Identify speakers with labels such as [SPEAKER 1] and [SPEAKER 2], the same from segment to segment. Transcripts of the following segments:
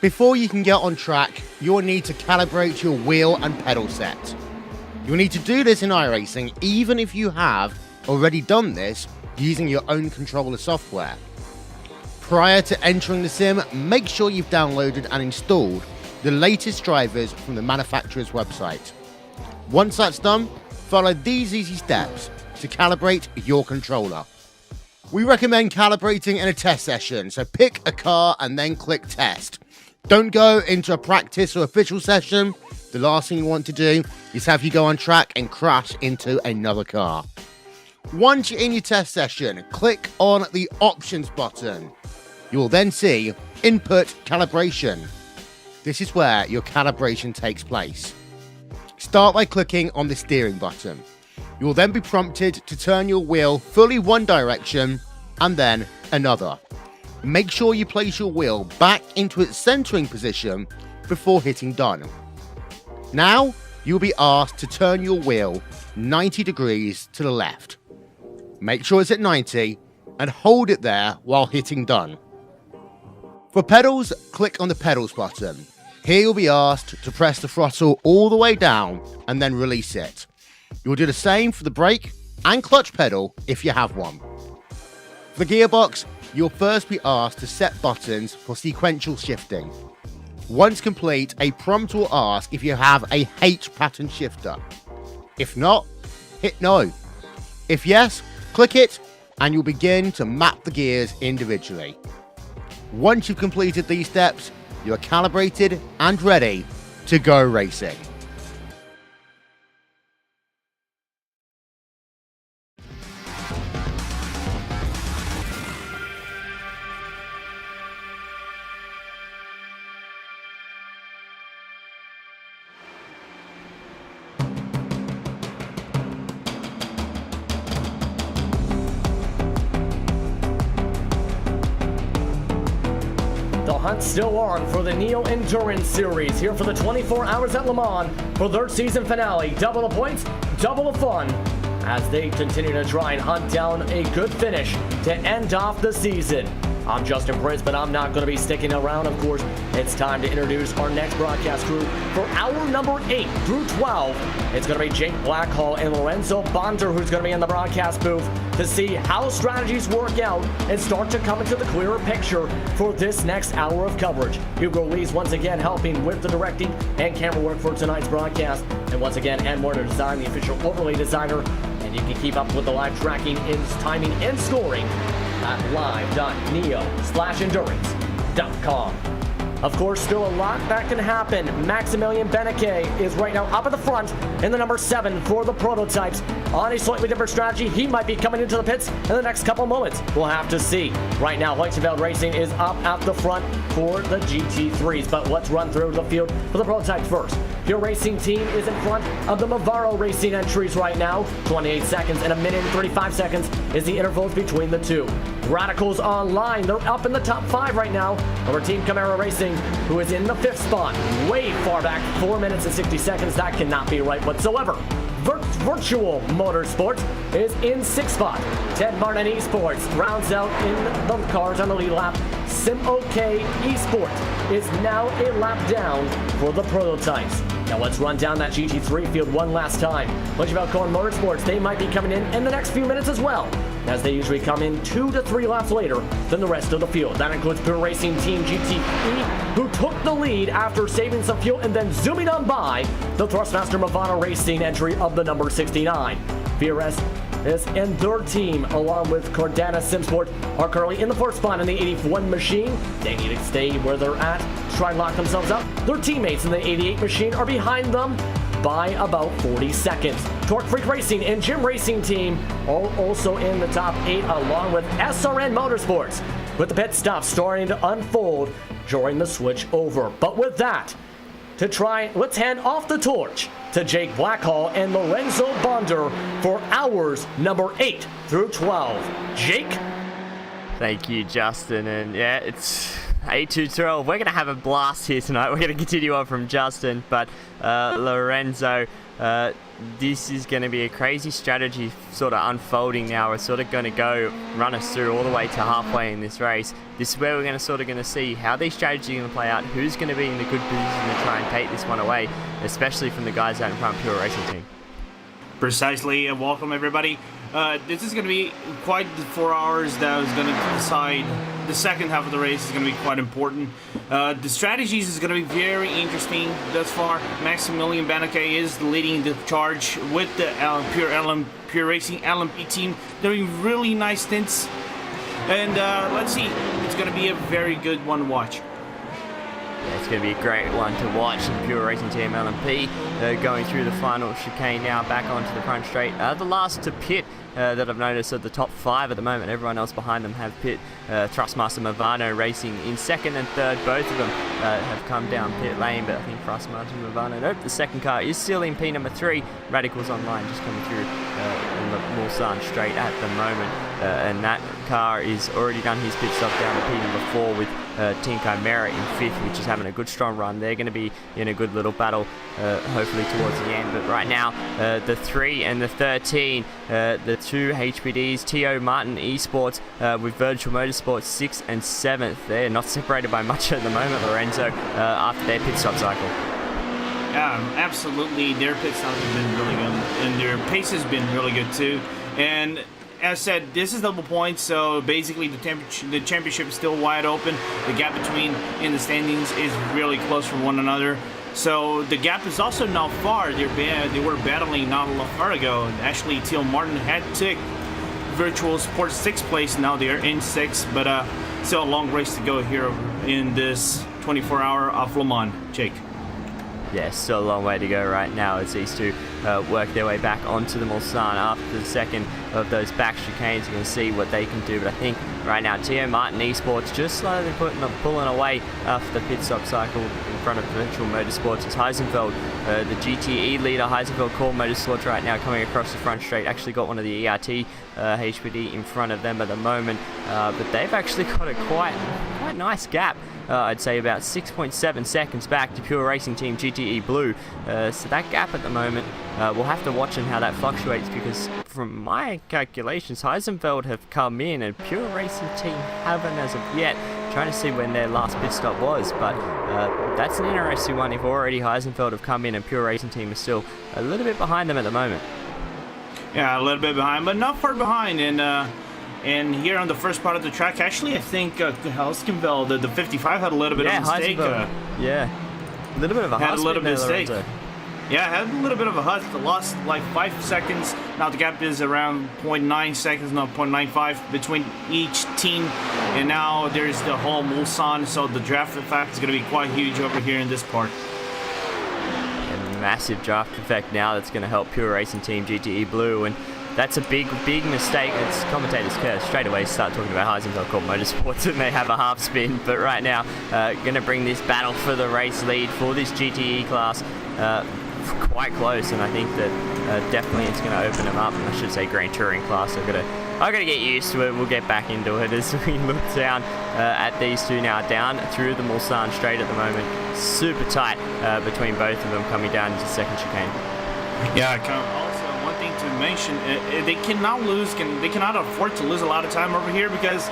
[SPEAKER 1] Before you can get on track, you'll need to calibrate your wheel and pedal set. You'll need to do this in iRacing even if you have already done this using your own controller software. Prior to entering the sim, make sure you've downloaded and installed the latest drivers from the manufacturer's website. Once that's done, follow these easy steps to calibrate your controller. We recommend calibrating in a test session, so pick a car and then click test. Don't go into a practice or official session. The last thing you want to do is have you go on track and crash into another car. Once you're in your test session, click on the options button. You will then see input calibration. This is where your calibration takes place. Start by clicking on the steering button. You will then be prompted to turn your wheel fully one direction and then another. Make sure you place your wheel back into its centering position before hitting done. Now, you'll be asked to turn your wheel 90 degrees to the left. Make sure it's at 90 and hold it there while hitting done. For pedals, click on the pedals button. Here you'll be asked to press the throttle all the way down and then release it. You'll do the same for the brake and clutch pedal if you have one. For the gearbox, you'll first be asked to set buttons for sequential shifting. Once complete, a prompt will ask if you have a H pattern shifter. If not, hit no. If yes, click it and you'll begin to map the gears individually. Once you've completed these steps, you are calibrated and ready to go racing.
[SPEAKER 2] The hunt's still on for the Neo Endurance Series here for the 24 Hours at Le Mans for their season finale. Double the points, double the fun as they continue to try and hunt down a good finish to end off the season. I'm Justin Prince, but I'm not going to be sticking around. Of course, it's time to introduce our next broadcast crew for hour number 8 through 12. It's going to be Jake Blackhall and Lorenzo Bonder who's going to be in the broadcast booth to see how strategies work out and start to come into the clearer picture for this next hour of coverage. Hugo Lee's once again helping with the directing and camera work for tonight's broadcast. And once again, Ed Moore Design, the official overlay designer. And you can keep up with the live tracking, timing, and scoring at live.neo/endurance.com. Of course, still a lot that can happen. Maximilian Beneke is right now up at the front in the number 7 for the prototypes. On a slightly different strategy, he might be coming into the pits in the next couple moments. We'll have to see. Right now, Hoyteveld Racing is up at the front for the GT3s. But let's run through the field for the prototypes first. Your racing team is in front of the Movaro Racing entries right now. 28 seconds and 1 minute and 35 seconds is the intervals between the two. Radicals Online, they're up in the top 5 right now. Over Team Camaro Racing, who is in the 5th spot, way far back, 4 minutes and 60 seconds. That cannot be right whatsoever. Virtual Motorsports is in 6th spot. Ted Martin Esports rounds out in the cars on the lead lap. SimOK Esports is now a lap down for the prototypes. Now let's run down that GT3 field one last time. Much about Corn Motorsports, they might be coming in the next few minutes as well, as they usually come in 2 to 3 laps later than the rest of the field. That includes Pure Racing Team GTE, who took the lead after saving some fuel and then zooming on by the Thrustmaster Movano Racing entry of the number 69. VRS and their team, along with Cordana Simsport, are currently in the 4th spot in the 81 machine. They need to stay where they're at to try and lock themselves up. Their teammates in the 88 machine are behind them by about 40 seconds. Torque Freak Racing and Jim Racing Team are also in the top 8, along with SRN Motorsports, with the pit stop starting to unfold during the switch over. But with that, let's hand off the torch to Jake Blackhall and Lorenzo Bonder for hours number 8 through 12. Jake?
[SPEAKER 3] Thank you, Justin. And yeah, it's A212. We're going to have a blast here tonight. We're going to continue on from Justin, but Lorenzo, this is going to be a crazy strategy sort of unfolding now. We're sort of going to go run us through all the way to halfway in this race. This is where we're going to see how these strategies are going to play out, who's going to be in a good position to try and take this one away, especially from the guys out in front, Pure Racing Team.
[SPEAKER 4] Precisely, and welcome everybody. This is going to be quite the 4 hours that is going to decide the second half of the race. Is going to be quite important. The strategies is going to be very interesting thus far. Maximilian Baneke is leading the charge with the Pure Racing LMP team, doing really nice stints. And let's see, it's going to be a very good one to watch.
[SPEAKER 3] Yeah, it's going to be a great one to watch. The Pure Racing Team LMP going through the final chicane now, back onto the front straight. The last to pit that I've noticed are the top 5 at the moment. Everyone else behind them have pit. Thrustmaster Movano racing in second and third. Both of them have come down pit lane, but I think Thrustmaster Movano, nope, the second car is still in P number 3. Radicals Online just coming through in the Mulsanne straight at the moment. And that car is already done his pit stop down to P number 4 with Team Chimera in 5th, which is having a good strong run. They're going to be in a good little battle, hopefully towards the end. But right now, the 3 and the 13, the 2 HPDs, TO Martin Esports with Virtual Motorsports 6th and 7th. They're not separated by much at the moment, Lorenzo, after their pit stop cycle.
[SPEAKER 4] Yeah, absolutely. Their pit stops have been really good, and their pace has been really good too. And as I said, this is double points, so basically the championship is still wide open. The gap between in the standings is really close from one another. So the gap is also not far. They were battling not a far ago. Actually, Teal Martin had took Virtual Sports 6th place. Now they are in 6th, but still a long race to go here in this 24-hour of Le Mans. Jake.
[SPEAKER 3] Yeah, still a long way to go right now as these two work their way back onto the Mulsanne after the second of those back chicanes. You're going to see what they can do, but I think right now T.O. Martin Esports just slowly pulling away after the pit stop cycle in front of Virtual Motorsports. It's Heisenfeld, the GTE leader. Heisenfeld Core Motorsports right now coming across the front straight. Actually got one of the ERT HPD in front of them at the moment, but they've actually got a quite nice gap. I'd say about 6.7 seconds back to Pure Racing Team GTE Blue. So that gap at the moment, we'll have to watch on how that fluctuates, because from my calculations, Heisenfeld have come in and Pure Racing Team haven't as of yet. Trying to see when their last pit stop was, but that's an interesting one if already Heisenfeld have come in and Pure Racing Team is still a little bit behind them at the moment.
[SPEAKER 4] Yeah, a little bit behind, but not far behind. And here on the first part of the track, actually, I think Helskenveld, the 55, had a little bit of a mistake.
[SPEAKER 3] Yeah, a little bit of a
[SPEAKER 4] had a little bit of mistake.
[SPEAKER 3] Lorenzo.
[SPEAKER 4] Yeah, had a little bit of a hut. Lost like 5 seconds. Now the gap is around 0.9 seconds, not 0.95 between each team. And now there's the whole Mulsanne, so the draft effect is going to be quite huge over here in this part.
[SPEAKER 3] A massive draft effect now that's going to help Pure Racing Team GTE Blue, and that's a big mistake. It's commentators straight away start talking about Heisenfeld Core Motorsports and they have a half spin. But right now, going to bring this battle for the race lead for this GTE class quite close, and I think that definitely it's going to open them up. I should say Grand Touring class. I've got to get used to it. We'll get back into it as we look down at these two now, down through the Mulsanne straight at the moment. Super tight between both of them coming down into the second chicane.
[SPEAKER 4] Yeah, also one thing to mention, they cannot afford to lose a lot of time over here, because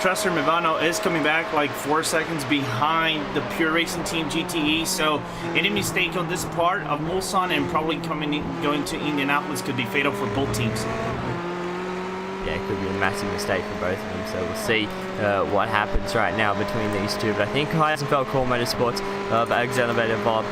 [SPEAKER 4] Thrustmaster Movano is coming back like 4 seconds behind the Pure Racing Team GTE, so any mistake on this part of Mulsanne and probably going to Indianapolis could be fatal for both teams.
[SPEAKER 3] Yeah, it could be a massive mistake for both of them, so we'll see what happens right now between these two. But I think Heisenfeld Core Motorsports of Alexander Bob,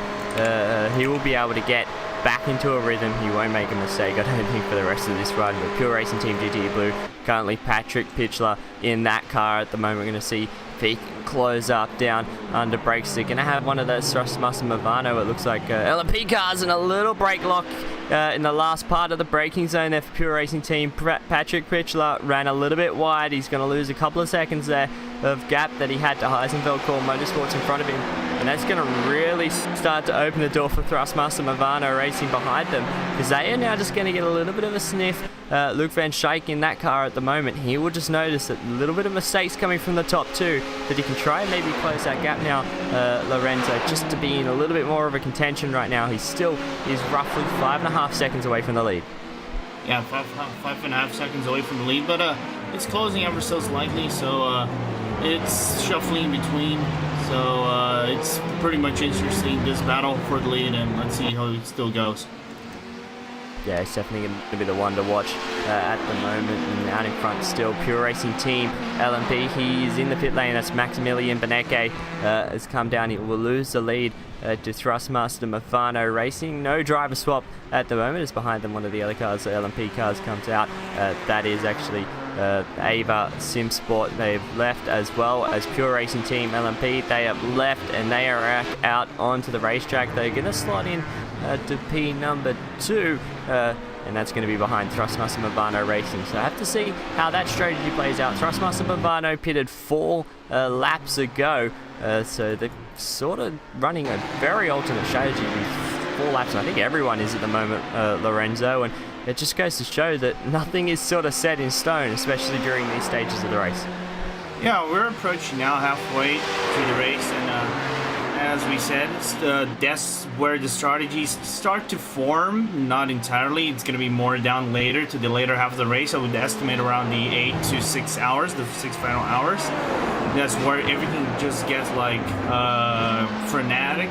[SPEAKER 3] he will be able to get back into a rhythm. He won't make a mistake, I don't think, for the rest of this run. But Pure Racing Team GTE Blue, currently Patrick Pitchler in that car at the moment. We're going to see if he can close up down under brakes. They're going to have one of those Thrustmaster Movano, it looks like, LMP cars, and a little brake lock in the last part of the braking zone there for Pure Racing Team. Patrick Pitchler ran a little bit wide. He's going to lose a couple of seconds there. of gap that he had to Heisenfeld Core Motorsports in front of him. And that's going to really start to open the door for Thrustmaster Movano Racing behind them, because they are now just going to get a little bit of a sniff. Luke Van Schaik in that car at the moment, he will just notice that a little bit of mistakes coming from the top two, that he can try and maybe close that gap now, Lorenzo, just to be in a little bit more of a contention right now. He still is roughly 5.5 seconds away from the lead.
[SPEAKER 4] Yeah, 5.5 seconds away from the lead, but it's closing ever so slightly, so it's shuffling between. So it's pretty much interesting, this battle for the lead, and let's see how it still goes.
[SPEAKER 3] Yeah, it's definitely going to be the one to watch at the moment. And out in front still, Pure Racing Team, LMP. He's in the pit lane. That's Maximilian Beneke has come down. He will lose the lead to Thrustmaster Movano Racing. No driver swap at the moment. It's behind them. One of the other cars, the LMP cars, comes out. That is actually Ava SimSport. They've left, as well as Pure Racing Team LMP. They have left and they are out onto the racetrack. They're going to slot in to P number 2, and that's going to be behind Thrustmaster Movano Racing. So I have to see how that strategy plays out. Thrustmaster Movano pitted 4 laps ago, so they're sort of running a very alternate strategy with 4 laps. I think everyone is at the moment, Lorenzo, and it just goes to show that nothing is sort of set in stone, especially during these stages of the race.
[SPEAKER 4] Yeah, we're approaching now halfway through the race, and as we said, that's where the strategies start to form. Not entirely. It's going to be more down later, to the later half of the race. I would estimate around the 8 to 6 hours, the 6 final hours. That's where everything just gets like frenetic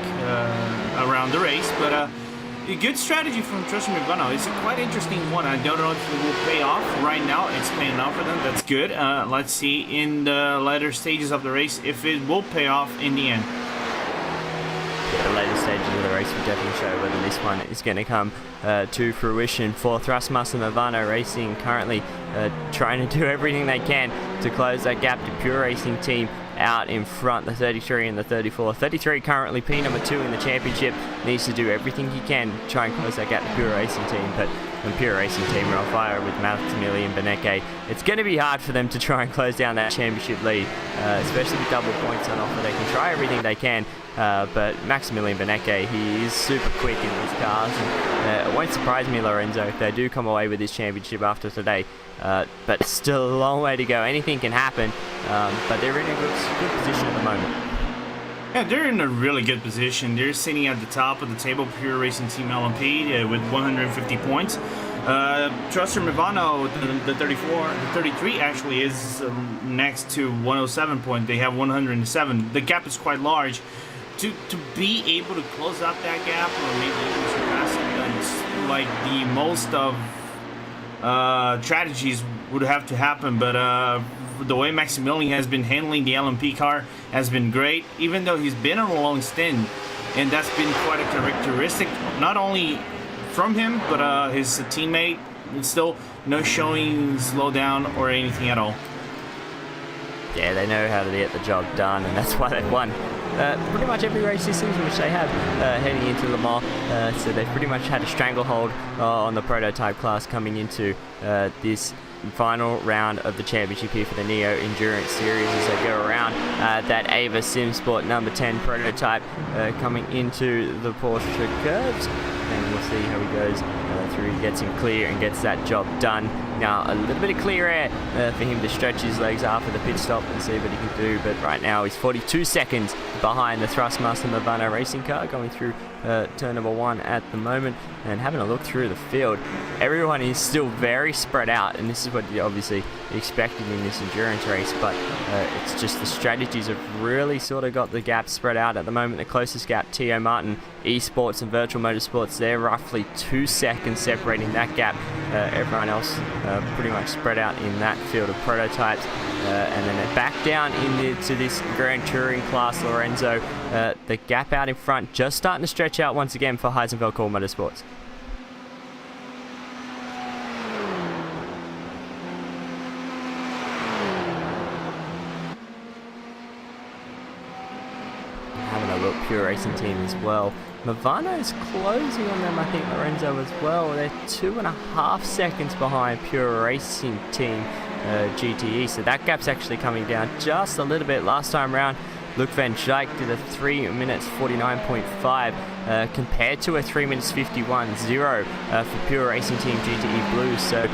[SPEAKER 4] around the race. But a good strategy from Thrustmaster Movano. It's a quite interesting one. I don't know if it will pay off right now. It's paying off for them. That's good. Let's see in the later stages of the race if it will pay off in the end.
[SPEAKER 3] The later stages of the race will definitely show whether this one is going to come to fruition for Thrustmaster Movano Racing. Currently trying to do everything they can to close that gap to Pure Racing Team out in front, the 33 and the 34. 33 currently P number 2 in the championship, needs to do everything he can to try and close that gap to Pure Racing Team, but when Pure Racing Team are on fire with Maximilian Beneke, it's going to be hard for them to try and close down that championship lead, especially with double points on offer. They can try everything they can, but Maximilian Beneke, he is super quick in these cars, and it won't surprise me, Lorenzo, if they do come away with this championship after today. But still a long way to go. Anything can happen, but they're in a good position at the moment.
[SPEAKER 4] Yeah, they're in a really good position. They're sitting at the top of the table, Pure Racing Team LMP, with 150 points. Thrustmaster Movano, the 33 actually is next to 107 points. They have 107. The gap is quite large. To be able to close up that gap, or maybe even surpass it, it's like the most of strategies would have to happen, but the way Maximilian has been handling the LMP car has been great, even though he's been on a long stint, and that's been quite a characteristic, not only from him, but his teammate. It's still no showing slow down or anything at all.
[SPEAKER 3] Yeah, they know how to get the job done, and that's why they've won pretty much every race this season which they have heading into Le Mans. So they've pretty much had a stranglehold on the prototype class coming into this final round of the championship here for the Neo Endurance Series as they go around that Ava SimSport number 10 prototype coming into the Porsche curves, and we'll see how he goes through. He gets him clear and gets that job done. Now a little bit of clear air for him to stretch his legs after the pit stop and see what he can do, but right now he's 42 seconds behind the Thrustmaster Movano Racing car going through turn number 1 at the moment. And having a look through the field, everyone is still very spread out, and this is what you obviously expected in this endurance race, but it's just the strategies have really sort of got the gap spread out at the moment. The closest gap, T.O. Martin Esports and Virtual Motorsports, they're roughly 2 seconds separating that gap. Everyone else pretty much spread out in that field of prototypes, and then they're back down into this Grand Touring class, Lorenzo. The gap out in front just starting to stretch out once again for Heisenfeld Core Motorsports. Having a look, Pure Racing Team as well. Movano's closing on them, I think, Lorenzo, as well. They're 2.5 seconds behind Pure Racing Team. GTE. So that gap's actually coming down just a little bit. Last time round, Luke Van Dijk did a 3 minutes 49.5 compared to a 3 minutes 51.0 for Pure Racing Team GTE Blues. So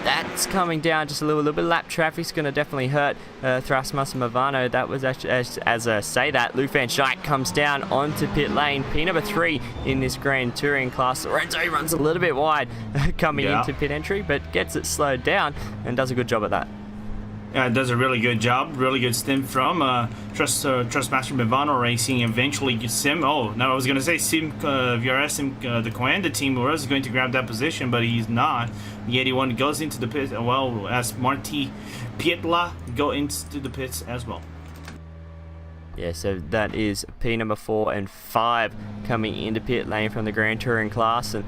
[SPEAKER 3] that's coming down just a little bit. Lap traffic's going to definitely hurt Thrasmus Movano. That was actually, as I say that, Luke Van Dijk comes down onto pit lane. P number 3 in this Grand Touring class. Lorenzo runs a little bit wide coming into pit entry, but gets it slowed down and does a good job at that.
[SPEAKER 4] Yeah, it does a really good job. Really good stint from Trustmaster Movano Racing. Eventually, Sim. Oh, no, I was going to say Sim VRS, Sim the Coanda team was going to grab that position, but he's not. The 81 goes into the pit, well, as Marti Pietla go into the pits as well.
[SPEAKER 3] Yeah, so that is P number 4 and 5 coming into pit lane from the Grand Touring class, and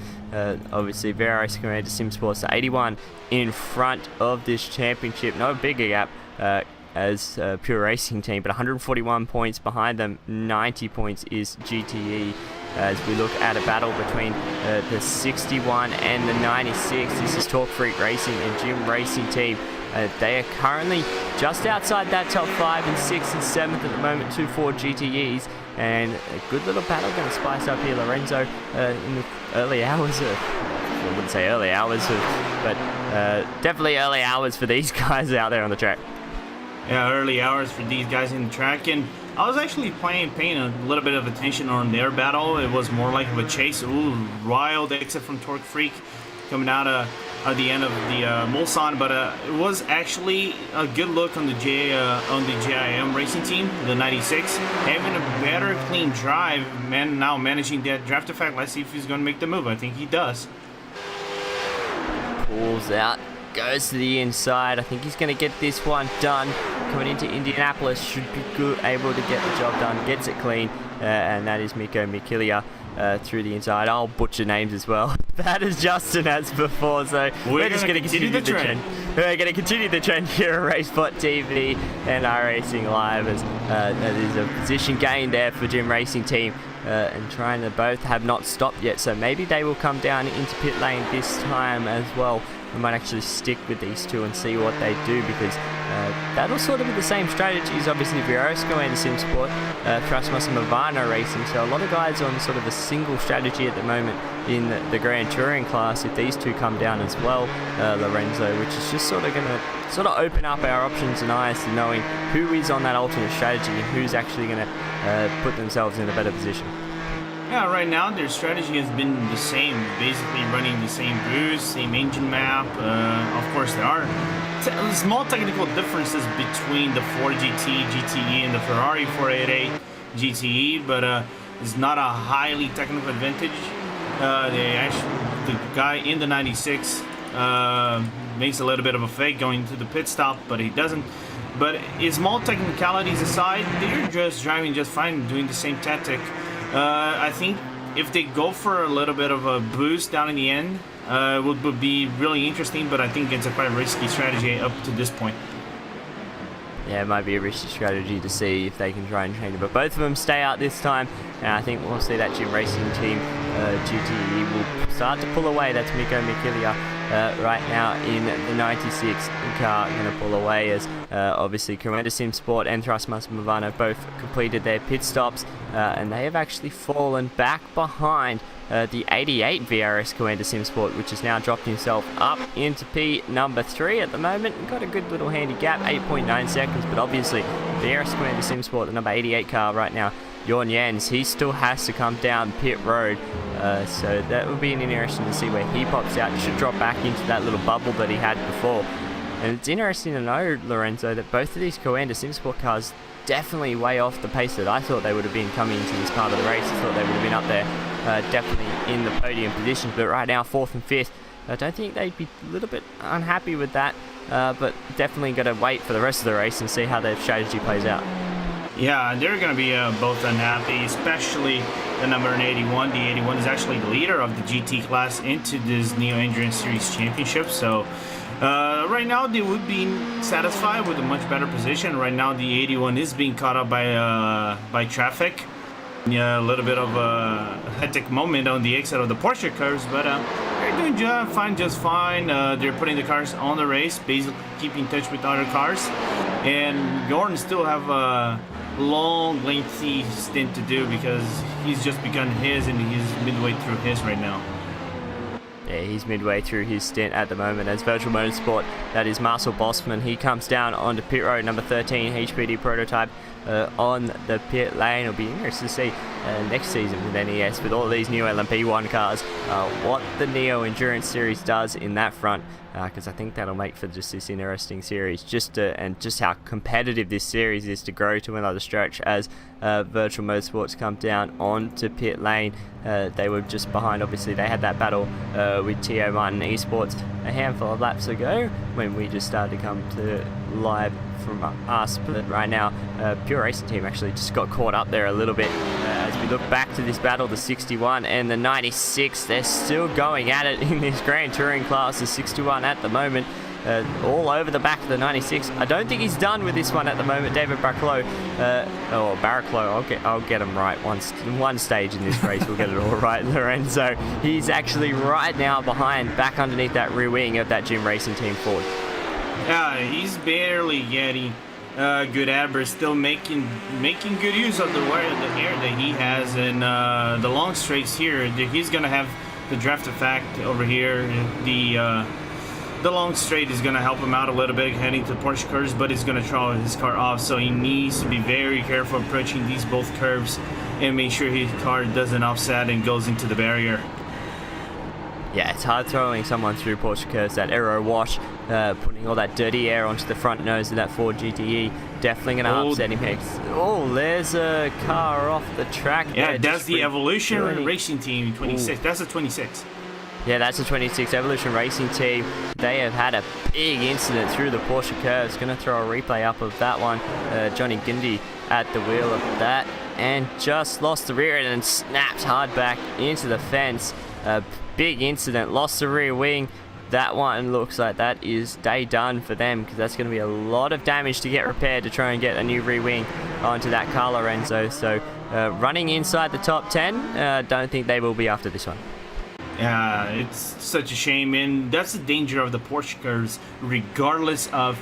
[SPEAKER 3] obviously VRS Commander Sim Sports 81 in front of this championship. No bigger gap as Pure Racing Team, but 141 points behind them. 90 points is GTE. As we look at a battle between the 61 and the 96, this is Talk Freak Racing and Jim Racing Team. They are currently just outside that top 5 and 6th and 7th at the moment, 2-4 GTEs, and a good little battle going to spice up here. Lorenzo in the early hours of, I wouldn't say early hours, but definitely early hours for these guys out there on the track.
[SPEAKER 4] Yeah, early hours for these guys in the track, and I was actually paying a little bit of attention on their battle. It was more like a chase. Ooh, wild exit from Torque Freak coming out at the end of the Mulsanne, but it was actually a good look on the JIM Racing Team, the 96, having a better clean drive. Now managing that draft effect. Let's see if he's going to make the move. I think he does.
[SPEAKER 3] Pulls out, goes to the inside. I think he's going to get this one done. Coming into Indianapolis, should be good, able to get the job done. Gets it clean, and that is Mikko Mikilia through the inside. I'll butcher names as well. That is Justin as before, so we're just going to continue the trend. We're going to continue the trend here at RaceSpotTV and iRacing Live, as that is a position gain there for Jim Racing Team, and trying to both have not stopped yet, so maybe they will come down into pit lane this time as well. We might actually stick with these two and see what they do, because that'll sort of be the same strategies. Obviously, VRS going to Sim Sport, Trustmus and Movano Racing, so a lot of guys on sort of a single strategy at the moment in the Grand Touring class. If these two come down as well, Lorenzo, which is just sort of going to open up our options and eyes to knowing who is on that alternate strategy and who's actually going to put themselves in a better position.
[SPEAKER 4] Yeah, right now their strategy has been the same, basically running the same boost, same engine map. Of course, there are small technical differences between the Ford GT, GTE, and the Ferrari 488 GTE, but it's not a highly technical advantage. The guy in the 96 makes a little bit of a fake going to the pit stop, but he doesn't. But his small technicalities aside, they're just driving just fine, doing the same tactic. I think if they go for a little bit of a boost down in the end, would be really interesting, but I think it's a quite risky strategy up to this point.
[SPEAKER 3] Yeah, it might be a risky strategy to see if they can try and change it, but both of them stay out this time, and I think we'll see that Jim Racing Team GTE will start to pull away. That's Mikko Mikilia right now in the 96 car, going to pull away, as obviously Commander Sim Sport and Thrasmus Movano both completed their pit stops, and they have actually fallen back behind the 88 VRS Commander Sim Sport, which has now dropped himself up into P number 3 at the moment. Got a good little handy gap, 8.9 seconds, but obviously VRS Commander Sim Sport, the number 88 car right now, Jorn Jens, he still has to come down pit road, so that will be interesting to see where he pops out. He should drop back into that little bubble that he had before. And it's interesting to know, Lorenzo, that both of these Commander Sim Sport cars definitely way off the pace that I thought they would have been coming into this part of the race. I thought they would have been up there definitely in the podium positions, but right now 4th and 5th. I don't think they'd be a little bit unhappy with that, but definitely got to wait for the rest of the race and see how their strategy plays out.
[SPEAKER 4] Yeah, they're going to be both unhappy, especially the number 81. The 81 is actually the leader of the GT class into this Neo Endurance Series Championship, so right now they would be satisfied with a much better position. Right now the 81 is being caught up by traffic. Yeah, a little bit of a hectic moment on the exit of the Porsche curves, but they're they're doing just fine. They're putting the cars on the race, basically keeping in touch with other cars. And Gordon still have a long, lengthy stint to do because he's just begun his and he's midway through his right now.
[SPEAKER 3] Yeah, he's midway through his stint at the moment as Virtual Motorsport. That is Marcel Bosman. He comes down onto pit road, number 13, HPD prototype on the pit lane. It'll be interesting to see next season with NES, with all these new LMP1 cars, what the Neo Endurance Series does in that front, because I think that'll make for just this interesting series, and just how competitive this series is to grow to another stretch as Virtual Motorsports come down onto pit lane. They were just behind, obviously they had that battle with Tio Martin Esports a handful of laps ago when we just started to come to live from us, but right now Pure Racing Team actually just got caught up there a little bit. As we look back to this battle, the 61 and the 96, they're still going at it in this Grand Touring class. The 61 at the moment all over the back of the 96. I don't think he's done with this one at the moment. David Baraclow, or Baraclow, I'll get him right one stage in this race. We'll get it all right, Lorenzo. He's actually right now behind, back underneath that rear wing of that Jim Racing Team Ford.
[SPEAKER 4] Yeah, he's barely getting good at, but still making good use of the air that he has in the long straights here. He's gonna have the draft effect over here. The long straight is going to help him out a little bit heading to Porsche curves, but it's going to throw his car off, so he needs to be very careful approaching these both curves and make sure his car doesn't offset and goes into the barrier.
[SPEAKER 3] Yeah, it's hard throwing someone through Porsche curves. That aero wash, putting all that dirty air onto the front nose of that Ford GTE, definitely going to upset him. Oh, there's a car off the track.
[SPEAKER 4] Yeah, that's the Evolution Racing Team 26. Ooh. That's a 26.
[SPEAKER 3] Yeah, that's a 26 Evolution Racing Team. They have had a big incident through the Porsche curves. Going to throw a replay up of that one. Johnny Gundy at the wheel of that and just lost the rear end and snapped hard back into the fence. A big incident, lost the rear wing. That one looks like that is day done for them, because that's going to be a lot of damage to get repaired to try and get a new rear wing onto that car, Lorenzo. So running inside the top 10, don't think they will be after this one.
[SPEAKER 4] Yeah, it's such a shame, and that's the danger of the Porsche cars, regardless of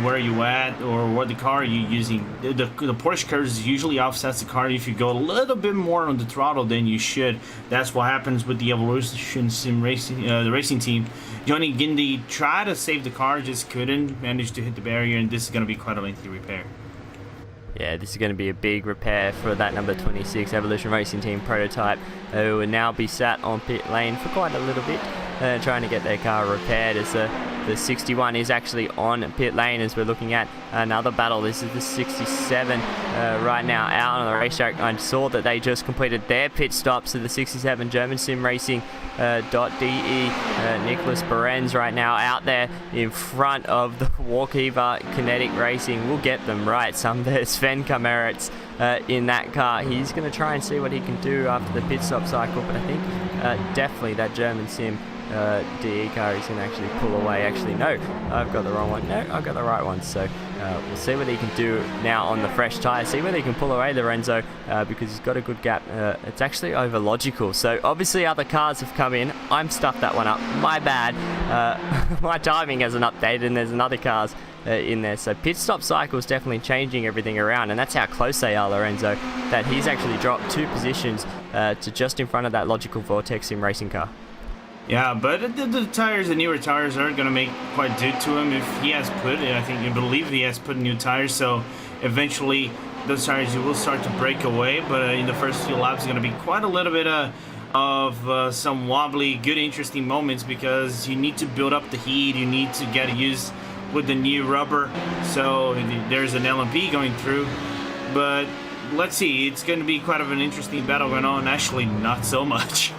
[SPEAKER 4] where you at or what the car you're using. The Porsche cars usually offsets the car if you go a little bit more on the throttle than you should. That's what happens with the Evolution Sim Racing, the racing team. Johnny Gindy tried to save the car, just couldn't, managed to hit the barrier, and this is going to be quite a lengthy repair.
[SPEAKER 3] Yeah, this is going to be a big repair for that number 26 Evolution Racing Team prototype, who will now be sat on pit lane for quite a little bit, trying to get their car repaired, as the 61 is actually on pit lane as we're looking at another battle. This is the 67 right now out on the racetrack. I saw that they just completed their pit stops to the 67 German Sim Racing .de. Nicholas Behrens right now out there in front of the Walkiva Kinetic Racing. We'll get them right. There's Sven Kameritz in that car. He's going to try and see what he can do after the pit stop cycle, but I think definitely that German Sim DE car is going to actually pull away. Actually, no, I've got the wrong one. No, I've got the right one. So we'll see what he can do now on the fresh tyre. See whether he can pull away Lorenzo, because he's got a good gap. It's actually over Logical. So obviously other cars have come in. I'm stuffed that one up. My bad. My timing hasn't updated, and there's another cars in there. So pit stop cycle is definitely changing everything around, and that's how close they are, Lorenzo, that he's actually dropped 2 positions to just in front of that Logical Vortex Sim Racing car.
[SPEAKER 4] Yeah, but the tires, the newer tires, are going to make quite due to him if he has put it. I believe he has put new tires, so eventually those tires will start to break away. But in the first few laps, it's going to be quite a little bit of some wobbly, good, interesting moments, because you need to build up the heat. You need to get used with the new rubber. So there's an LMP going through, but let's see. It's going to be quite of an interesting battle going on. Actually, not so much.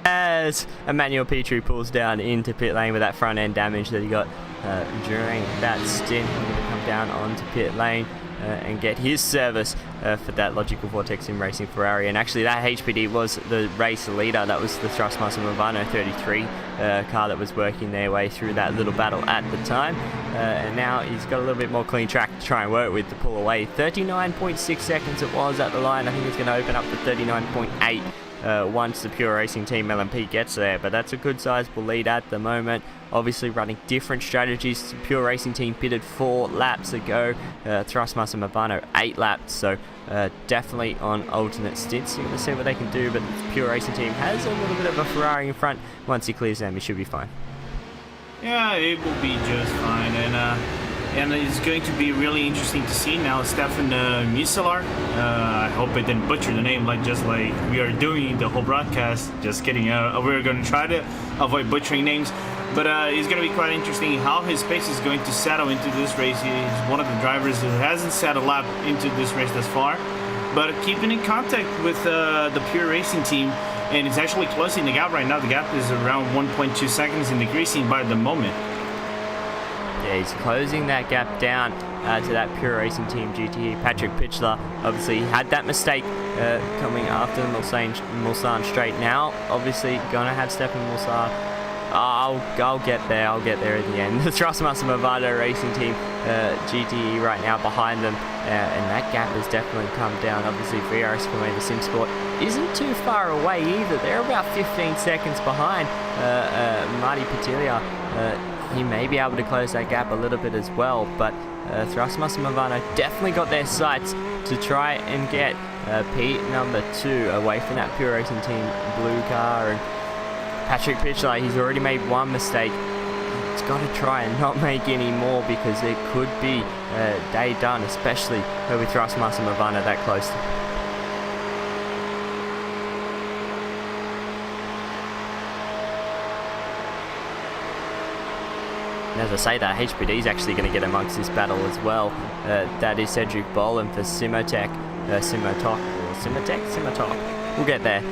[SPEAKER 3] As Emmanuel Petrie pulls down into pit lane with that front end damage that he got during that stint, he's going to come down onto pit lane and get his service for that Logical Vortex Sim Racing Ferrari. And actually that HPD was the race leader. That was the Thrustmaster Movano 33 car that was working their way through that little battle at the time. And now he's got a little bit more clean track to try and work with to pull away. 39.6 seconds it was at the line. I think it's going to open up to 39.8 once the Pure Racing Team LMP gets there. But that's a good sizable lead at the moment. Obviously running different strategies. The Pure Racing Team pitted 4 laps ago. Thrustmaster Movano 8 laps. So definitely on alternate stints. You're going to see what they can do. But the Pure Racing Team has a little bit of a Ferrari in front. Once he clears them, he should be fine.
[SPEAKER 4] Yeah, it will be just fine, and it's going to be really interesting to see now Stefan Muselar. I hope I didn't butcher the name just like we are doing the whole broadcast. Just kidding. We're going to try to avoid butchering names, but it's going to be quite interesting how his pace is going to settle into this race. He's one of the drivers who hasn't set a lap into this race thus far, but keeping in contact with the Pure Racing Team. And it's actually closing the gap right now. The gap is around 1.2 seconds in the greasing by the moment.
[SPEAKER 3] Yeah, he's closing that gap down to that Pure Racing Team GTE. Patrick Pitchler obviously had that mistake coming after Mulsanne straight. Now, obviously, gonna have Stefan Mulsanne. I'll get there. I'll get there at the end. The Thrustmaster Movado Racing Team GTE right now behind them, and that gap has definitely come down. Obviously, VRS Commander SimSport isn't too far away either. They're about 15 seconds behind Marty Patilia. He may be able to close that gap a little bit as well, but Thrustmaster Movano definitely got their sights to try and get P number 2 away from that Pure Racing Team blue car. And Patrick Pitchler, he's already made one mistake. He's got to try and not make any more, because it could be day done, especially with Thrustmaster Movano that close. And as I say that, HPD is actually going to get amongst this battle as well. That is Cedric Boland for Simotech. Simotech? We'll get there.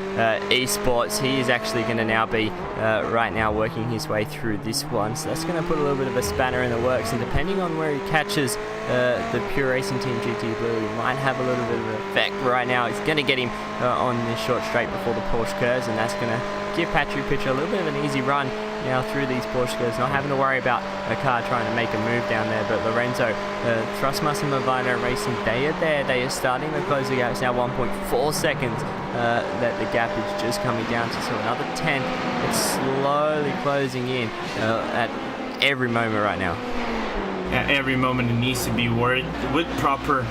[SPEAKER 3] Esports, he is actually going to now be right now working his way through this one. So that's going to put a little bit of a spanner in the works. And depending on where he catches the Pure Racing Team GT Blue, he might have a little bit of an effect. Right now, it's going to get him on this short straight before the Porsche curves. And that's going to give Patrick Pitcher a little bit of an easy run now through these Porsche curves, not having to worry about a car trying to make a move down there. But Lorenzo, Thrustmaster Movano Racing, they are there. They are starting to close the gap. It's now 1.4 seconds that the gap is just coming down to. So another 10. It's slowly closing in at every moment right now.
[SPEAKER 4] At every moment, it needs to be worked with proper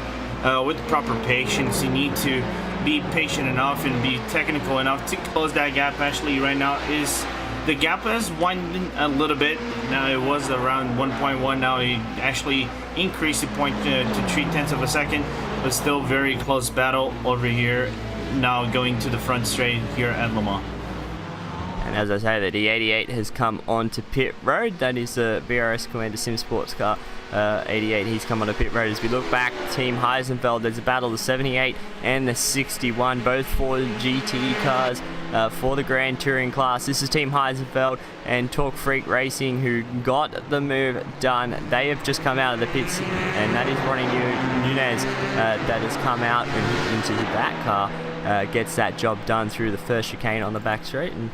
[SPEAKER 4] patience. You need to be patient enough and be technical enough to close that gap. Actually, right now the gap has widened a little bit. Now it was around 1.1. Now it actually increased the point to 0.3 of a second, but still very close battle over here. Now going to the front straight here at Le Mans.
[SPEAKER 3] And as I say, the D88 has come onto pit road. That is the VRS Commander SimSports car. 88, he's come onto pit road. As we look back, Team Heisenfeld, there's a battle, the 78 and the 61, both for GT cars for the Grand Touring class. This is Team Heisenfeld and Torque Freak Racing, who got the move done. They have just come out of the pits, and that is Ronnie Nunez that has come out and into that car. Gets that job done through the first chicane on the back straight, and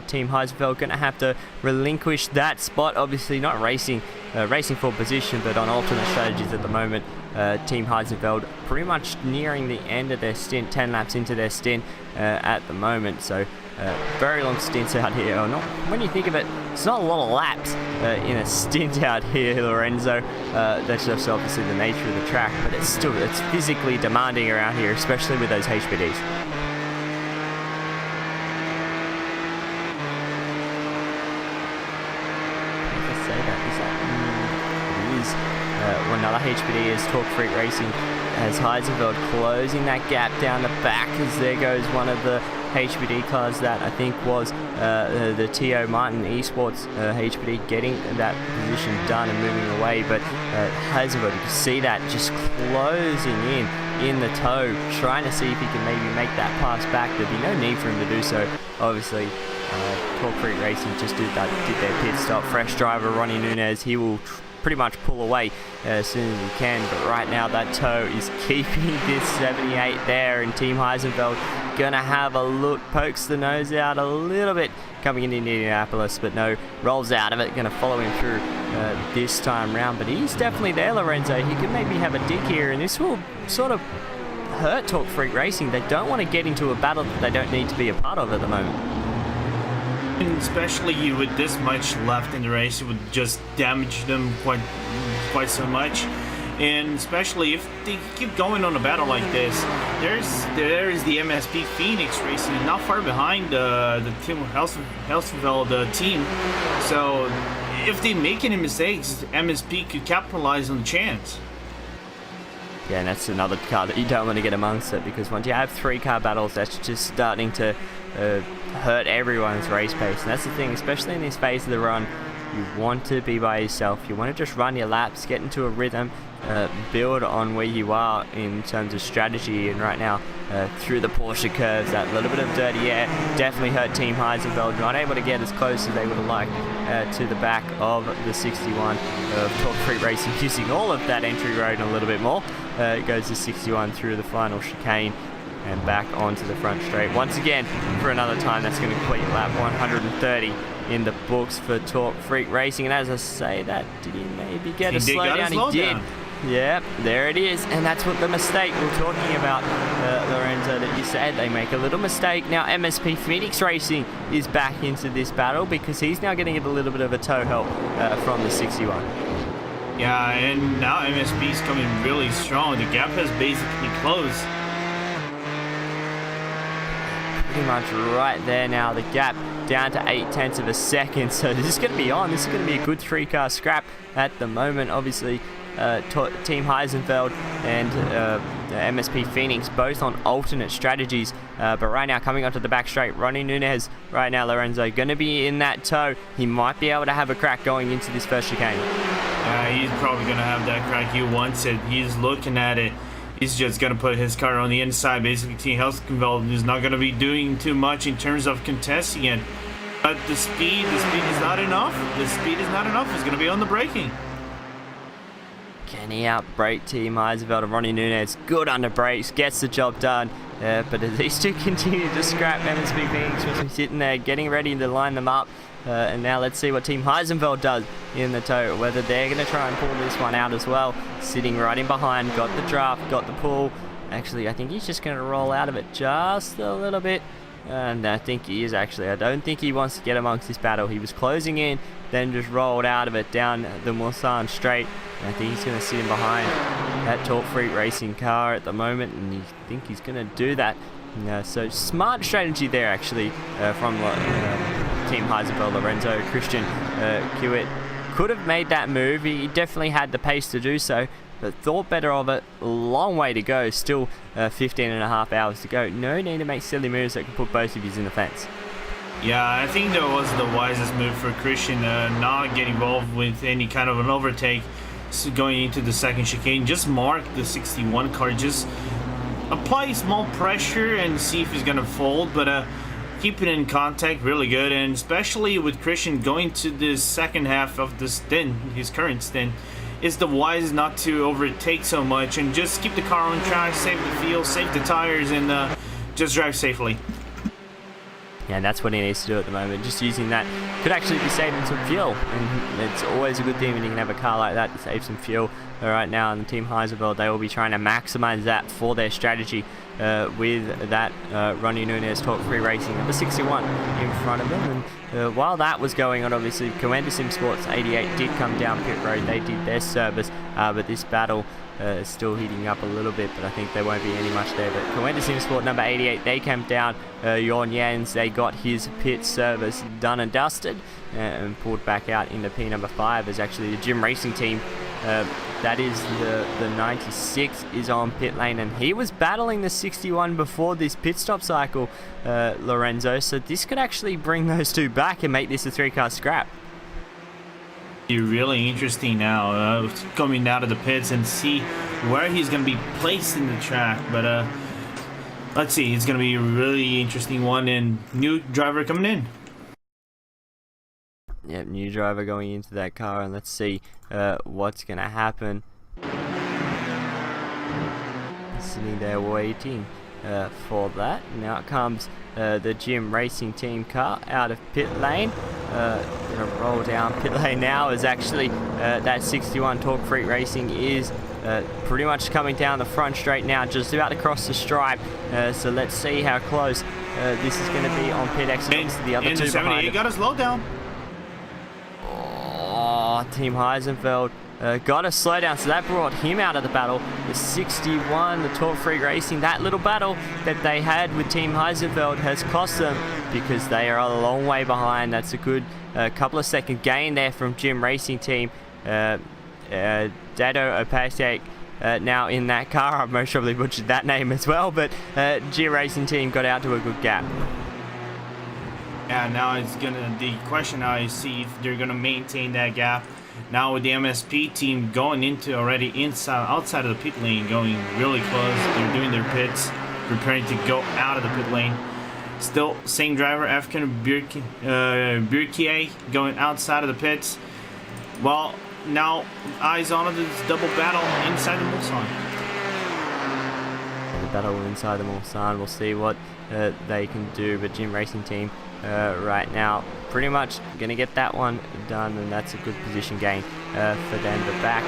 [SPEAKER 3] Team Heisenfeld going to have to relinquish that spot. Obviously not racing for position, but on alternate strategies at the moment. Team Heisenfeld pretty much nearing the end of their stint, 10 laps into their stint at the moment. So very long stints out here. Or not, when you think of it, it's not a lot of laps in a stint out here, Lorenzo. That's just obviously the nature of the track, but it's physically demanding around here, especially with those HPDs. Another HPD is Torque Freak Racing, as Heisenfeld closing that gap down the back, as there goes one of the HPD cars that I think was the T.O. Martin Esports HPD, getting that position done and moving away. But Heisenfeld, you can see that just closing in the toe, trying to see if he can maybe make that pass back. There'd be no need for him to do so. Obviously, Torque Freak Racing just did their pit stop. Fresh driver Ronnie Nunez, he will pretty much pull away as soon as he can, but right now that toe is keeping this 78 there, and Team Heisenfeld gonna have a look, pokes the nose out a little bit coming into Indianapolis, but no, rolls out of it, gonna follow him through this time round. But he's definitely there, Lorenzo. He could maybe have a dig here, and this will sort of hurt Talk Freak Racing. They don't want to get into a battle that they don't need to be a part of at the moment.
[SPEAKER 4] And especially with this much left in the race, it would just damage them quite so much. And especially if they keep going on a battle like this, there is the MSP Phoenix Racing, not far behind the Tim Helsfeld team. So if they make any mistakes, MSP could capitalize on the chance.
[SPEAKER 3] Yeah, and that's another car that you don't want to get amongst it, because once you have 3-car battles, that's just starting to hurt everyone's race pace. And that's the thing, especially in this phase of the run, you want to be by yourself. You want to just run your laps, get into a rhythm, build on where you are in terms of strategy. And right now, through the Porsche curves, that little bit of dirty air definitely hurt Team Heisenfeld. Not able to get as close as they would have liked to the back of the 61 of Talk Freak Racing, using all of that entry road and a little bit more. It goes to 61 through the final chicane and back onto the front straight. Once again, for another time, that's going to complete lap 130 in the books for Talk Freak Racing. And as I say that, did he maybe get a slowdown? He did. Yeah, there it is. And that's what the mistake we're talking about, Lorenzo, that you said. They make a little mistake. Now MSP Phoenix Racing is back into this battle because he's now getting a little bit of a tow help from the 61.
[SPEAKER 4] Yeah, and now MSP is coming really strong. The gap has basically closed.
[SPEAKER 3] Pretty much right there now, the gap down to 0.8 of a second. So this is going to be on. This is going to be a good 3-car scrap at the moment. Obviously, Team Heisenfeld and MSP Phoenix both on alternate strategies. But right now, coming onto the back straight, Ronnie Nunez, right now, Lorenzo, going to be in that tow. He might be able to have a crack going into this first chicane.
[SPEAKER 4] He's probably going to have that crack. He wants it. He's looking at it. He's just going to put his car on the inside. Basically, Team Helskenveld is not going to be doing too much in terms of contesting it. But the speed is not enough. The speed is not enough. It's going to be on the braking.
[SPEAKER 3] Can he outbrake Team Heisenfeld and Ronnie Nunez? Good under brakes, gets the job done. But as these two continue to scrap, MSP Phoenix was sitting there getting ready to line them up. And now let's see what Team Heisenfeld does in the tow, whether they're going to try and pull this one out as well. Sitting right in behind, got the draft, got the pull. Actually, I think he's just going to roll out of it just a little bit. And I think he is actually. I don't think he wants to get amongst this battle. He was closing in, then just rolled out of it down the Mulsanne straight. And I think he's going to sit in behind that Talk Freak Racing car at the moment, and I think he's going to do that. So smart strategy there, actually, from Team Heisenfeld. Lorenzo Christian Kiewit could have made that move. He definitely had the pace to do so, but thought better of it. Long way to go. Still 15.5 hours to go. No need to make silly moves that can put both of you in the fence.
[SPEAKER 4] Yeah, I think that was the wisest move for Christian, not get involved with any kind of an overtake. So going into the second chicane, just mark the 61 car, just apply small pressure and see if he's gonna fold, but keep it in contact really good. And especially with Christian going to the second half of the stint, his current stint, it's the wise not to overtake so much and just keep the car on track, save the fuel, save the tires, and just drive safely.
[SPEAKER 3] Yeah, and that's what he needs to do at the moment. Just using that could actually be saving some fuel, and it's always a good thing when you can have a car like that to save some fuel. Right now, on the Team Heisenfeld, they will be trying to maximize that for their strategy with that Ronnie Nunez Talk Free Racing number 61 in front of them. And while that was going on, obviously, Coenda Sim Sports 88 did come down pit road. They did their service, but this battle is still heating up a little bit, but I think there won't be any much there. But Coenda Sim Sport number 88, they came down. Jorn Jans, they got his pit service done and dusted and pulled back out into P number 5 as actually the Gym Racing team. That is the 96 is on pit lane, and he was battling the 61 before this pit stop cycle, Lorenzo. So this could actually bring those two back and make this a 3-car scrap.
[SPEAKER 4] Be really interesting now, coming out of the pits and see where he's going to be placed in the track. But let's see, it's going to be a really interesting one, and new driver coming in.
[SPEAKER 3] Yep, new driver going into that car, and let's see what's going to happen. Sitting there waiting for that. Now it comes the Gym Racing team car out of pit lane. Going to roll down pit lane now as actually that 61 Talk Freak Racing is pretty much coming down the front straight now, just about to cross the stripe. So let's see how close this is going to be on pit exit to the other two behind him.
[SPEAKER 4] Got a slowdown.
[SPEAKER 3] Oh, Team Heisenfeld got a slowdown, so that brought him out of the battle. The 61, the Talk Free Racing, that little battle that they had with Team Heisenfeld has cost them because they are a long way behind. That's a good couple of second gain there from Jim Racing Team. Dado Opasiak now in that car. I've most probably butchered that name as well, but Jim Racing Team got out to a good gap.
[SPEAKER 4] Yeah, now the question now is see if they're gonna maintain that gap. Now with the MSP team going into already outside of the pit lane, going really close. They're doing their pits, preparing to go out of the pit lane. Still same driver, Afghan Birkier, going outside of the pits. Well, now eyes on this double battle inside the Mulsanne.
[SPEAKER 3] The battle inside the Mulsanne. We'll see what they can do, but Jim Racing Team right now pretty much going to get that one done, and that's a good position gain for them. But back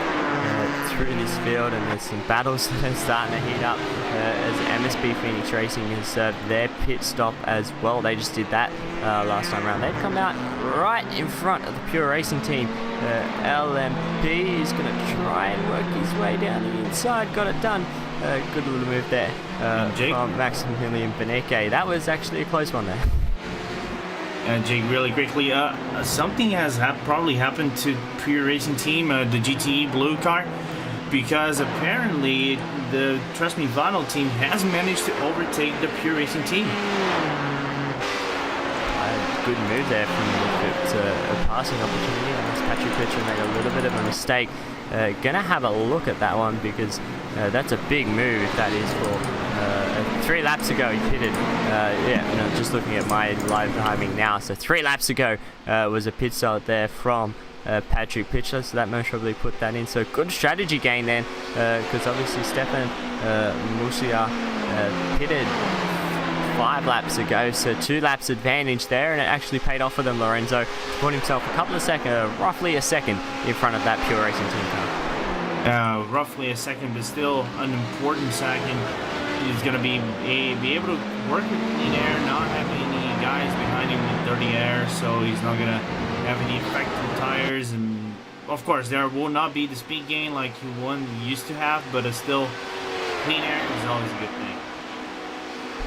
[SPEAKER 3] through this field, and there's some battles that are starting to heat up as MSP Phoenix Racing has served their pit stop as well. They just did that last time around. They've come out right in front of the Pure Racing Team. LMP is going to try and work his way down the inside. Got it done. Good little move there from Maximilian Beneke. That was actually a close one there.
[SPEAKER 4] And Jake, really quickly, something has probably happened to Pure Racing Team, the GTE blue car, because apparently the Trust Me Vinyl team has managed to overtake the Pure Racing Team.
[SPEAKER 3] Good move there from a passing opportunity. Patrick Pitcher made a little bit of a mistake. Gonna have a look at that one because that's a big move. That is for 3 laps ago he pitted. Just looking at my live timing now. So 3 laps ago was a pit stop there from Patrick Pitcher, so that most probably put that in. So good strategy gain then, because obviously Stefan Musia pitted 5 laps ago, so 2 laps advantage there, and it actually paid off for them. Lorenzo put himself a couple of seconds, roughly a second in front of that Pure Racing Team car.
[SPEAKER 4] Roughly a second, but still an important second. He's going to be able to work with clean air, not have any guys behind him with dirty air, so he's not going to have any effect on tires. And of course, there will not be the speed gain like he used to have, but it's still clean air is always a good thing.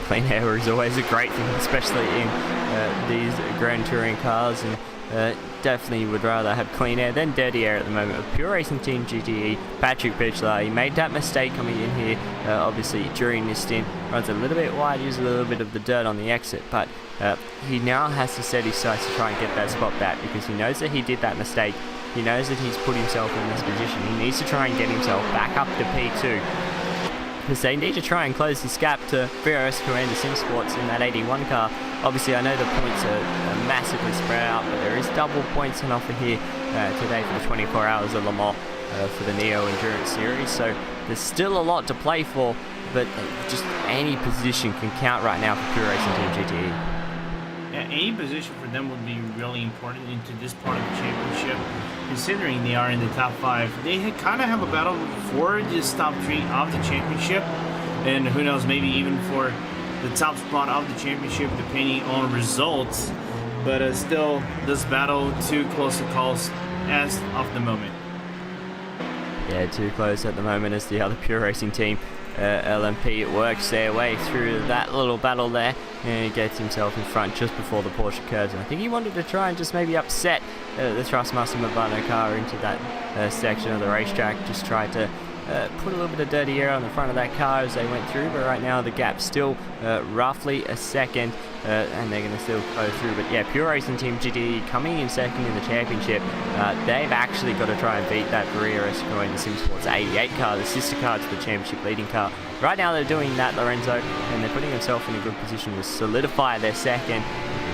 [SPEAKER 3] Clean air is always a great thing, especially in these Grand Touring cars, and definitely would rather have clean air than dirty air at the moment. With Pure Racing Team GTE, Patrick Pitchler, he made that mistake coming in here, obviously during this stint, runs a little bit wide, uses a little bit of the dirt on the exit, but he now has to set his sights to try and get that spot back, because he knows that he did that mistake. He knows that he's put himself in this position. He needs to try and get himself back up to P2, because they need to try and close this gap to VRS Commander Sim Sports in that 81 car. Obviously, I know the points are massively spread out, but there is double points on offer here today for the 24 Hours of Le Mans for the Neo Endurance Series. So there's still a lot to play for, but just any position can count right now for Pure Racing Team GTE.
[SPEAKER 4] Yeah, any position for them would be really important into this part of the championship, considering they are in the top 5. They kind of have a battle for this top 3 of the championship, and who knows, maybe even for the top spot of the championship, depending on results. But still, this battle too close to calls as of the moment.
[SPEAKER 3] Yeah, too close at the moment as the other Pure Racing Team. LMP works their way through that little battle there, and he gets himself in front just before the Porsche curves. And I think he wanted to try and just maybe upset the Thrustmaster Mabano car into that section of the racetrack. Just tried to put a little bit of dirty air on the front of that car as they went through, but right now the gap's still roughly a second, and they're going to still go through. But yeah, Pure Racing Team GTE coming in second in the championship. They've actually got to try and beat that Barriera Escobar Sim Sports 88 car, the sister car to the championship leading car. Right now they're doing that, Lorenzo, and they're putting themselves in a good position to solidify their second.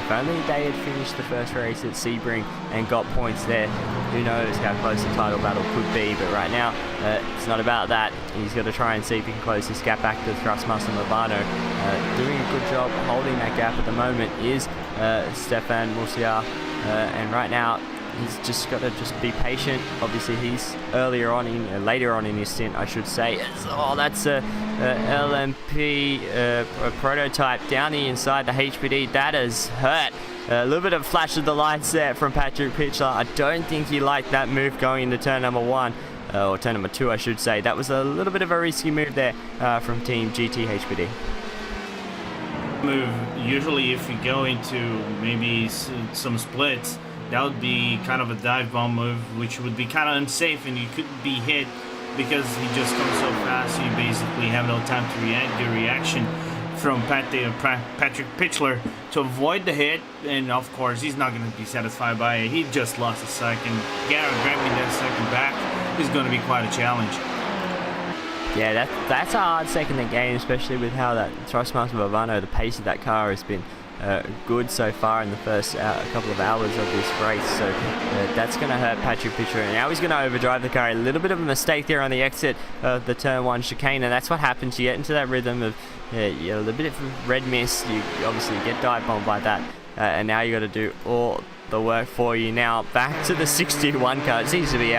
[SPEAKER 3] If only they had finished the first race at Sebring and got points there, who knows how close the title battle could be. But right now, it's not about that. He's got to try and see if he can close this gap back to Thrustmaster Mabano. Doing a good job holding that gap at the moment is Stefan Musia. And right now, he's just got to be patient. Obviously, he's later on in his stint, I should say. Oh, that's a LMP prototype down the inside the HPD. That has hurt. A little bit of flash of the lights there from Patrick Pitchler. I don't think he liked that move going into turn number 1. Or turn number 2, I should say. That was a little bit of a risky move there from Team GT HPD.
[SPEAKER 4] Move, usually if you go into maybe some splits, that would be kind of a dive bomb move, which would be kind of unsafe, and you could be hit because he just comes so fast. You basically have no time to react. The reaction from Patrick Pitchler to avoid the hit, and of course he's not going to be satisfied by it. He just lost a second. Grabbing that second back is going to be quite a challenge.
[SPEAKER 3] Yeah, that's a hard second to gain, especially with how that Thrustmaster Bavano, the pace of that car has been good so far in the first couple of hours of this race. So that's going to hurt Patrick Pitchler. And now he's going to overdrive the car. A little bit of a mistake there on the exit of the turn 1 chicane, and that's what happens. You get into that rhythm of a little bit of red mist. You obviously get dive bombed by that, and now you got to do all the work for you. Now back to the 61 car. It seems to be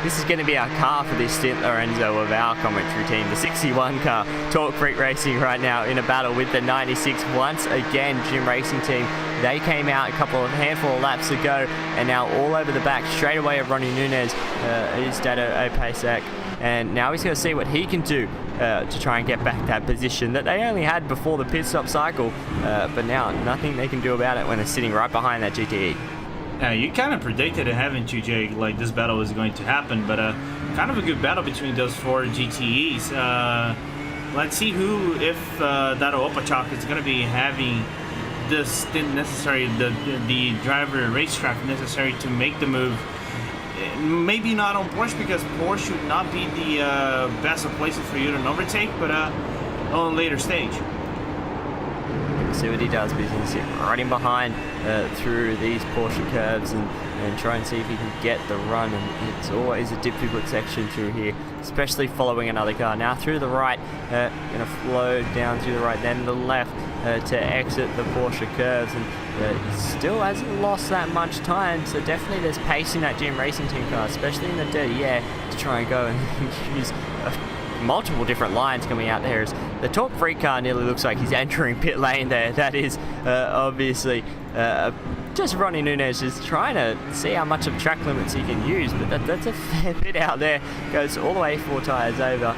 [SPEAKER 3] this is going to be our car for this stint, Lorenzo, of our commentary team. The 61 car, Torque Freak Racing right now in a battle with the 96. Once again, Jim Racing Team, they came out a handful of laps ago, and now all over the back straight away of Ronnie Nunez is Dado Opasek. And now he's going to see what he can do to try and get back that position that they only had before the pit stop cycle. But now nothing they can do about it when they're sitting right behind that GTE.
[SPEAKER 4] You kind of predicted it, haven't you, Jake? Like this battle was going to happen, but kind of a good battle between those 4 GTEs. Let's see if Dado Opachak is going to be having the stint necessary, the driver racetrack necessary to make the move. Maybe not on Porsche, because Porsche should not be the best of places for you to overtake, but on a later stage.
[SPEAKER 3] See what he does, but he's going to sit right in behind through these Porsche curves and try and see if he can get the run. And it's always a difficult section through here, especially following another car. Now through the right, going to flow down through the right, then the left to exit the Porsche curves. And he still hasn't lost that much time, so definitely there's pace in that Jim Racing Team car, especially in the dirty air, to try and go and use multiple different lines coming out there. As the Torque Freak car nearly looks like he's entering pit lane there. That is obviously just Ronnie Nunez is trying to see how much of track limits he can use, but that's a fair bit out there. Goes all the way 4 tyres over,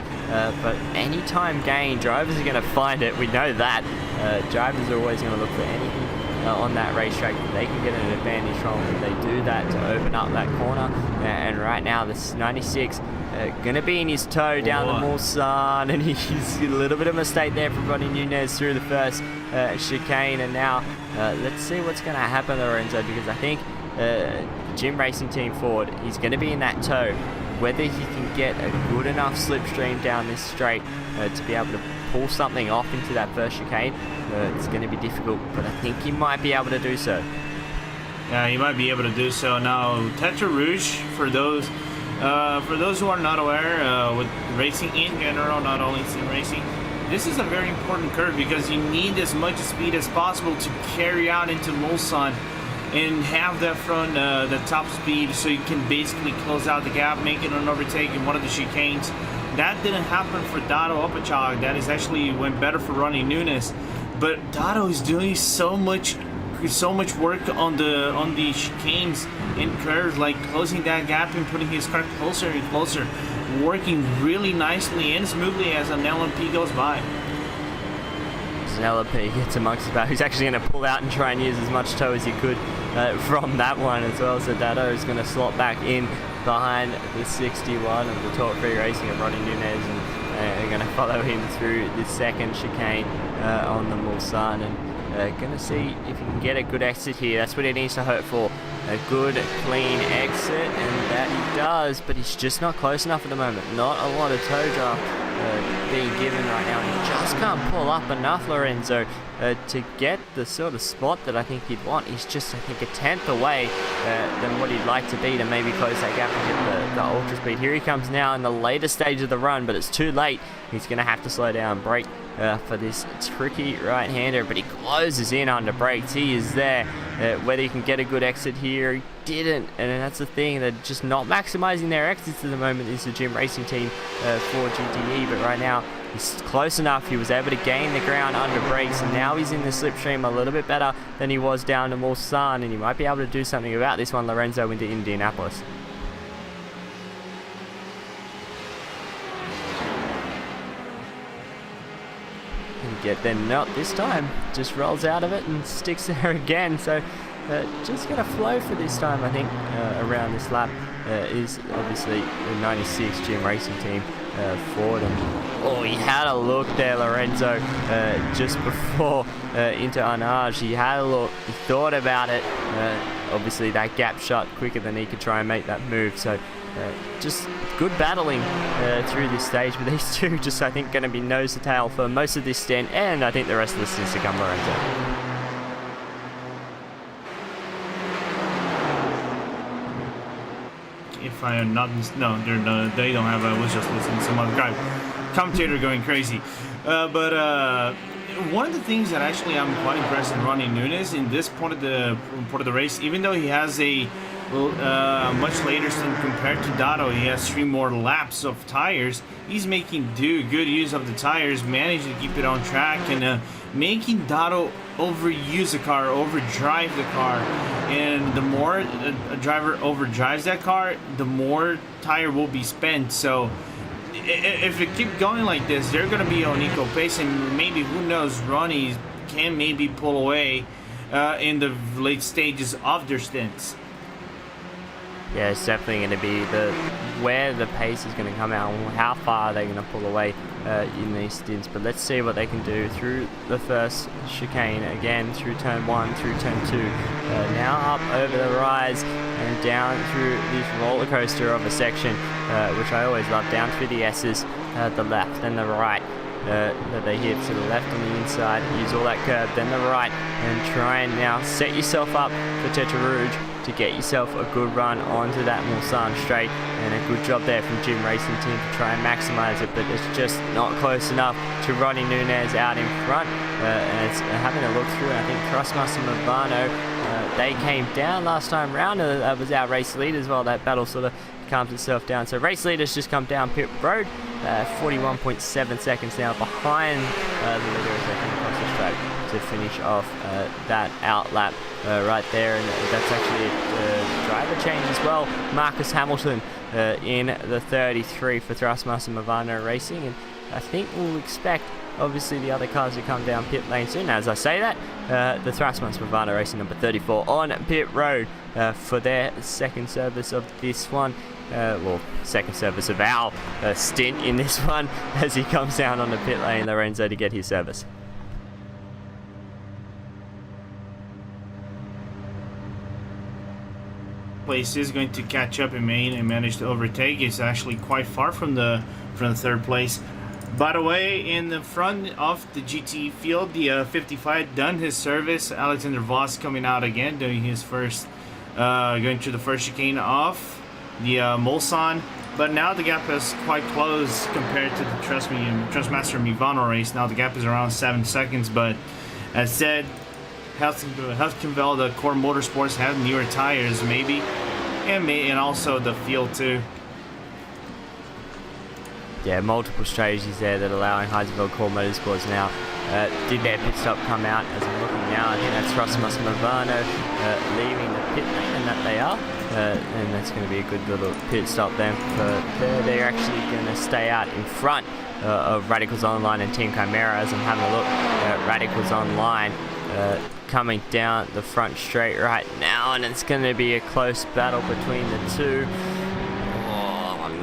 [SPEAKER 3] but any time gain, drivers are going to find it. We know that. Drivers are always going to look for anything on that racetrack that they can get an advantage from, and they do that to open up that corner. And right now this 96 going to be in his toe down the Mulsanne, and he's a little bit of a mistake there from Ronnie Nunez through the first chicane. And now let's see what's going to happen, Lorenzo, because I think Jim Racing Team Ford, he's going to be in that toe. Whether he can get a good enough slipstream down this straight to be able to pull something off into that first chicane, it's going to be difficult, but I think he might be able to do so.
[SPEAKER 4] Yeah, he might be able to do so. Now, Tetra Rouge, for those who are not aware, with racing in general, not only sim racing, this is a very important curve because you need as much speed as possible to carry out into Mulsanne and have that front, the top speed, so you can basically close out the gap, making an overtake in one of the chicanes. That didn't happen for Dado Opachak. That is actually went better for Ronnie Nunez. But Dado is doing so much work on the chicanes and curves, like closing that gap and putting his car closer and closer, working really nicely and smoothly as an LMP goes by.
[SPEAKER 3] As an LMP gets amongst the back, he's actually going to pull out and try and use as much toe as he could from that one as well. So Dado is going to slot back in behind the 61 of the Torque Freak Racing of Ronnie Nunez, and going to follow him through the second chicane on the Mulsanne, and going to see if he can get a good exit here. That's what he needs to hope for, a good clean exit, and that he does, but he's just not close enough at the moment. Not a lot of toe draft being given right now. He just can't pull up enough, Lorenzo, to get the sort of spot that I think he'd want. He's just, I think, a tenth away than what he'd like to be to maybe close that gap and get the ultra speed. Here he comes now in the later stage of the run, but it's too late. He's going to have to slow down, brake for this tricky right-hander, but he closes in under brakes. He is there. Whether he can get a good exit here, he didn't, and that's the thing. They're just not maximizing their exits at the moment. Is the Gym Racing team for GTE, but right now he's close enough. He was able to gain the ground under brakes, and now he's in the slipstream a little bit better than he was down to Mulsanne, and he might be able to do something about this one, Lorenzo, into Indianapolis. Get then not this time, just rolls out of it and sticks there again. So just gonna flow for this time, I think. Around this lap is obviously the 96 Gym Racing team for them. Oh, he had a look there, Lorenzo, just before into Arnage. He had a look, he thought about it. Obviously that gap shut quicker than he could try and make that move. So just good battling through this stage, but these two just, I think, going to be nose to tail for most of this stint, and I think the rest of the stint's to come, Lorenzo.
[SPEAKER 4] If I am not, no, they don't have. I was just listening to some other guy, commentator going crazy. But one of the things that actually I'm quite impressed in Ronnie Nunez in this part of the race, even though he has a much later stint compared to Dado, he has 3 more laps of tires. He's making good use of the tires, managing to keep it on track, and making Dado overuse the car, overdrive the car. And the more a driver overdrives that car, the more tire will be spent. So if it keeps going like this, they're going to be on equal pace, and maybe, who knows, Ronnie can maybe pull away in the late stages of their stints.
[SPEAKER 3] Yeah, it's definitely going to be where the pace is going to come out and how far they're going to pull away in these stints. But let's see what they can do through the first chicane, again through turn 1, through turn 2. Now up over the rise and down through this roller coaster of a section, which I always love, down through the S's, the left and the right. That they hit to the left on the inside, use all that curb, then the right, and try and now set yourself up for Tetra Rouge to get yourself a good run onto that Mulsanne straight, and a good job there from Gym Racing team to try and maximize it, but it's just not close enough to Ronnie Nunez out in front. And it's having a look through, and I think Trustmaster Movano, they came down last time round. That was our race lead as well. That battle sort of calms itself down. So race leaders just come down pit road, 41.7 seconds now behind the leader as they come across the straight to finish off that out lap right there. And that's actually a driver change as well. Marcus Hamilton in the 33 for Thrustmaster Movano Racing, and I think we'll expect obviously the other cars to come down pit lane soon. As I say that, the Thrustmaster Movano Racing number 34 on pit road for their second service of this one. Well, second service of our stint in this one, as he comes down on the pit lane, Lorenzo, to get his service.
[SPEAKER 4] Place is going to catch up in main and manage to overtake. It's actually quite far from the third place. By the way, in the front of the GT field, the 55 done his service. Alexander Voss coming out again, doing his first, going through the first chicane off the Mulsanne, but now the gap is quite close compared to the Trustmaster Movano race. Now the gap is around 7 seconds, but as said, Huskinville, the Core Motorsports, have newer tires maybe, and also the field too.
[SPEAKER 3] Yeah, multiple strategies there that allowing Heisenberg Core Motorsports now. Did their pit stop come out? As I'm looking now, I think that's Trustmaster Movano leaving the pit lane, and that they are. And that's going to be a good little pit stop then. They're actually going to stay out in front of Radicals Online and Team Chimera. As I'm having a look at Radicals Online coming down the front straight right now, and it's going to be a close battle between the two.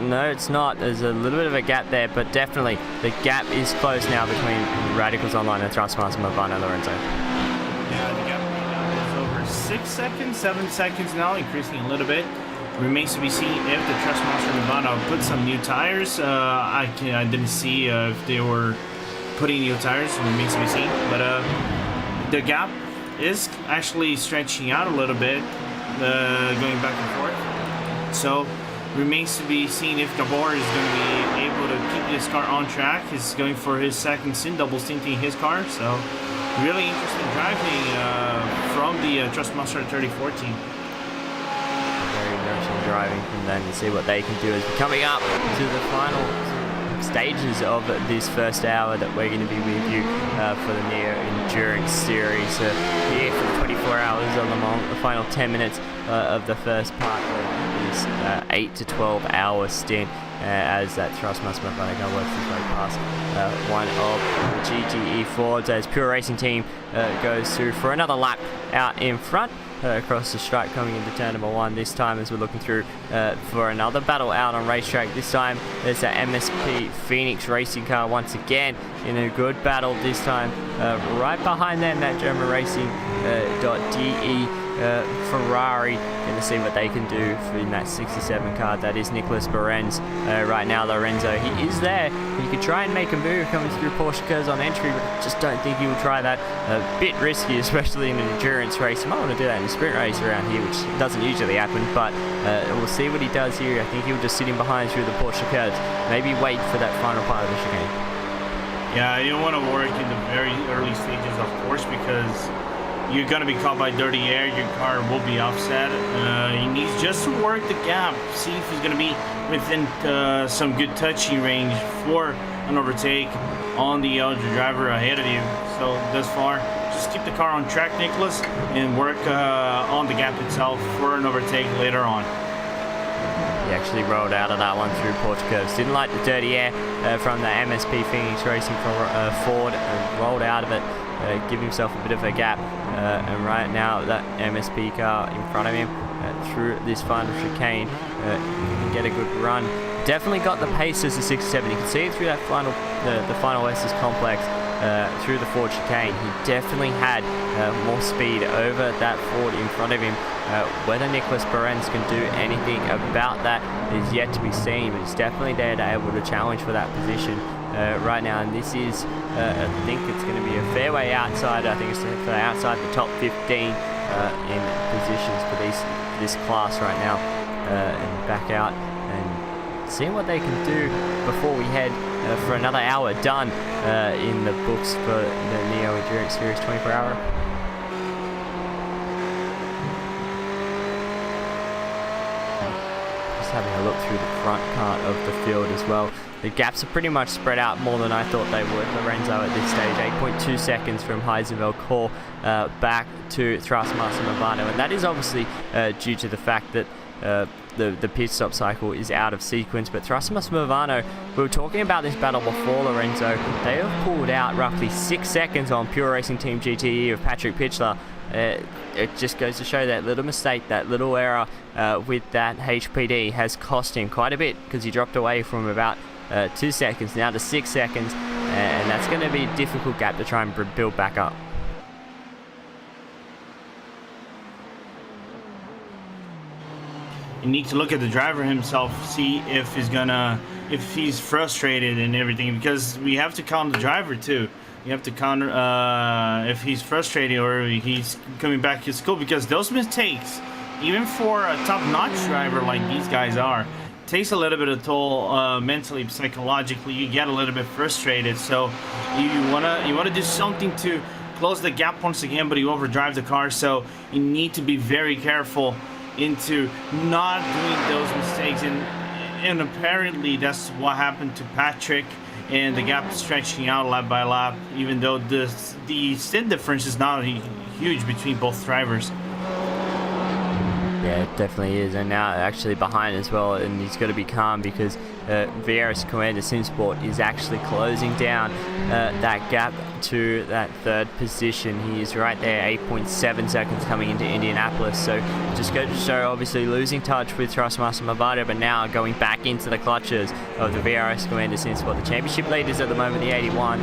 [SPEAKER 3] No, it's not. There's a little bit of a gap there, but definitely the gap is close now between Radicals Online and Thrustmaster Movano, Lorenzo.
[SPEAKER 4] Yeah, the gap right now is over 6 seconds, 7 seconds now, increasing a little bit. Remains to be seen if the Trustmaster Nevada put some new tires. I didn't see if they were putting new tires. Remains to be seen. But the gap is actually stretching out a little bit, going back and forth. So remains to be seen if Gabor is going to be able to keep this car on track. He's going for his second stint, double stinting his car. So really interesting driving from the Trustmaster 3014.
[SPEAKER 3] Very interesting driving from them to see what they can do as we're coming up to the final stages of this first hour that we're going to be with you for the Neo Endurance Series here for 24 hours on Le Mans, the final 10 minutes of the first part of this 8 to 12 hour stint as that Trustmaster Nevada works his way past one of the GTE Fords as Pure Racing Team goes through for another lap out in front. Across the stripe coming into turn number 1 this time as we're looking through for another battle out on racetrack. This time there's a MSP Phoenix racing car once again in a good battle this time. Right behind them that German Racing .de Ferrari. Going to see what they can do in that 67 car. That is Nicholas Behrens right now. Lorenzo, he is there. He could try and make a move coming through Porsche cars on entry, but I just don't think he will try that. A bit risky, especially in an endurance race. He might want to do that in a sprint race around here, which doesn't usually happen, but we'll see what he does here. I think he'll just sit in behind through the Porsche cars. Maybe wait for that final part of the chicane.
[SPEAKER 4] Yeah, you don't want to work in the very early stages, of course, because you're going to be caught by dirty air. Your car will be offset. He needs just to work the gap, see if he's going to be within some good touching range for an overtake on the other driver ahead of you. So thus far, just keep the car on track, Nicholas, and work on the gap itself for an overtake later on.
[SPEAKER 3] He actually rolled out of that one through Porsche curves. Didn't like the dirty air from the MSP Phoenix Racing Ford. Rolled out of it, give himself a bit of a gap. And right now, that MSP car in front of him through this final chicane, can get a good run. Definitely got the pace as a 67. You can see it through that final, the final Estes complex. Through the Ford chicane, he definitely had more speed over that Ford in front of him. Whether Nicholas Behrens can do anything about that is yet to be seen, but he's definitely there to able to challenge for that position right now. And this is, I think it's going to be a fairway outside. I think it's for outside the top 15 in positions for this class right now, and back out and seeing what they can do before we head for another hour done in the books for the Neo Endurance Series 24-hour. Just having a look through the front part of the field as well. The gaps are pretty much spread out more than I thought they would. Lorenzo at this stage, 8.2 seconds from Heisenfeld Core back to Trustmaster Movano, and that is obviously due to the fact that the pit stop cycle is out of sequence. But Trustmaster Movano, we were talking about this battle before, Lorenzo, they have pulled out roughly 6 seconds on Pure Racing Team GTE of Patrick Pitchler. It just goes to show that little mistake, that little error with that HPD has cost him quite a bit, because he dropped away from about 2 seconds now to 6 seconds, and that's going to be a difficult gap to try and build back up.
[SPEAKER 4] You need to look at the driver himself, see if he's frustrated and everything, because we have to count the driver too. You have to count if he's frustrated or he's coming back to school, because those mistakes, even for a top-notch driver like these guys are, takes a little bit of toll mentally, psychologically. You get a little bit frustrated, so you wanna do something to close the gap once again, but you overdrive the car. So you need to be very careful into not doing those mistakes, and apparently that's what happened to Patrick, and the gap is stretching out lap by lap, even though the stint difference is not huge between both drivers.
[SPEAKER 3] Yeah, it definitely is, and now actually behind as well, and he's got to be calm because Vieira's Commander Simsport is actually closing down that gap to that third position. He is right there, 8.7 seconds coming into Indianapolis, so just go to show, obviously losing touch with Trustmaster Movado, but now going back into the clutches of the VRS Commander Simsport. The championship leaders at the moment, the 81,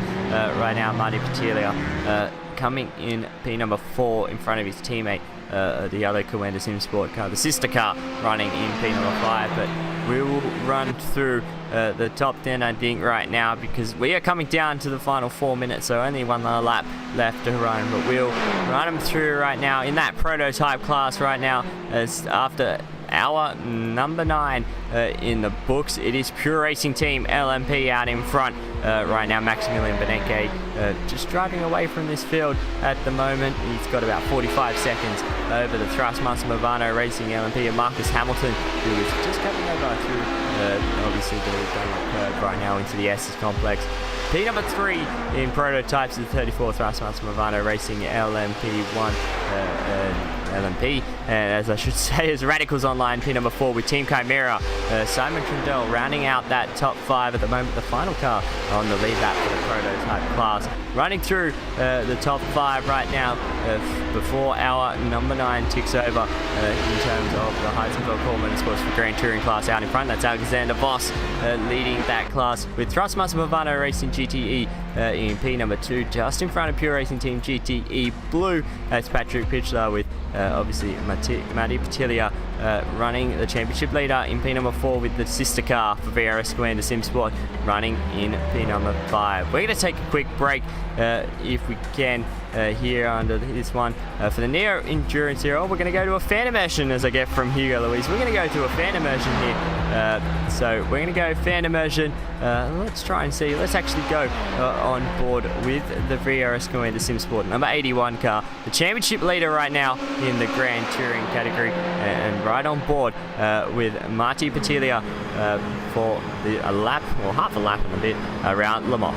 [SPEAKER 3] right now, Marty Patilia, coming in P number 4 in front of his teammate the other Coenda Sim Sport car, the sister car, running in P number 5. But we will run through the top 10, I think, right now, because we are coming down to the final 4 minutes, so only one lap left to run. But we'll run them through right now in that prototype class right now, as after our number 9 in the books, it is Pure Racing Team LMP out in front right now. Maximilian Beneke just driving away from this field at the moment. He's got about 45 seconds over the Thrustmaster Movano Racing LMP, and Marcus Hamilton, who is just coming over through obviously the Dunlop curve right now into the Estes complex. P number 3 in prototypes is the 34 Thrustmaster Movano Racing LMP1 LMP, and as I should say, is Radicals Online P number 4 with Team Chimera. Simon Trundle rounding out that top 5 at the moment. The final car on the lead lap for the prototype class, running through the top 5 right now before our number 9 ticks over in terms of the Heisenberg Coleman Sports for Grand Touring class out in front. That's Alexander Voss leading that class with Thrustmaster Movano Racing GTE in P number 2, just in front of Pure Racing Team GTE Blue. That's Patrick Pitchler with obviously Matti Patilia running the championship leader in P number 4 with the sister car for VRS Coenda Sim Sport running in P number 5. We're going to take a quick break if we can here under this one for the Neo Endurance Hero. We're going to go to a fan immersion, as I get from Hugo Luis. We're going to go to a fan immersion here. So we're going to go fan immersion. Let's try and see. Let's actually go on board with the VRS Coenda Sim Sport number 81 car, the championship leader right now in the Grand Touring category, and right on board with Marty Patilia for a lap, or half a lap and a bit, around Le Mans.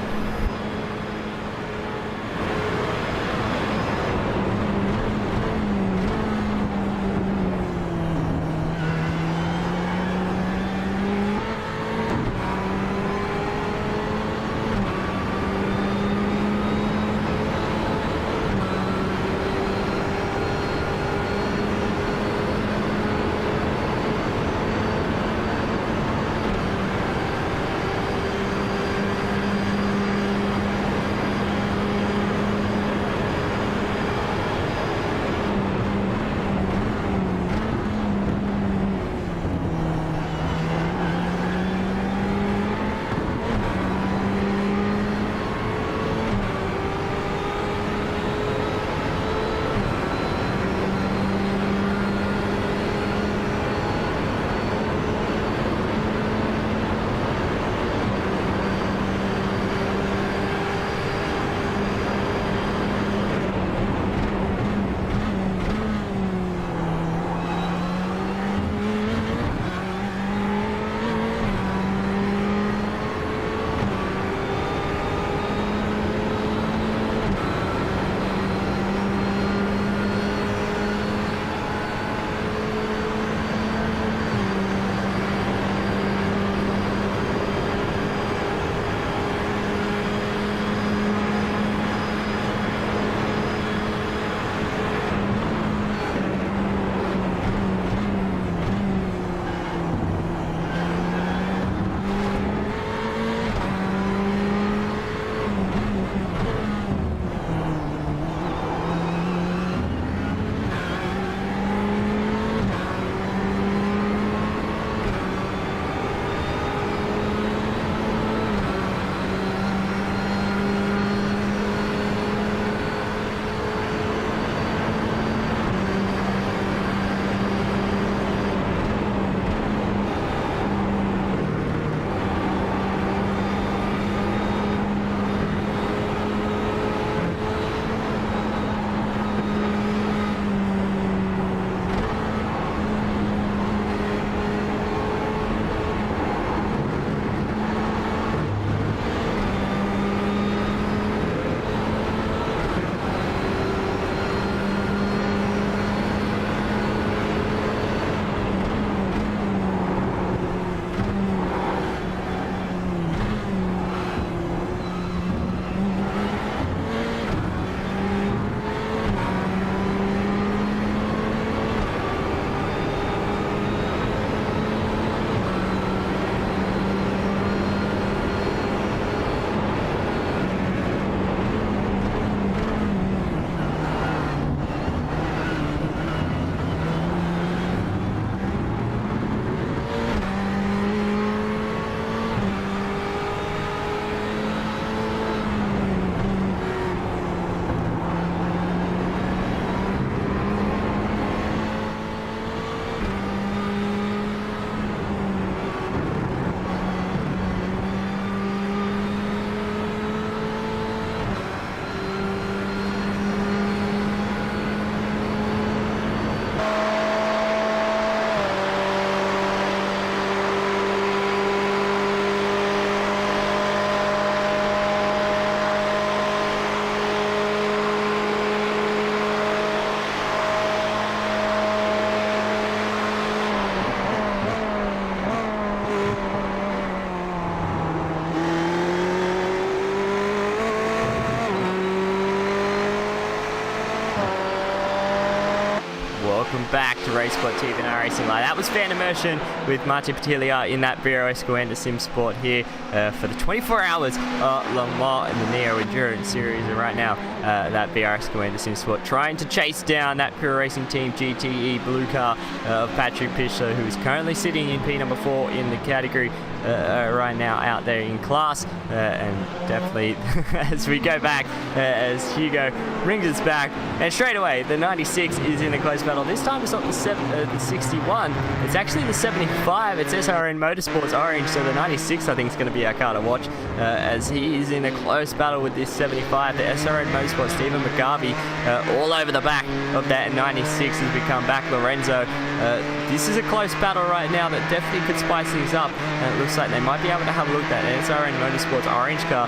[SPEAKER 3] welcome back to RaceSpotTV and iRacing Live. That was Fan Immersion with Martin Patilia in that Vero Escuenda Sim Sport here for the 24 hours Le Mans in the Neo Endurance Series. And right now, that VR Escuenda Sim Sport trying to chase down that Pure Racing Team GTE blue car of Patrick Pichler, who is currently sitting in P number 4 in the category right now out there in class. And definitely, as we go back, as Hugo brings us back, and straight away, the 96 is in a close battle. This time it's not the 61, it's actually the 75. It's SRN Motorsports Orange, so the 96 I think is going to be our car to watch, as he is in a close battle with this 75. The SRN Motorsports Stephen McGarvey all over the back of that 96 as we come back. Lorenzo, this is a close battle right now that definitely could spice things up. It looks like they might be able to have a look at that SRN Motorsports Orange car.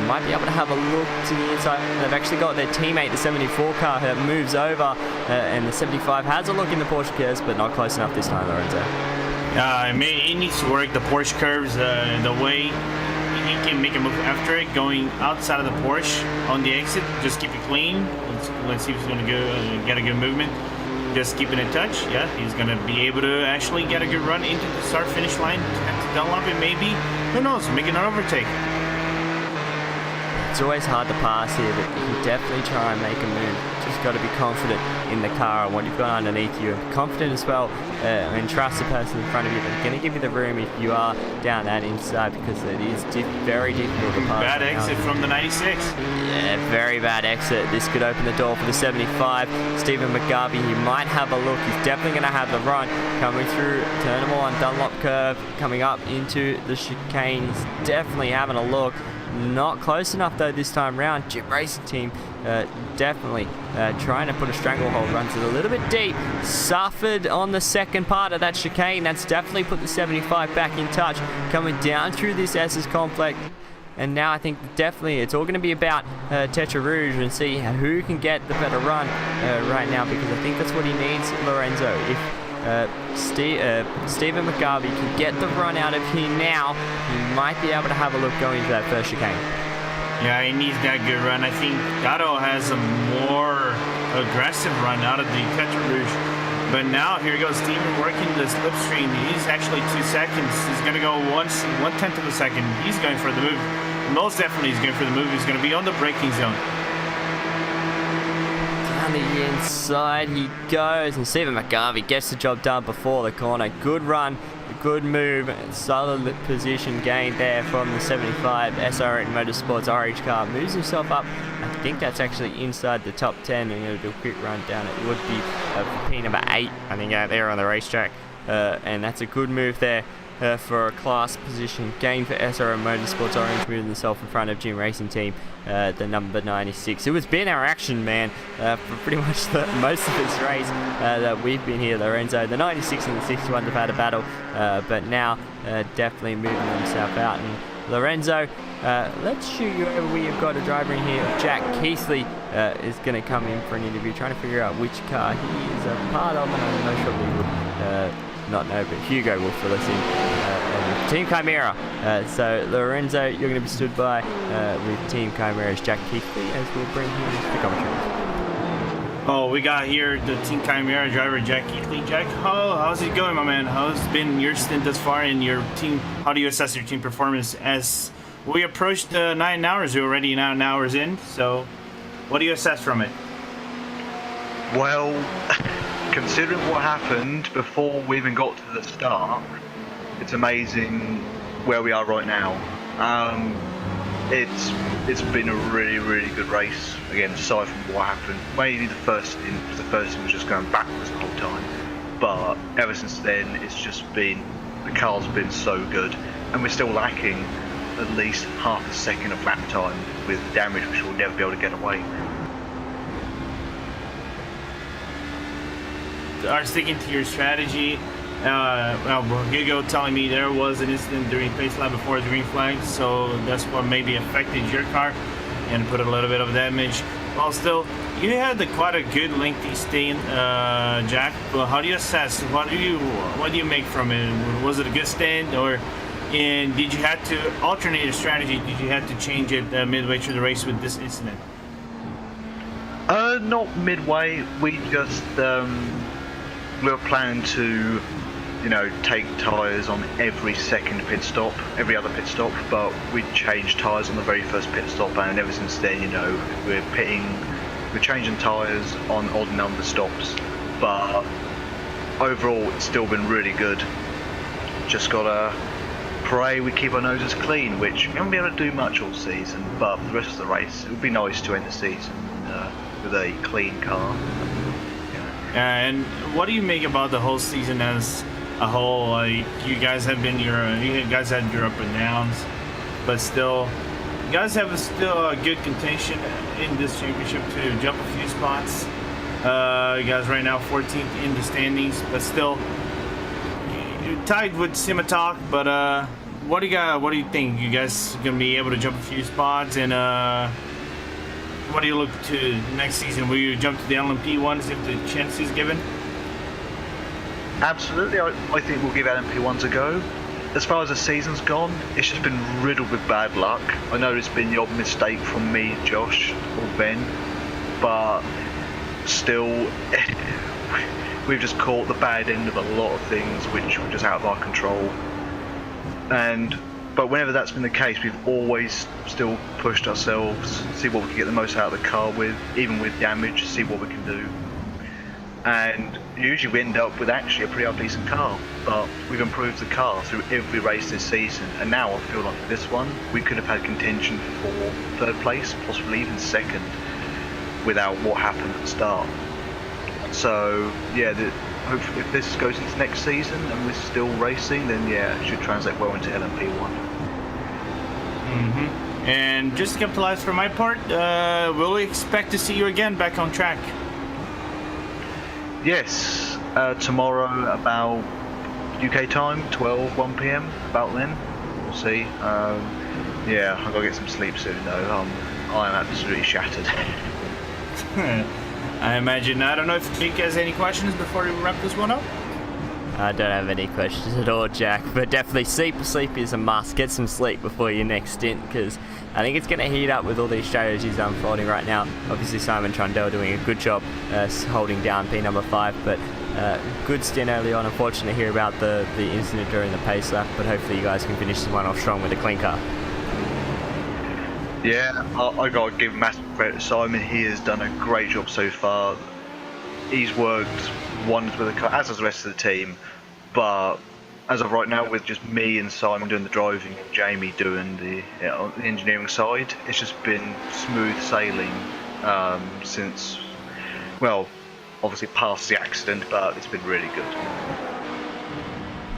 [SPEAKER 3] Might be able to have a look to the inside. They've actually got their teammate, the 74 car, that moves over, and the 75 has a look in the Porsche curves, but not close enough this time, Lorenzo.
[SPEAKER 4] It needs to work the Porsche curves the way he can make a move after it, going outside of the Porsche on the exit. Just keep it clean. Let's see if he's going to go get a good movement. Just keeping in touch. Yeah, he's going to be able to actually get a good run into the start-finish line. Have to Dunlop it maybe. Who knows? Make an overtake.
[SPEAKER 3] It's always hard to pass here, but you can definitely try and make a move. Just got to be confident in the car and what you've got underneath you, and confident as well, and trust the person in front of you. They're going to give you the room if you are down that inside, because it is very difficult to pass.
[SPEAKER 4] Bad exit from the 96.
[SPEAKER 3] Yeah, very bad exit. This could open the door for the 75. Stephen McGarvey, he might have a look. He's definitely going to have the run coming through Turnable on Dunlop curve, coming up into the chicane. He's definitely having a look. Not close enough though this time round. Jim Racing Team definitely trying to put a stranglehold. Runs it a little bit deep. Suffered on the second part of that chicane. That's definitely put the 75 back in touch. Coming down through this S's complex. And now I think definitely it's all going to be about Tetra Rouge and see who can get the better run right now, because I think that's what he needs, Lorenzo. If Stephen McGarvey can get the run out of here now, he might be able to have a look going into that first chicane.
[SPEAKER 4] Yeah, he needs that good run. I think Gatto has a more aggressive run out of the Tetra Rouge. But now, here goes Steven working the slipstream. He's actually 2 seconds. He's going to go 1/10 of a second. He's going for the move. Most definitely he's going for the move. He's going to be on the braking zone.
[SPEAKER 3] Down the inside he goes, and Stephen McGarvey gets the job done before the corner. Good run, good move, solid position gained there from the 75 SRN Motorsports Orange car. Moves himself up. I think that's actually inside the top 10, and he'll do a quick run down. It would be P number 8, I think, out there on the racetrack. And that's a good move there. For a class position gain for SRM Motorsports Orange, moving himself in front of Jim Racing Team, the number 96, who has been our action man for pretty much most of this race that we've been here, Lorenzo. The 96 and the 61 have had a battle, but now definitely moving himself out. And Lorenzo, let's shoot you over. We have got a driver in here. Jack Keithley is going to come in for an interview, trying to figure out which car he is a part of, and I'm not sure we would not know, but Hugo will fill us in. Team Chimera. So Lorenzo, you're going to be stood by with Team Chimera's Jack Keithley, as we'll bring him into the commentary.
[SPEAKER 4] Oh, we got here the Team Chimera driver, Jack Keithley. Jack, how's it going, my man? How's been your stint thus far in your team? How do you assess your team performance as we approach the 9 hours? We're already 9 hours in, so what do you assess from it?
[SPEAKER 5] Well, considering what happened before we even got to the start, it's amazing where we are right now. It's been a really good race. Again, aside from what happened, mainly the first stint, because the first stint was just going backwards the whole time. But ever since then, it's just been, the car's been so good, and we're still lacking at least half a second of lap time with damage which we'll never be able to get away.
[SPEAKER 4] Are sticking to your strategy. Well, Hugo telling me there was an incident during pace lap before the green flag, so that's what maybe affected your car and put a little bit of damage. Well, still, you had quite a good lengthy stint, Jack. Well, how do you assess? What do you make from it? Was it a good stint, and did you have to alternate your strategy? Did you have to change it midway through the race with this incident?
[SPEAKER 5] Not midway. We just we were planning to, take tyres on every second pit stop, every other pit stop, but we changed tyres on the very first pit stop, and ever since then, we're changing tyres on odd number stops. But overall, it's still been really good. Just gotta pray we keep our noses clean, which we haven't been able to do much all season, but for the rest of the race, it would be nice to end the season with a clean car.
[SPEAKER 4] And what do you make about the whole season as a whole? Like, you guys had your up and downs, but still, you guys have still a good contention in this championship to jump a few spots. You guys right now 14th in the standings, but still you're tied with Simitalk. But what do you think? You guys gonna be able to jump a few spots? And what do you look to next season? Will you jump to the LMP ones if the chance is given?
[SPEAKER 5] Absolutely, I think we'll give LMP1s a go. As far as the season's gone, it's just been riddled with bad luck. I know it's been the odd mistake from me, Josh, or Ben, but still, we've just caught the bad end of a lot of things which were just out of our control. But whenever that's been the case, we've always still pushed ourselves, see what we can get the most out of the car with, even with damage, see what we can do. And usually we end up with actually a pretty decent car, but we've improved the car through every race this season, and now I feel like for this one, we could have had contention for third place, possibly even second, without what happened at the start. So yeah, hopefully if this goes into next season and we're still racing, then yeah, it should translate well into LMP1.
[SPEAKER 4] And just to capitalize for my part, will we expect to see you again back on track?
[SPEAKER 5] Yes, tomorrow about UK time, 1 p.m, about then. We'll see. Yeah, I've got to get some sleep soon though. I am absolutely shattered.
[SPEAKER 4] I imagine. I don't know if Nick has any questions before we wrap this one up.
[SPEAKER 3] I don't have any questions at all, Jack, but definitely sleep is a must. Get some sleep before your next stint, because I think it's going to heat up with all these strategies unfolding right now. Obviously, Simon Trundle doing a good job holding down P number 5, but good stint early on. Unfortunate to hear about the incident during the pace lap, but hopefully you guys can finish this one off strong with a clean car.
[SPEAKER 5] Yeah, I got to give massive credit to Simon. He has done a great job so far. He's worked wonders with the car, as has the rest of the team. But as of right now, with just me and Simon doing the driving and Jamie doing the engineering side, it's just been smooth sailing since, well, obviously past the accident, but it's been really good.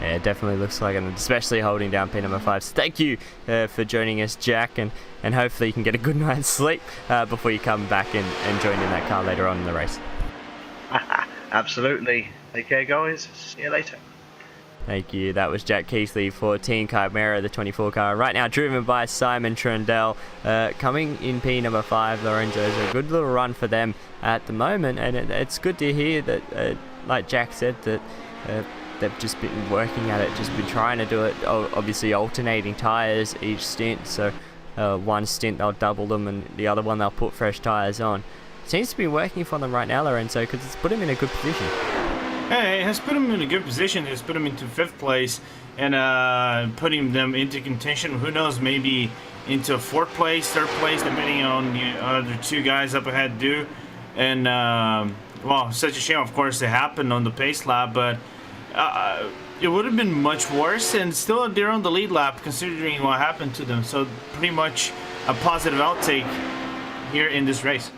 [SPEAKER 3] Yeah, it definitely looks like it, especially holding down P number 5. So thank you for joining us, Jack, and hopefully you can get a good night's sleep before you come back and join in that car later on in the race.
[SPEAKER 5] Absolutely. Take care, guys. See you later.
[SPEAKER 3] Thank you. That was Jack Keithley for Team Chimera, the 24 car. Right now, driven by Simon Trundle. Coming in P number 5, Lorenzo's a good little run for them at the moment. And it's good to hear that, like Jack said, that they've just been working at it, just been trying to do it. Obviously, alternating tyres each stint. So one stint they'll double them, and the other one they'll put fresh tyres on. Seems to be working for them right now, Lorenzo, because it's put him in a good position.
[SPEAKER 4] Hey, it has put him in a good position. It has put him into 5th place and putting them into contention. Who knows, maybe into 4th place, 3rd place, depending on the other 2 guys up ahead do. And, well, such a shame, of course, it happened on the pace lap, but it would have been much worse, and still they're on the lead lap considering what happened to them. So pretty much a positive outtake here in this race.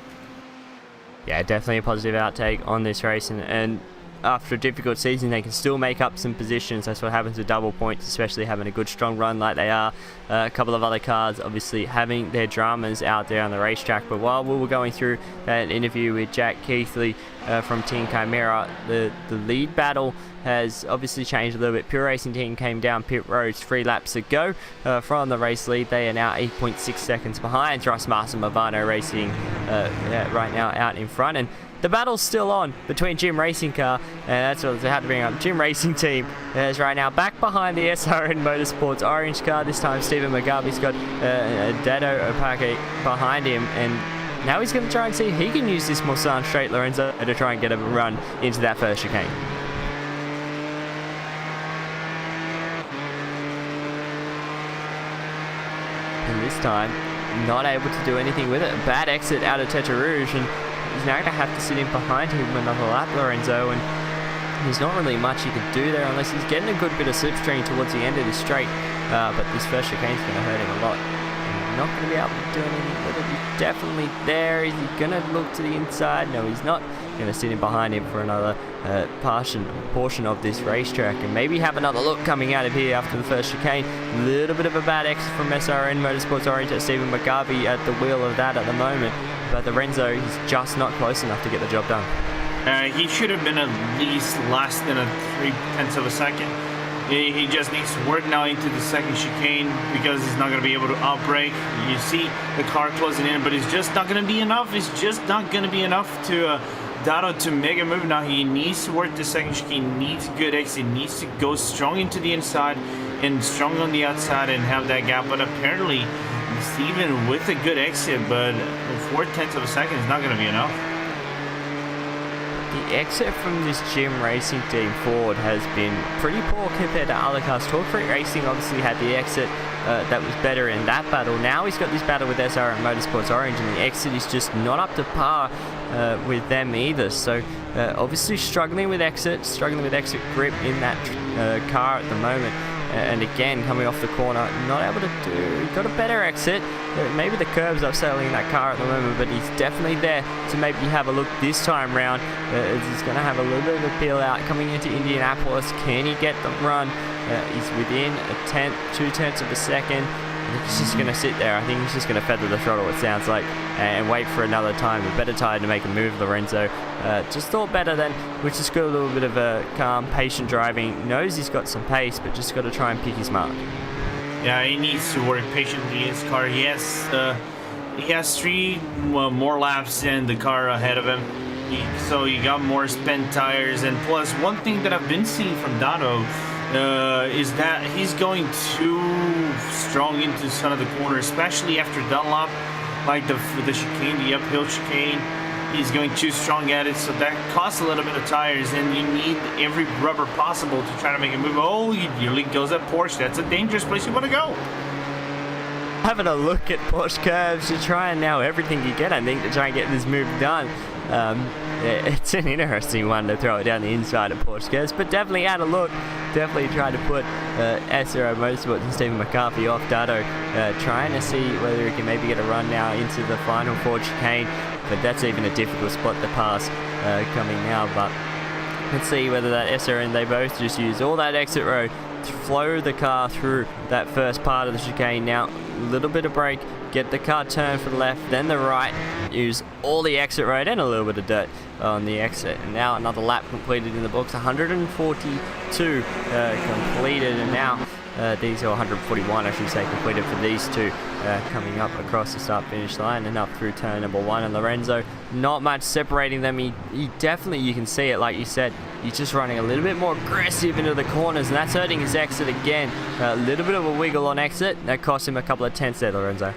[SPEAKER 3] Yeah, definitely a positive outtake on this race, and after a difficult season they can still make up some positions. That's what happens with double points, especially having a good strong run like they are. A couple of other cars obviously having their dramas out there on the racetrack, but while we were going through that interview with Jack Keithley from Team Chimera, the lead battle has obviously changed a little bit. Pure Racing Team came down pit roads 3 laps ago from the race lead. They are now 8.6 seconds behind Thrustmaster Movano Racing right now out in front, and the battle's still on between Jim Racing Car, and that's what I had to bring up. Jim Racing Team is right now back behind the SRN Motorsports orange car. This time Stephen Mugabe's got Dado Opake behind him, and Now he's going to try and see if he can use this Mulsanne straight Lorenzo to try and get a run into that first chicane. And this time, not able to do anything with it. A bad exit out of Tete Rouge, and he's now going to have to sit in behind him another lap, Lorenzo, and there's not really much he can do there unless he's getting a good bit of slipstream towards the end of this straight. But this first chicane's going to hurt him a lot. And not going to be able to do anything with it. He's definitely there. Is he going to look to the inside? No, he's not. Going to sit in behind him for another portion of this racetrack, and maybe have another look coming out of here after the first chicane. A little bit of a bad exit from SRN Motorsports Orange at Stephen McGarvey at the wheel of that at the moment, but Lorenzo is just not close enough to get the job done.
[SPEAKER 4] He should have been at least less than a 0.3 of a second. He just needs to work now into the second chicane because he's not going to be able to outbrake. You see the car closing in, but it's just not going to be enough. It's just not going to be enough to Dado to make a move. Now he needs to work the second chicane, needs a good exit, needs to go strong into the inside and strong on the outside and have that gap. But apparently, even with a good exit, but 0.4 of a second is not going to be enough.
[SPEAKER 3] The exit from this Jim Racing Team Ford has been pretty poor compared to other cars. Talk Freak Racing obviously had the exit that was better in that battle. Now he's got this battle with SRM Motorsports Orange, and the exit is just not up to par with them either. So obviously struggling with exit grip in that car at the moment. And again, coming off the corner, not able to do, got a better exit. Maybe the curb's upselling that car at the moment, but he's definitely there to maybe have a look this time round. He's going to have a little bit of a peel out coming into Indianapolis. Can he get the run? He's within a 0.2 of a second. He's just going to sit there. I think he's just going to feather the throttle, it sounds like, and wait for another time. A better tire to make a move, Lorenzo. Just thought better then. We've just got a little bit of a calm, patient driving. Knows he's got some pace, but just got to try and pick his mark.
[SPEAKER 4] Yeah, he needs to work patiently in his car. He has 3 more laps than the car ahead of him. So he got more spent tires. And plus, one thing that I've been seeing from Dado is that he's going too strong into some of the corners, especially after Dunlop, like the chicane, the uphill chicane. He's going too strong at it, so that costs a little bit of tires, and you need every rubber possible to try to make a move. Oh, he nearly goes at Porsche. That's a dangerous place you want to go.
[SPEAKER 3] Having a look at Porsche curves to try and now everything you get, I think, to try and get this move done. It's an interesting one to throw it down the inside of Porsche curves, but definitely had a look. Definitely tried to put SRO Motorsports and Stephen McCarthy off Dado, trying to see whether he can maybe get a run now into the final Ford chicane, but that's even a difficult spot to pass coming now. But let's see whether that SRN, they both just use all that exit road to flow the car through that first part of the chicane. Now a little bit of brake, get the car turned for the left, then the right, use all the exit road and a little bit of dirt on the exit. And now another lap completed in the books, 142 completed, and now these are 141, I should say, completed for these two coming up across the start-finish line and up through turn number 1. And Lorenzo, not much separating them. He definitely, you can see it, like you said, he's just running a little bit more aggressive into the corners, and that's hurting his exit again. A little bit of a wiggle on exit, that cost him a couple of tenths there, Lorenzo.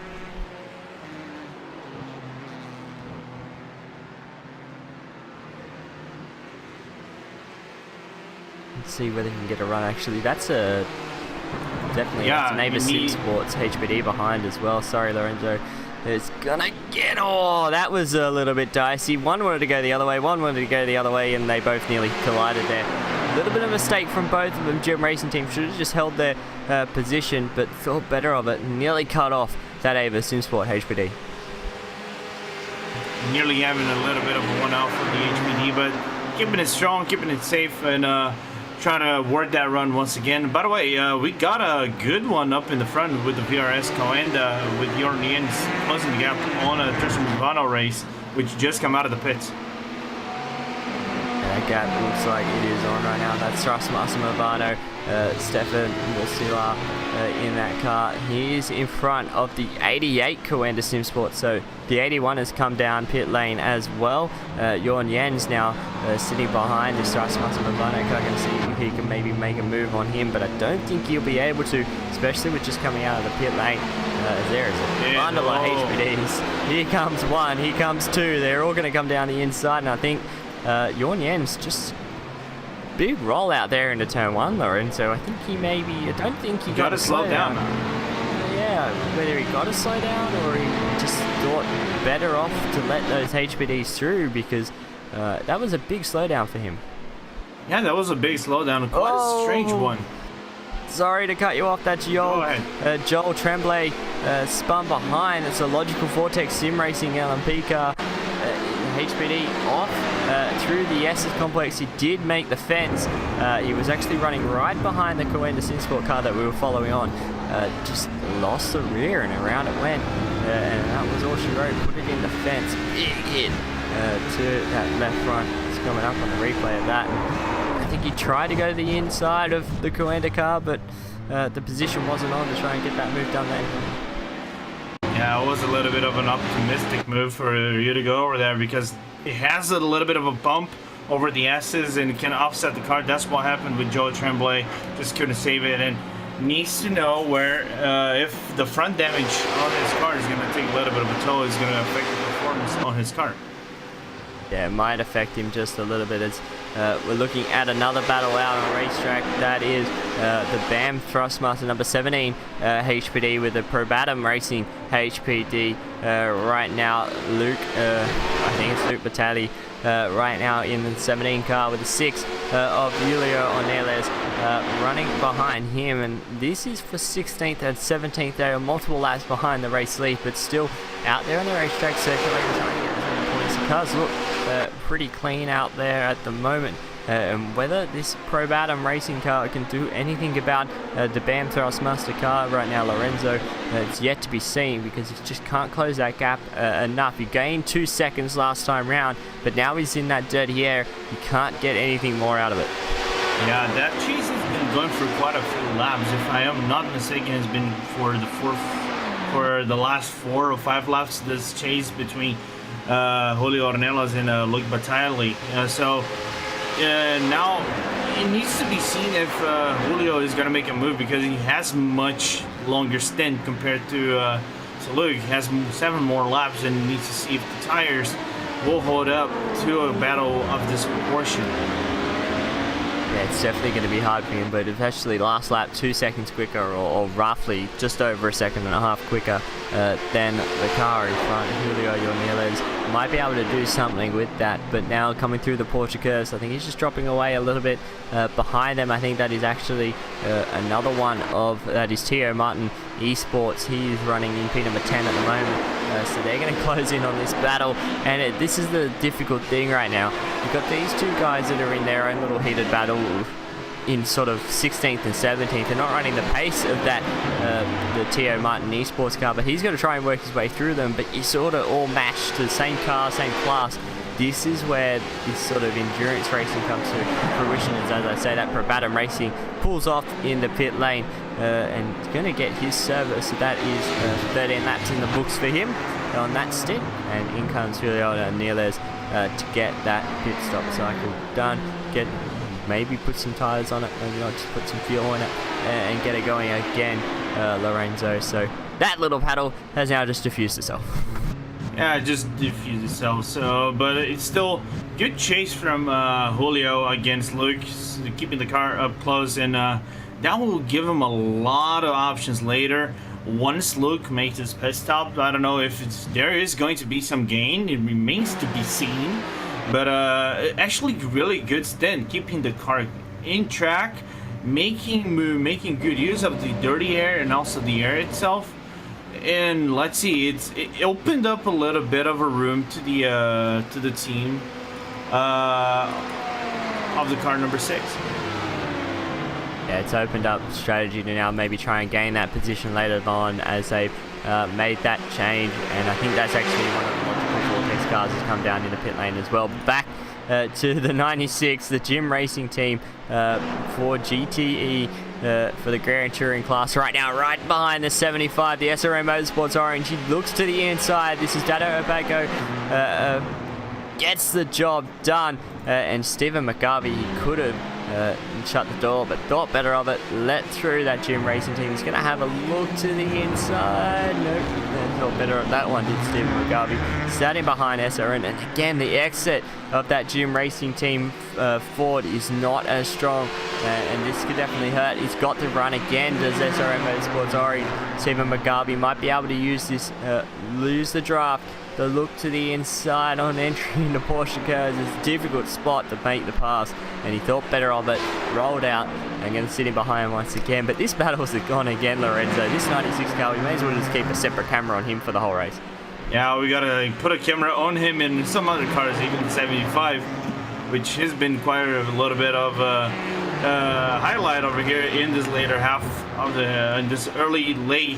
[SPEAKER 3] Let's see whether he can get a run. Actually, that's a definitely that's an Avis Sim Sports HBD behind as well. Sorry, Lorenzo. It's gonna get, oh, that was a little bit dicey. One wanted to go the other way, one wanted to go the other way, and they both nearly collided there. A little bit of a mistake from both of them. Jim Racing Team should have just held their position, but thought better of it. Nearly cut off that Avis Sim Sport HBD.
[SPEAKER 4] Nearly having a little bit of a one-off from the HBD, but keeping it strong, keeping it safe, and trying to work that run once again. By the way, we got a good one up in the front with the VRS Coenda, with Jordan Jens closing the gap on a Tristan Movano race, which just come out of the pits.
[SPEAKER 3] That gap looks like it is on right now. That's Rasmus Movano, Stefan Mulsila in that car. He's in front of the 88 Coenda Sim Sport, so the 81 has come down pit lane as well. Jorn Jens now sitting behind this Rasmus Movano. I can see if he can maybe make a move on him, but I don't think he'll be able to, especially with just coming out of the pit lane. There is a bundle of HPDs. Here comes one, here comes two. They're all going to come down the inside, and I think Jorn Jens just big roll out there into turn one, Lorenzo. I think I don't think he got to slow down. Yeah, whether he got to slow down or he just thought better off to let those HPDs through, because that was a big slowdown for him.
[SPEAKER 4] Yeah, that was a big slowdown. Quite a strange one.
[SPEAKER 3] Sorry to cut you off. That's Joel. Joel Tremblay spun behind. It's a Logical Vortex Sim Racing LMP car. HPD off through the Esses complex. He did make the fence. He was actually running right behind the Coenda Sinsport car that we were following on. Just lost the rear and around it went. And that was all she wrote. Put it in the fence. Big hit to that left front. It's coming up on the replay of that. I think he tried to go to the inside of the Coenda car, but the position wasn't on to try and get that move done then.
[SPEAKER 4] Yeah, it was a little bit of an optimistic move for you to go over there, because it has a little bit of a bump over the S's and can offset the car. That's what happened with Joe Tremblay. Just couldn't save it, and needs to know where if the front damage on his car is going to take a little bit of a toll, is going to affect the performance on his car.
[SPEAKER 3] Yeah, it might affect him just a little bit, as we're looking at another battle out on the racetrack. That is the BAM Thrustmaster number 17 HPD with the Probatum Racing HPD. Right now, Luke, I think it's Luke Batali, right now in the 17 car with the 6 of Julio Ornelas running behind him. And this is for 16th and 17th. They are multiple laps behind the race lead, but still out there on the racetrack circulating, trying to get as many points. The cars look pretty clean out there at the moment. And whether this Probatum racing car can do anything about the BAM Thrustmaster car right now, Lorenzo, it's yet to be seen, because he just can't close that gap enough. He gained 2 seconds last time round, but now he's in that dirty air. He can't get anything more out of it.
[SPEAKER 4] Yeah, that chase has been going for quite a few laps. If I am not mistaken, it's been for the last 4 or 5 laps. This chase between Julio Ornelas and Luke Batali. So now it needs to be seen if Julio is going to make a move, because he has much longer stint compared to Luke. He has 7 more laps, and needs to see if the tires will hold up to a battle of this proportion.
[SPEAKER 3] Yeah, it's definitely going to be hard for him, but if actually last lap 2 seconds quicker, or roughly just over a second and a half quicker than the car in front, Julio Ornelas might be able to do something with that. But now coming through the Porsche curves, I think he's just dropping away a little bit behind them. I think that is actually another one of that is Tio Martin Esports. He is running in P number 10 at the moment, so they're going to close in on this battle. And this is the difficult thing right now. You've got these two guys that are in their own little heated battle in sort of 16th and 17th. They're not running the pace of that the Tio Martin Esports car, but he's going to try and work his way through them. But you sort of all match to the same car, same class. This is where this sort of endurance racing comes to fruition, as I say, that Probatum Racing pulls off in the pit lane and is going to get his service. So that is 13 laps in the books for him on that stint, and in comes Julio Ornelas to get that pit stop cycle done. Maybe put some tires on it, maybe not, just put some fuel in it and get it going again, Lorenzo. So that little paddle has now just diffused itself.
[SPEAKER 4] Yeah, just diffused itself. So, but it's still good chase from Julio against Luke, keeping the car up close, and that will give him a lot of options later. Once Luke makes his pit stop, I don't know if there is going to be some gain. It remains to be seen. But actually really good stint, keeping the car in track, making good use of the dirty air and also the air itself. And let's see, it opened up a little bit of a room to the team of the car number 6.
[SPEAKER 3] Yeah, it's opened up strategy to now maybe try and gain that position later on as they made that change. And I think that's actually one of the logical Vortex cars has come down in the pit lane as well. Back to the 96, the Gym Racing team for GTE for the Grand Touring class right now, right behind the 75, the SRO Motorsports Orange. He looks to the inside. This is Dado Obago. Gets the job done, and Stephen McGarvey, he could have shut the door, but thought better of it, let through that Gym Racing team. He's going to have a look to the inside. Nope, thought better of that one, did Stephen McGarvey. Standing behind SRN, and again, the exit of that Gym Racing team Ford is not as strong, and this could definitely hurt. He's got to run again. Does SRM Motorsports Orange? Stephen McGarvey might be able to use this, lose the draft. The look to the inside on entry into Porsche cars is a difficult spot to make the pass, and he thought better of it, rolled out, and going to sit in behind him once again. But this battle's gone again, Lorenzo. This 96 car, we may as well just keep a separate camera on him for the whole race.
[SPEAKER 4] Yeah, we gotta put a camera on him and some other cars, even the 75, which has been quite a little bit of highlight over here in this later half of in this late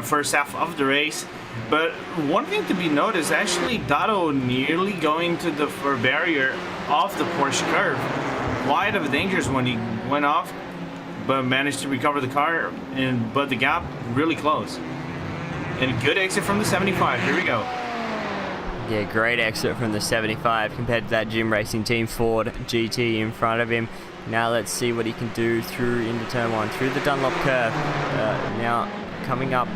[SPEAKER 4] first half of the race. But one thing to be noticed, actually, Dado nearly going to the barrier off the Porsche curve. Wide of dangers when he went off, but managed to recover the car, but the gap really close. And a good exit from the 75. Here we go.
[SPEAKER 3] Yeah, great exit from the 75 compared to that Gym Racing Team Ford GT in front of him. Now let's see what he can do through into turn 1, through the Dunlop curve. Now coming up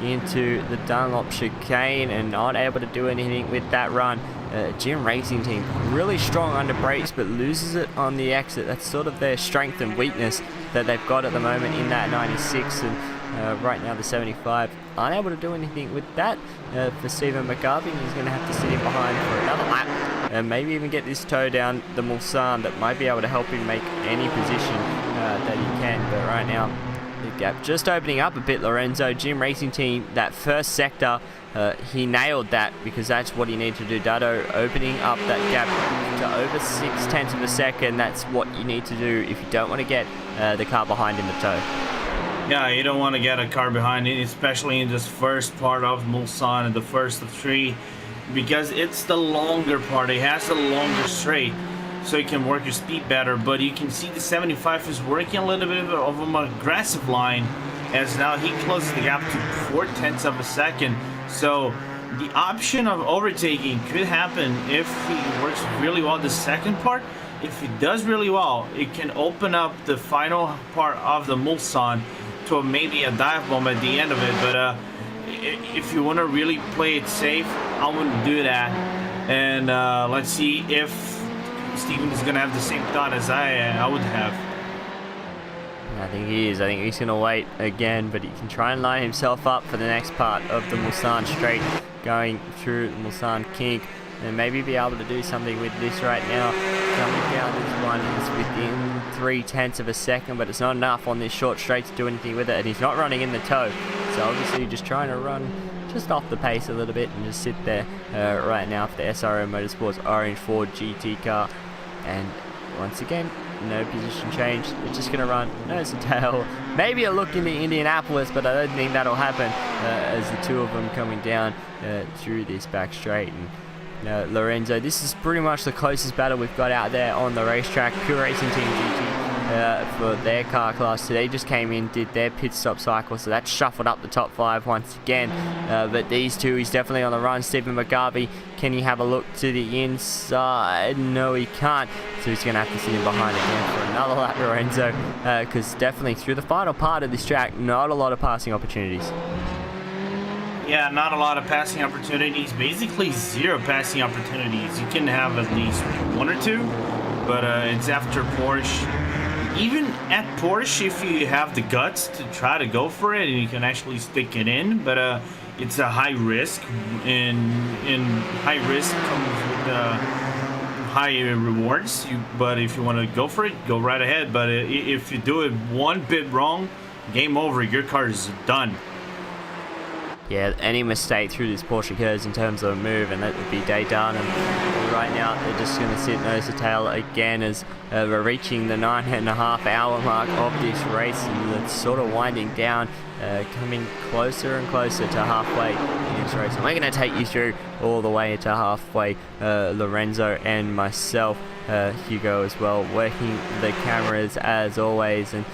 [SPEAKER 3] into the Dunlop chicane and not able to do anything with that run. Gym Racing Team really strong under brakes, but loses it on the exit. That's sort of their strength and weakness that they've got at the moment in that 96, and right now the 75 aren't able to do anything with that. For Stephen McGarvey, he's going to have to sit in behind for another lap and maybe even get this tow down the Mulsanne that might be able to help him make any position that he can. But right now the gap just opening up a bit, Lorenzo. Gym Racing Team, that first sector, he nailed that because that's what he needed to do. Dado opening up that gap to over 0.6 of a second. That's what you need to do if you don't want to get the car behind in the tow.
[SPEAKER 4] Yeah, you don't want to get a car behind it, especially in this first part of Mulsanne, the first of 3, because it's the longer part. It has the longer straight, so you can work your speed better. But you can see the 75 is working a little bit of an aggressive line, as now he closes the gap to 0.4 of a second. So the option of overtaking could happen if he works really well the second part. If he does really well, it can open up the final part of the Mulsanne to maybe a dive bomb at the end of it. But if you want to really play it safe, I wouldn't do that. And let's see if Steven is going to have the same thought as I would have.
[SPEAKER 3] I think he is. I think he's going to wait again, but he can try and line himself up for the next part of the Mulsanne straight, going through the Mulsanne kink, and maybe be able to do something with this right now. Coming down this one is within 0.3 of a second, but it's not enough on this short straight to do anything with it, and he's not running in the toe. So obviously just trying to run just off the pace a little bit and just sit there right now for the SRM Motorsports Orange Ford GT car. And once again, no position change. They're just going to run nose to tail. Maybe a look into Indianapolis, but I don't think that'll happen as the two of them coming down through this back straight. And Lorenzo, this is pretty much the closest battle we've got out there on the racetrack. Pure Racing Team GT for their car class today just came in, did their pit stop cycle, so that shuffled up the top 5 once again. But these two, he's definitely on the run. Stephen McGarvey, can he have a look to the inside? No, he can't. So he's going to have to sit in behind again for another lap, Lorenzo, because definitely through the final part of this track, not a lot of passing opportunities.
[SPEAKER 4] Yeah, not a lot of passing opportunities. Basically 0 passing opportunities. You can have at least 1 or 2, but it's after Porsche. Even at Porsche, if you have the guts to try to go for it and you can actually stick it in, but it's a high risk, and high risk comes with high rewards. But if you want to go for it, go right ahead. But if you do it one bit wrong, game over. Your car is done.
[SPEAKER 3] Yeah, any mistake through this Porsche curves in terms of a move, and that would be day done. And right now, they're just going to sit nose to tail again as we're reaching the 9.5 hour mark of this race, and it's sort of winding down, coming closer and closer to halfway in this race. And we're going to take you through all the way to halfway, Lorenzo and myself, Hugo as well, working the cameras as always. And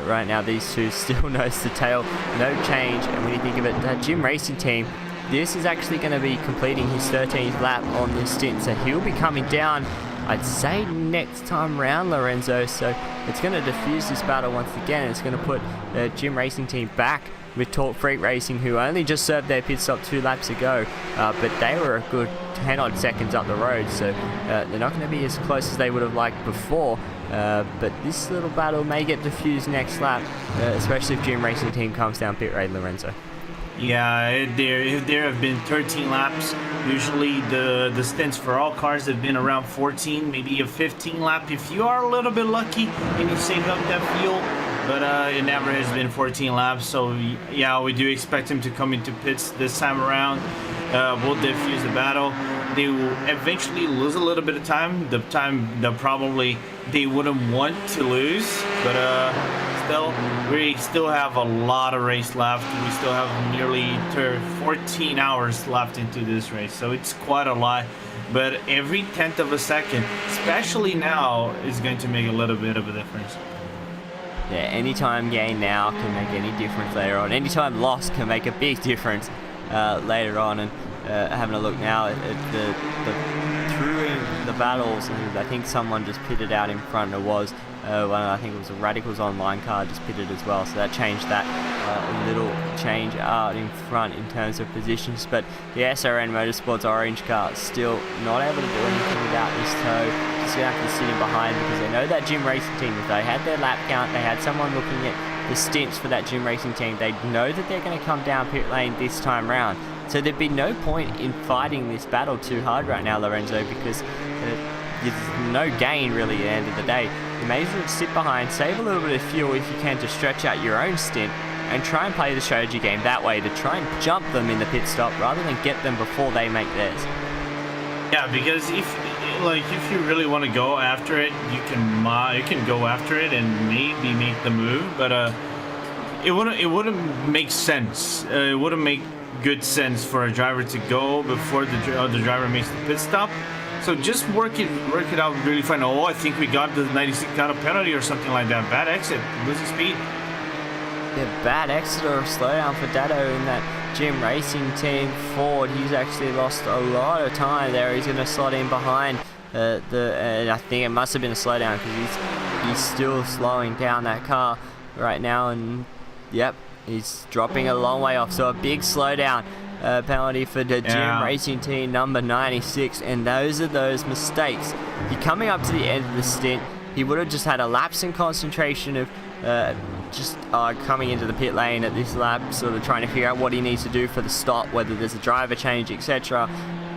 [SPEAKER 3] right now these two still nose to tail, no change. And when you think of it, that Gym Racing Team, this is actually going to be completing his 13th lap on this stint, so he'll be coming down. I'd say next time round, Lorenzo. So it's going to diffuse this battle once again. It's going to put the Gym Racing team back with Talk Freak Racing, who only just served their pit stop 2 laps ago, but they were a good 10 odd seconds up the road, so they're not going to be as close as they would have liked before. But this little battle may get diffused next lap, especially if Gym Racing team comes down pit road, Lorenzo.
[SPEAKER 4] Yeah, if there have been 13 laps, usually the stints for all cars have been around 14, maybe a 15 lap if you are a little bit lucky and you save up that fuel. But it never has been 14 laps, so yeah, we do expect him to come into pits this time around. We'll defuse the battle. They will eventually lose a little bit of time. The time that probably they wouldn't want to lose, but we still have a lot of race left. We still have nearly 14 hours left into this race, so it's quite a lot. But every 10th of a second, especially now, is going to make a little bit of a difference.
[SPEAKER 3] Yeah, any time gained now can make any difference later on. Any time lost can make a big difference later on. And having a look now at through the battles, and I think someone just pitted out in front. It was I think it was a Radicals Online car just pitted as well, so that changed that little change out in front in terms of positions. But the SRN Motorsports orange car still not able to do anything without this tow. Just gonna have to sit in behind, because they know that Gym Racing team, if they had their lap count, they had someone looking at the stints for that Gym Racing team, they know that they're going to come down pit lane this time round. So there'd be no point in fighting this battle too hard right now, Lorenzo, because there's no gain really at the end of the day. You may as well sit behind, save a little bit of fuel if you can to stretch out your own stint, and try and play the strategy game that way to try and jump them in the pit stop rather than get them before they make theirs.
[SPEAKER 4] Yeah, because if you really want to go after it, you can go after it and maybe make the move, but it wouldn't make sense. It wouldn't make good sense for a driver to go before the driver makes the pit stop. So just work it out really fine. Oh, I think we got the 96 got a penalty or something like that. Bad exit, losing speed.
[SPEAKER 3] Yeah, bad exit or slowdown for Dado in that Gym Racing team Ford. He's actually lost a lot of time there. He's going to slot in behind and I think it must have been a slowdown, because he's still slowing down that car right now, and yep, he's dropping a long way off. So a big slowdown penalty for the Gym Racing team number 96, and those are those mistakes. He coming up to the end of the stint, he would have just had a lapse in concentration of coming into the pit lane at this lap, sort of trying to figure out what he needs to do for the stop, whether there's a driver change, etc.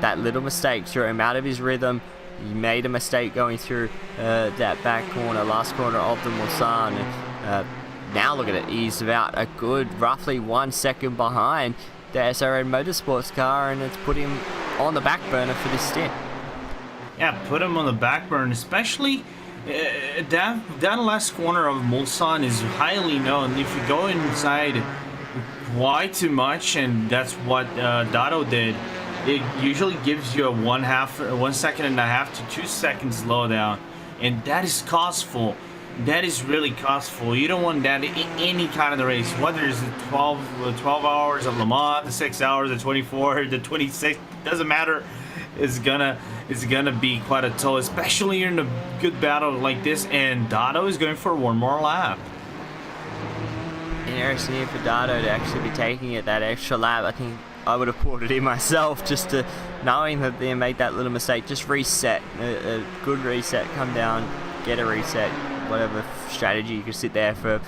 [SPEAKER 3] That little mistake threw him out of his rhythm. He made a mistake going through that back corner, last corner of the Mulsanne. Now look at it, he's about a good roughly 1 second behind the SRN Motorsports car, and it's put him on the back burner for this stint.
[SPEAKER 4] Yeah, put him on the back burner, especially that last corner of Mulsanne is highly known. If you go inside way too much, and that's what Dado did, it usually gives you a 1 second and a half to 2 seconds slowdown, and that is costful. That is really costful. You don't want that in any kind of the race, whether it's the 12 hours of Le Mans, the 6 hours, the 24, the 26, doesn't matter. It's gonna be quite a toll, especially in a good battle like this. And Dado is going for one more lap.
[SPEAKER 3] Interesting for Dado to actually be taking it that extra lap. I think I would have pulled it in myself, just to knowing that they made that little mistake. Just reset, a good reset, come down, get a reset, whatever strategy. You could sit there for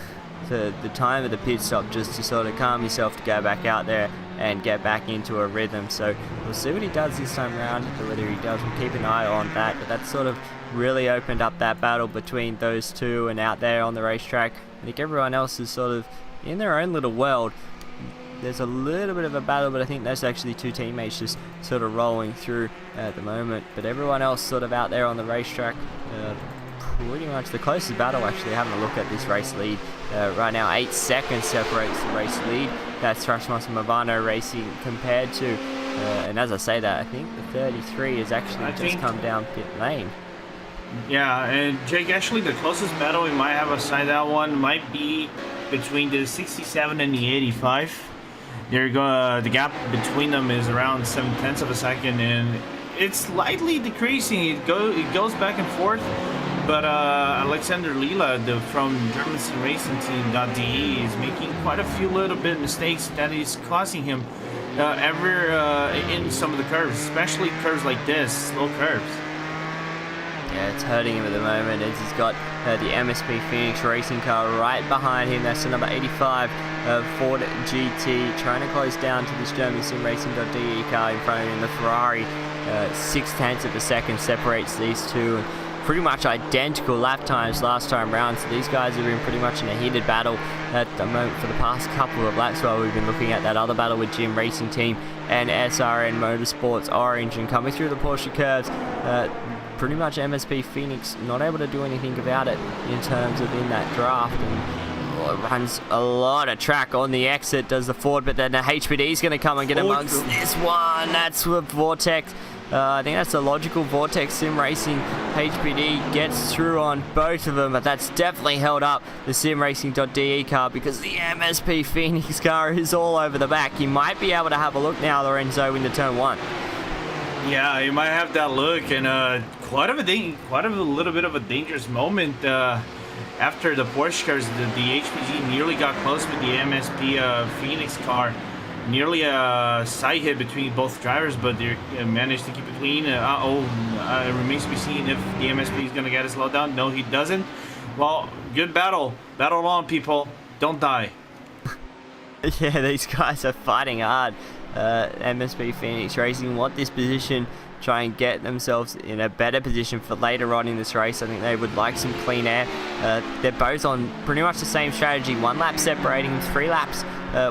[SPEAKER 3] the time of the pit stop, just to sort of calm yourself to go back out there and get back into a rhythm. So we'll see what he does this time around. Whether he does, we'll keep an eye on that. But that sort of really opened up that battle between those two, and out there on the racetrack, I think everyone else is sort of in their own little world. There's a little bit of a battle, but I think that's actually two teammates just sort of rolling through at the moment. But everyone else sort of out there on the racetrack, pretty much the closest battle. Actually having a look at this race lead right now, 8 seconds separates the race lead. That's Thrashmaster Movano Racing compared to and as I say that, I think the 33 has actually just come down pit lane.
[SPEAKER 4] Yeah, and Jake, actually the closest battle we might have aside that one might be between the 67 and the 85. The gap between them is around 0.7 of a second, and it's slightly decreasing. It goes back and forth. But Alexander Lila from German Sim Racing Team.de is making quite a few little bit mistakes that is costing him in some of the curves, especially curves like this, slow curves.
[SPEAKER 3] Yeah, it's hurting him at the moment as he's got the MSP Phoenix racing car right behind him. That's the number 85 Ford GT, trying to close down to this German Sim Racing.de car in front of him. The Ferrari 0.6 of a second separates these two. Pretty much identical lap times last time round, so these guys are in pretty much in a heated battle at the moment for the past couple of laps while we've been looking at that other battle with Jim Racing Team and SRN Motorsports Orange. And coming through the Porsche curves, pretty much MSP Phoenix not able to do anything about it in terms of in that draft, and runs a lot of track on the exit, does the Ford, but then the HPD is going to come and get amongst this one. That's with Vortex. I think that's a logical. Vortex Sim Racing HPD gets through on both of them, but that's definitely held up the Sim Racing.de car because the MSP Phoenix car is all over the back. You might be able to have a look now, Lorenzo, into turn 1.
[SPEAKER 4] Yeah, you might have that look, and quite a little bit of a dangerous moment after the Porsche cars. The HPG nearly got close with the MSP Phoenix car. Nearly a side hit between both drivers, but they managed to keep it clean. It remains to be seen if the MSP is going to get it slowed down. No, he doesn't. Well, good battle. Battle on, people. Don't die.
[SPEAKER 3] Yeah, these guys are fighting hard. MSP Phoenix Racing want this position, try and get themselves in a better position for later on in this race. I think they would like some clean air. They're both on pretty much the same strategy. 1 lap separating, 3 laps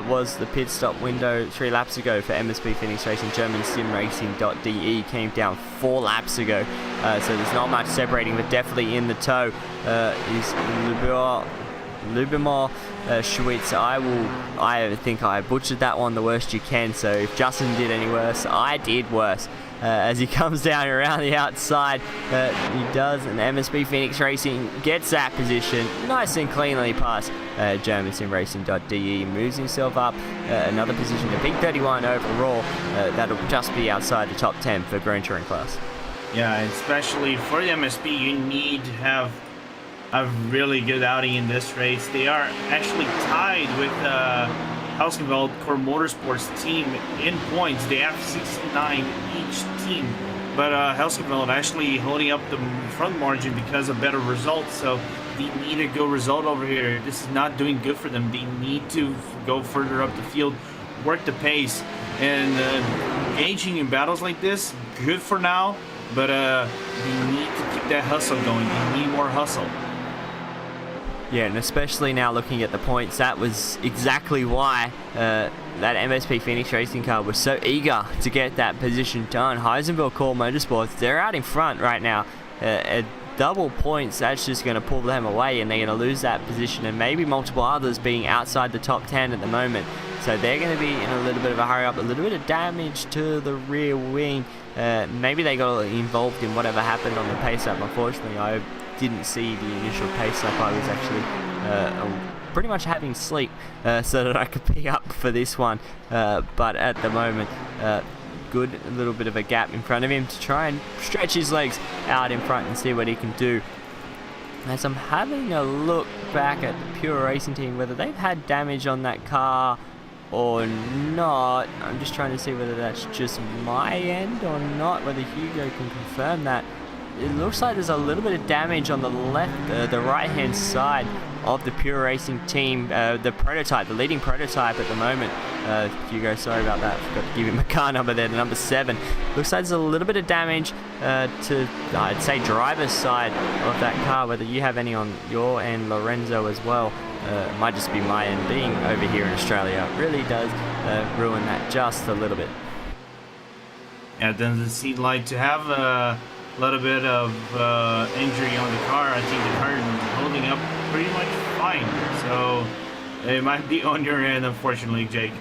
[SPEAKER 3] was the pit stop window 3 laps ago for MSP Phoenix Racing. German Sim Racing.de came down 4 laps ago. So there's not much separating, but definitely in the tow is Lubomir Schwitz. I think I butchered that one the worst you can, so if Justin did any worse, I did worse. As he comes down around the outside, he does, and MSP Phoenix Racing gets that position nice and cleanly past German Sim Racing.de, moves himself up another position to P31 overall. That'll just be outside the top 10 for Grand Touring class.
[SPEAKER 4] Yeah, especially for the MSP, you need to have a really good outing in this race. They are actually tied with Helsingveld Core Motorsports team in points. They have 69 each team, but Helsingveld actually holding up the front margin because of better results. So they need a good result over here. This is not doing good for them. They need to go further up the field, work the pace, and engaging in battles like this, good for now, but they need to keep that hustle going. They need more hustle.
[SPEAKER 3] Yeah, and especially now looking at the points, that was exactly why that MSP Phoenix Racing car was so eager to get that position done. Heisenberg Core Motorsports, they're out in front right now. At double points, that's just going to pull them away, and they're going to lose that position, and maybe multiple others being outside the top 10 at the moment. So they're going to be in a little bit of a hurry up, a little bit of damage to the rear wing. Maybe they got involved in whatever happened on the pace up. Unfortunately, I didn't see the initial pace up. I was actually pretty much having sleep so that I could be up for this one. But at the moment, good little bit of a gap in front of him to try and stretch his legs out in front and see what he can do. As I'm having a look back at the Pure Racing team, whether they've had damage on that car or not, I'm just trying to see whether that's just my end or not, whether Hugo can confirm that. It looks like there's a little bit of damage on the left, the right-hand side of the Pure Racing team, the prototype, the leading prototype at the moment. Hugo, sorry about that. Forgot to give him a car number there, the number 7. Looks like there's a little bit of damage to, I'd say, driver's side of that car. Whether you have any on your end, Lorenzo, as well. It might just be my end. Being over here in Australia really does ruin that just a little bit.
[SPEAKER 4] Yeah, it doesn't seem like to have a little bit of injury on the car. I think the car is holding up pretty much fine. So it might be on your end, unfortunately, Jake.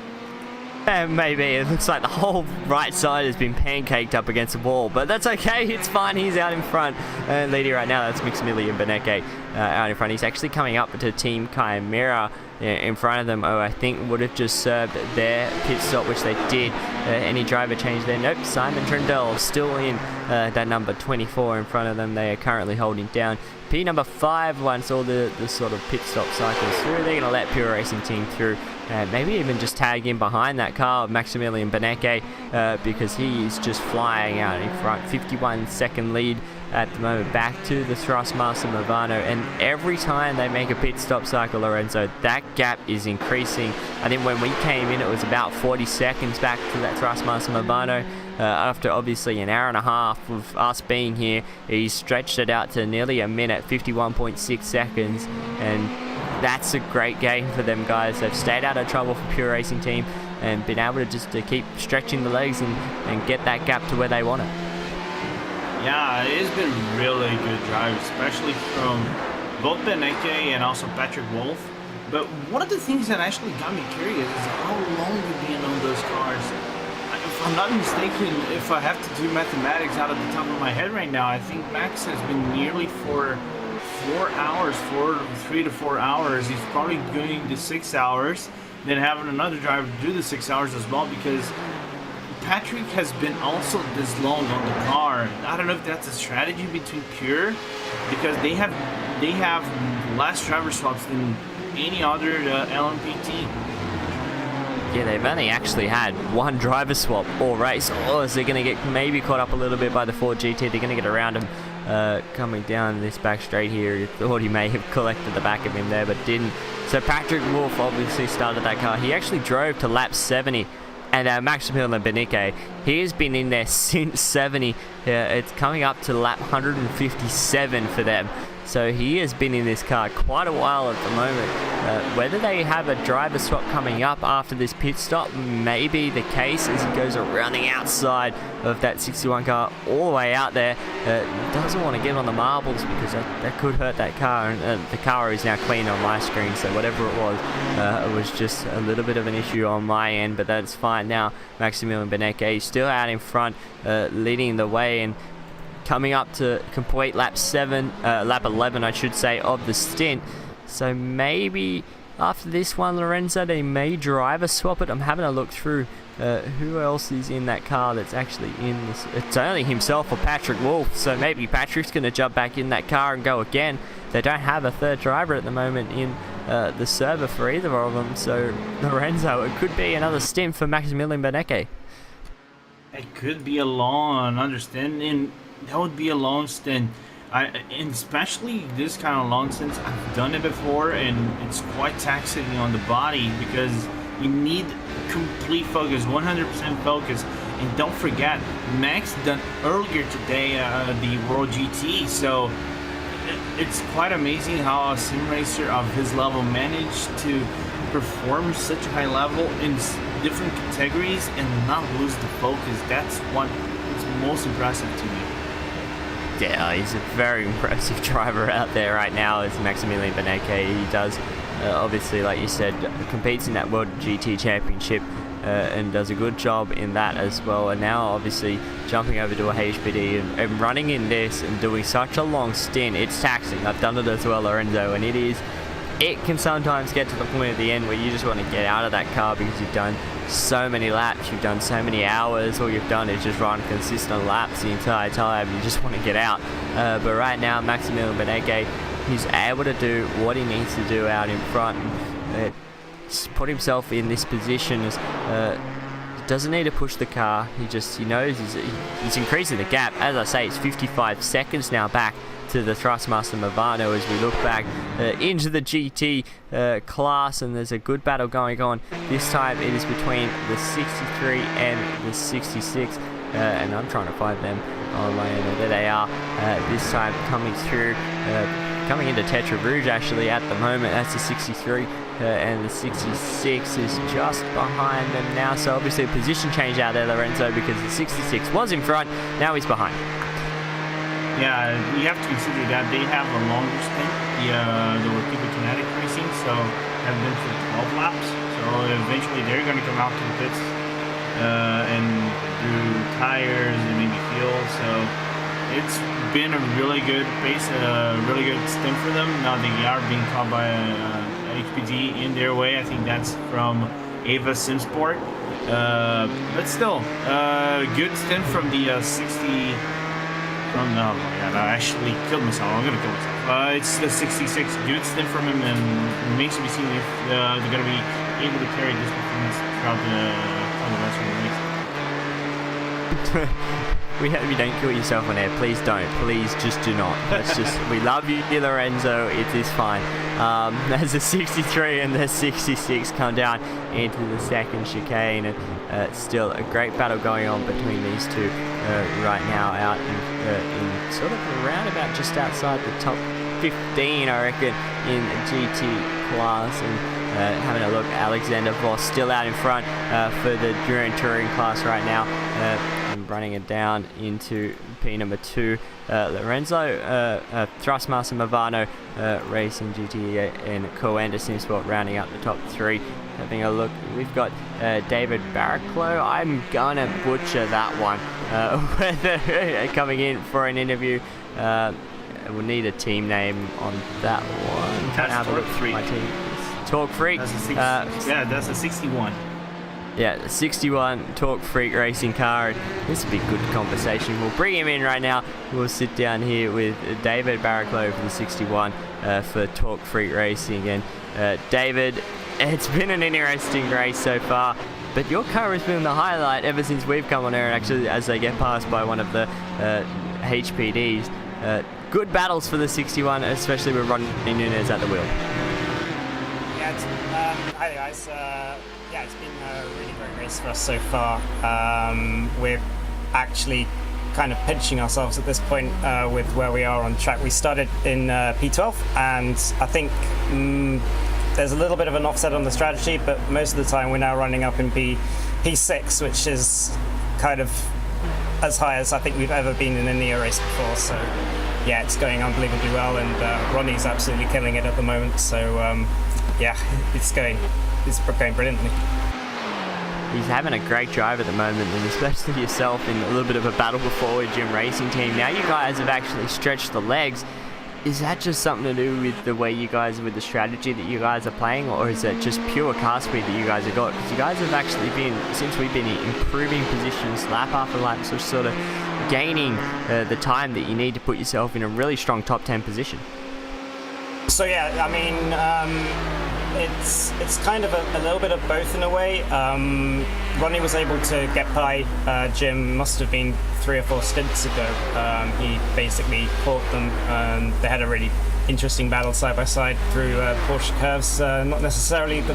[SPEAKER 3] Maybe. It looks like the whole right side has been pancaked up against the wall, but that's okay. It's fine. He's out in front. And leading right now, that's Maximilian Beneke out in front. He's actually coming up to Team Chimera in front of them, I think would have just served their pit stop, which they did. Any driver change there? Nope. Simon Trindle still in that number 24 in front of them. They are currently holding down P number 5 once all the sort of pit stop cycles through. They're going to let Pure Racing Team through. Maybe even just tag in behind that car of Maximilian Beneke, because he is just flying out in front. 51-second lead at the moment, back to the Thrustmaster Movano, and every time they make a pit stop cycle, Lorenzo, that gap is increasing. I think when we came in, it was about 40 seconds back to that Thrustmaster Movano. After obviously an hour and a half of us being here, he's stretched it out to nearly a minute, 51.6 seconds, and that's a great gain for them guys. They've stayed out of trouble for Pure Racing Team and been able to just keep stretching the legs and get that gap to where they want it.
[SPEAKER 4] Yeah, it's been really good drive, especially from both Beneke and also Patrick Wolf. But one of the things that actually got me curious is how long they've been on those cars. If I'm not mistaken, if I have to do mathematics out of the top of my head right now, I think Max has been nearly for 3 to 4 hours. He's probably doing the 6 hours, then having another driver do the 6 hours as well, because Patrick has been also this long on the car. I don't know if that's a strategy between Pure, because they have less driver swaps than any other LMP
[SPEAKER 3] Yeah, they've only actually had one driver swap all race. Oh, so they're going to get maybe caught up a little bit by the Ford GT. They're going to get around him coming down this back straight here. You thought he may have collected the back of him there, but didn't. So Patrick Wolf obviously started that car. He actually drove to lap 70. And Maximilian Beneke, he has been in there since 70. It's coming up to lap 157 for them. So he has been in this car quite a while at the moment. Whether they have a driver swap coming up after this pit stop may be the case, as he goes around the outside of that 61 car all the way out there. Doesn't want to get on the marbles because that could hurt that car. And the car is now clean on my screen, so whatever it was just a little bit of an issue on my end, but that's fine now. Maximilian Beneke is still out in front, leading the way, and coming up to complete lap 11, I should say, of the stint. So maybe after this one, Lorenzo, they may driver swap it. I'm having a look through who else is in that car that's actually in this. It's only himself or Patrick Wolf, so maybe Patrick's going to jump back in that car and go again. They don't have a third driver at the moment in the server for either of them, so Lorenzo, it could be another stint for Maximilian Beneke.
[SPEAKER 4] It could be a long, understanding. That would be a long stint. And especially this kind of long stints, I've done it before, and it's quite taxing on the body because you need complete focus, 100% focus. And don't forget, Max done earlier today the World GT, so it's quite amazing how a sim racer of his level managed to perform such a high level in different categories and not lose the focus. That's what is most impressive to me.
[SPEAKER 3] Yeah, he's a very impressive driver out there right now, is Maximilian Beneke. He does, obviously, like you said, competes in that World GT Championship and does a good job in that as well. And now, obviously, jumping over to a HPD and running in this and doing such a long stint, it's taxing. I've done it as well, Lorenzo, and it can sometimes get to the point at the end where you just want to get out of that car because you've done so many laps, you've done so many hours, all you've done is just run consistent laps the entire time. You just want to get out. But right now, Maximilian Beneke, he's able to do what he needs to do out in front and put himself in this position. He doesn't need to push the car. He knows he's increasing the gap. As I say, it's 55 seconds now back to the Thrustmaster Movano as we look back into the GT class, and there's a good battle going on. This time it is between the 63 and the 66, and I'm trying to find them online, and there they are. This time coming through, coming into Tetra Rouge actually at the moment. That's the 63. And the 66 is just behind them now. So obviously a position change out there, Lorenzo, because the 66 was in front, now he's behind.
[SPEAKER 4] Yeah, we have to consider that they have a longer stint. The Workiva Kinetic Racing, so have been for 12 laps. So eventually they're going to come out to the pits and do tires and maybe fuel. So it's been a really good pace, a really good stint for them. Now they are being caught by a HPG in their way. I think that's from Ava Simsport. But still, good stint from the 60. Oh my god, I actually killed myself. I'm gonna kill myself. It's the 66. Good stint from him, and it remains to be seen if they're gonna be able to carry this performance throughout the rest of the race.
[SPEAKER 3] We hope you don't kill yourself on air. Please don't. Please just do not. Let's just. We love you, Lorenzo. It is fine. As the 63 and the 66 come down into the second chicane, and still a great battle going on between these two right now, out in sort of around about just outside the top 15, I reckon, in GT class. And having a look, Alexander Voss still out in front for the Duran Touring class right now. And running it down into P number 2. Lorenzo, Thrustmaster Movano, Racing GT, and Co-Anderson Sport rounding out the top 3. Having a look, we've got David Barraclough. I'm gonna butcher that one. Coming in for an interview. We'll need a team name on that one.
[SPEAKER 4] That's Torque Freak.
[SPEAKER 3] Torque Freak.
[SPEAKER 4] That's a 61.
[SPEAKER 3] Yeah, the 61 Torque Freak racing car. This will be good conversation. We'll bring him in right now. We'll sit down here with David Barraclough for the 61 for Torque Freak Racing. And David, it's been an interesting race so far, but your car has been the highlight ever since we've come on air, and actually as they get passed by one of the HPDs. Good battles for the 61, especially with Rodney Nunez at the wheel.
[SPEAKER 6] Yeah, hi guys. Yeah, it's been a really great race for us so far. We're actually kind of pinching ourselves at this point with where we are on track. We started in P12, and I think there's a little bit of an offset on the strategy, but most of the time we're now running up in P6, which is kind of as high as I think we've ever been in any race before. So yeah, it's going unbelievably well, and Ronnie's absolutely killing it at the moment. So yeah, it's going brilliantly.
[SPEAKER 3] He's having a great drive at the moment, and especially yourself in a little bit of a battle before with Jim Racing Team. Now you guys have actually stretched the legs. Is that just something to do with the way you guys, with the strategy that you guys are playing, or is it just pure car speed that you guys have got? Because you guys have actually been, since we've been improving positions lap after lap, so sort of gaining the time that you need to put yourself in a really strong top 10 position.
[SPEAKER 6] So yeah, I mean, it's kind of a little bit of both in a way. Ronnie was able to get by Jim, must have been 3 or 4 stints ago. He basically caught them, and they had a really interesting battle side by side through Porsche curves. Not necessarily the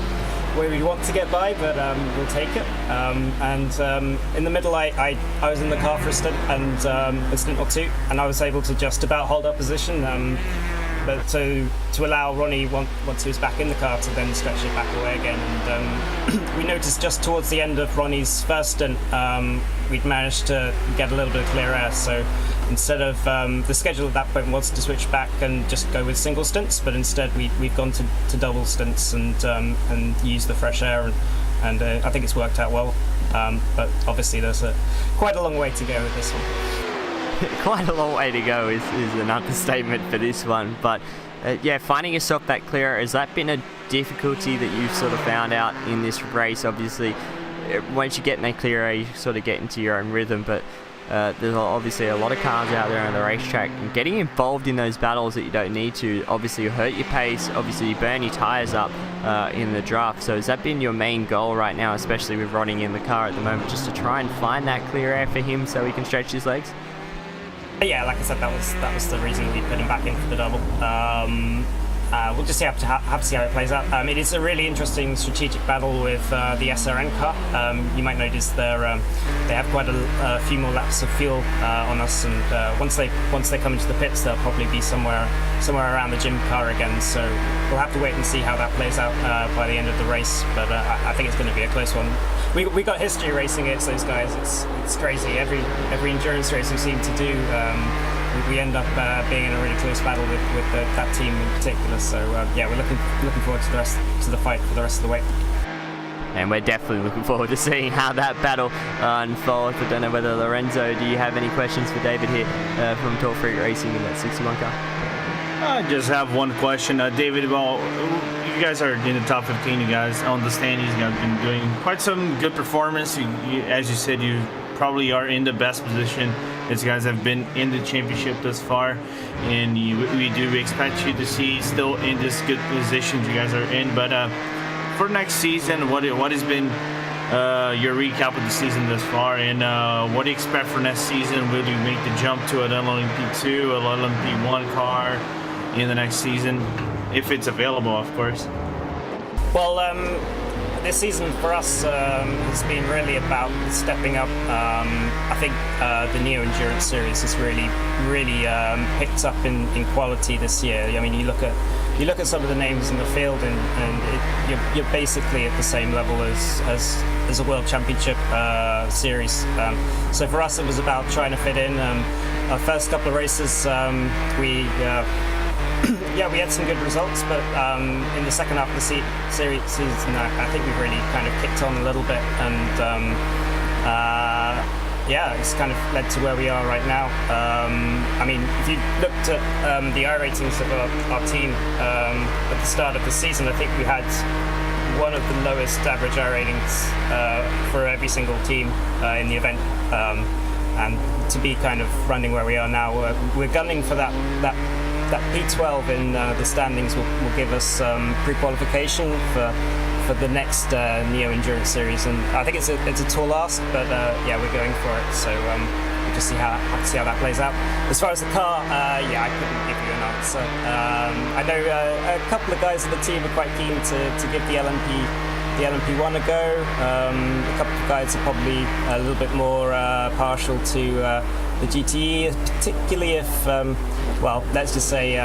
[SPEAKER 6] way we want to get by, but we'll take it. And in the middle, I was in the car for a stint and a stint or 2, and I was able to just about hold our position. But to allow Ronnie, once he was back in the car, to then stretch it back away again. And we noticed just towards the end of Ronnie's first stint, we'd managed to get a little bit of clear air. So instead of the schedule at that point was to switch back and just go with single stints, but instead we've gone to double stints and use the fresh air, and I think it's worked out well. But obviously there's quite a long way to go with this one.
[SPEAKER 3] Quite a long way to go is an understatement for this one, but yeah, finding yourself that clear, has that been a difficulty that you've sort of found out in this race? Obviously, once you get in that clear air, you sort of get into your own rhythm, but there's obviously a lot of cars out there on the racetrack, and getting involved in those battles that you don't need to, obviously you hurt your pace, obviously you burn your tyres up in the draft. So has that been your main goal right now, especially with Ronnie in the car at the moment, just to try and find that clear air for him so he can stretch his legs?
[SPEAKER 6] Yeah, like I said, that was the reason we put him back in for the double. We'll just have to see how it plays out. It is a really interesting strategic battle with the SRN car. You might notice they have quite a few more laps of fuel on us, and once they come into the pits, they'll probably be somewhere around the gym car again. So we'll have to wait and see how that plays out by the end of the race. But I think it's going to be a close one. We got history racing against those guys. It's crazy. Every endurance race we seem to do, we end up being in a really close battle with that team in particular. So yeah, we're looking forward to the fight for the rest of the way.
[SPEAKER 3] And we're definitely looking forward to seeing how that battle unfolds. I don't know whether Lorenzo, do you have any questions for David here from Torque Freak Racing in that 61 car?
[SPEAKER 4] I just have one question, David. Well, you guys are in the top 15. You guys on the standings. You guys have been doing quite some good performance. As you said, you probably are in the best position. As you guys have been in the championship thus far, and we do expect you to see still in this good position you guys are in. But for next season, what has been your recap of the season thus far, and what do you expect for next season? Will you make the jump to an LMP2, an LMP1 car in the next season, if it's available, of course?
[SPEAKER 6] Well, this season for us has been really about stepping up. I think the Neo Endurance Series has really picked up in quality this year. I mean, you look at some of the names in the field, and you're basically at the same level as a World Championship series. So for us, it was about trying to fit in. Our first couple of races, we had some good results, but in the second half of the season, I think we've really kind of kicked on a little bit, and it's kind of led to where we are right now. I mean, if you looked at the iRatings of our team at the start of the season, I think we had one of the lowest average iRatings for every single team in the event. And to be kind of running where we are now, we're gunning for that P12 in the standings will give us pre-qualification for the next Neo Endurance Series, and I think it's a tall ask, but we're going for it. So we'll just see how that plays out. As far as the car, I couldn't give you an answer. I know a couple of guys on the team are quite keen to give the LMP1 a go. A couple of guys are probably a little bit more partial to the GTE, particularly if, let's just say,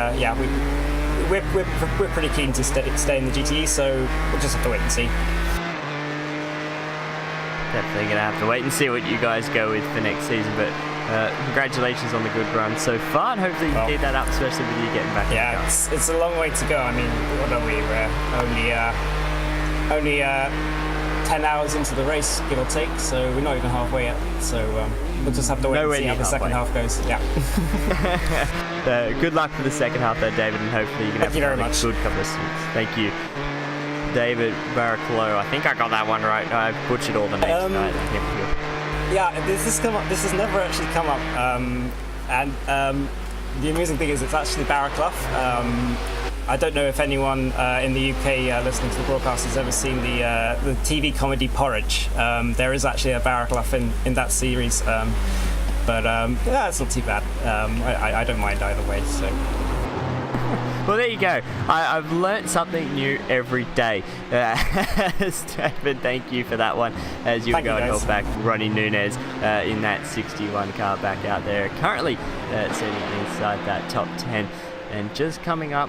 [SPEAKER 6] we're pretty keen to stay in the GTE, so we'll just have to wait and see.
[SPEAKER 3] Definitely going to have to wait and see what you guys go with for next season, but congratulations on the good run so far, and hopefully you keep that up, especially with you getting back in the car.
[SPEAKER 6] It's a long way to go. I mean, what are we? We're only 10 hours into the race, give or take, so we're not even halfway yet. So we'll just have to wait and see how the second half goes. Yeah.
[SPEAKER 3] Good luck for the second half though, David, and hopefully you can have a good couple of stints. Thank you. David Barraclough, I think I got that one right. I butchered all the names tonight.
[SPEAKER 6] This has never actually come up. And the amusing thing is it's actually Barraclough. I don't know if anyone in the UK listening to the broadcast has ever seen the TV comedy Porridge. There is actually a Barraclough in that series, but it's not too bad. I don't mind either way. So.
[SPEAKER 3] Well, there you go. I've learnt something new every day. David, thank you for that one, as you go and help back Ronnie Nunez in that 61 car back out there, currently sitting inside that top 10. And just coming up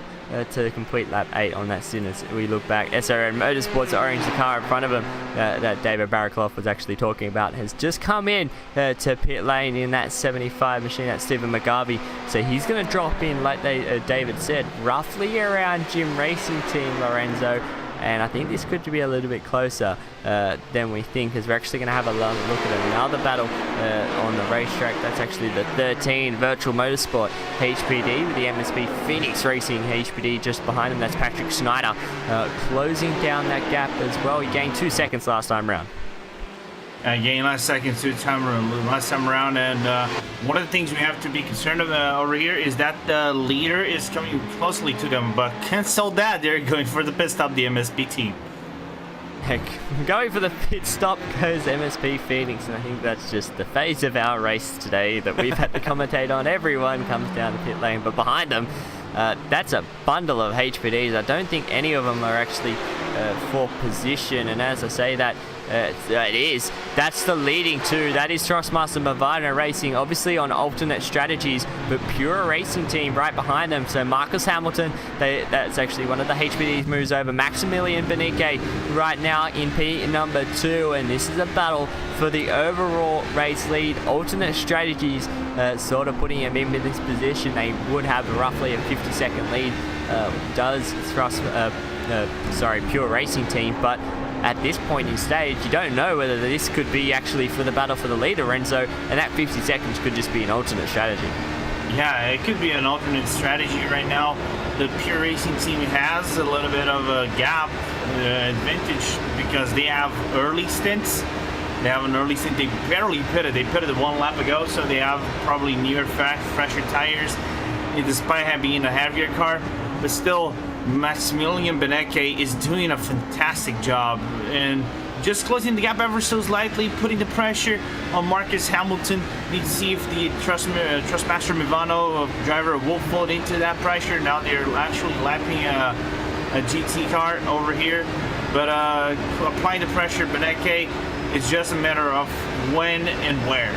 [SPEAKER 3] to complete lap 8 on that sin as we look back. SRN Motorsports Orange, the car in front of him that David Barraclough was actually talking about, has just come in to pit lane in that 75 machine, that's Stephen McGarvey. So he's going to drop in, like David said, roughly around Jim Racing Team Lorenzo. And I think this could be a little bit closer than we think, because we're actually going to have a look at another battle on the racetrack. That's actually the 13 Virtual Motorsport HPD with the MSP Phoenix Racing HPD just behind him. That's Patrick Schneider closing down that gap as well. He gained 2 seconds last time round.
[SPEAKER 4] Gained last time around, and one of the things we have to be concerned about over here is that the leader is coming closely to them, but cancel that. They're going for the pit stop, the MSP team.
[SPEAKER 3] Heck, going for the pit stop goes MSP Phoenix, and I think that's just the phase of our race today that we've had to commentate on. Everyone comes down the pit lane, but behind them, that's a bundle of HPDs. I don't think any of them are actually for position, and as I say that, that's the leading two. That is Trustmaster Movado Racing, obviously on alternate strategies, but Pure Racing Team right behind them. So Marcus Hamilton, that's actually one of the HPDs, moves over. Maximilian Benique right now in P number 2, and this is a battle for the overall race lead. Alternate strategies sort of putting him in this position. They would have roughly a 50-second lead. Does Pure Racing Team, but at this point in stage, you don't know whether this could be actually for the battle for the leader, Renzo, and that 50 seconds could just be an alternate strategy.
[SPEAKER 4] Yeah, it could be an alternate strategy right now. The Pure Racing team has a little bit of a gap advantage because they have early stints. They have an early stint. They barely pitted. They pitted 1 lap ago, so they have probably newer, fresher tires, despite having a heavier car. But still, Maximilian Benecke is doing a fantastic job and just closing the gap ever so slightly, putting the pressure on Marcus Hamilton. Need to see if the Trustmaster Mivano driver will fold into that pressure. Now they're actually lapping a GT car over here. But applying the pressure, Benecke, it's just a matter of when and where.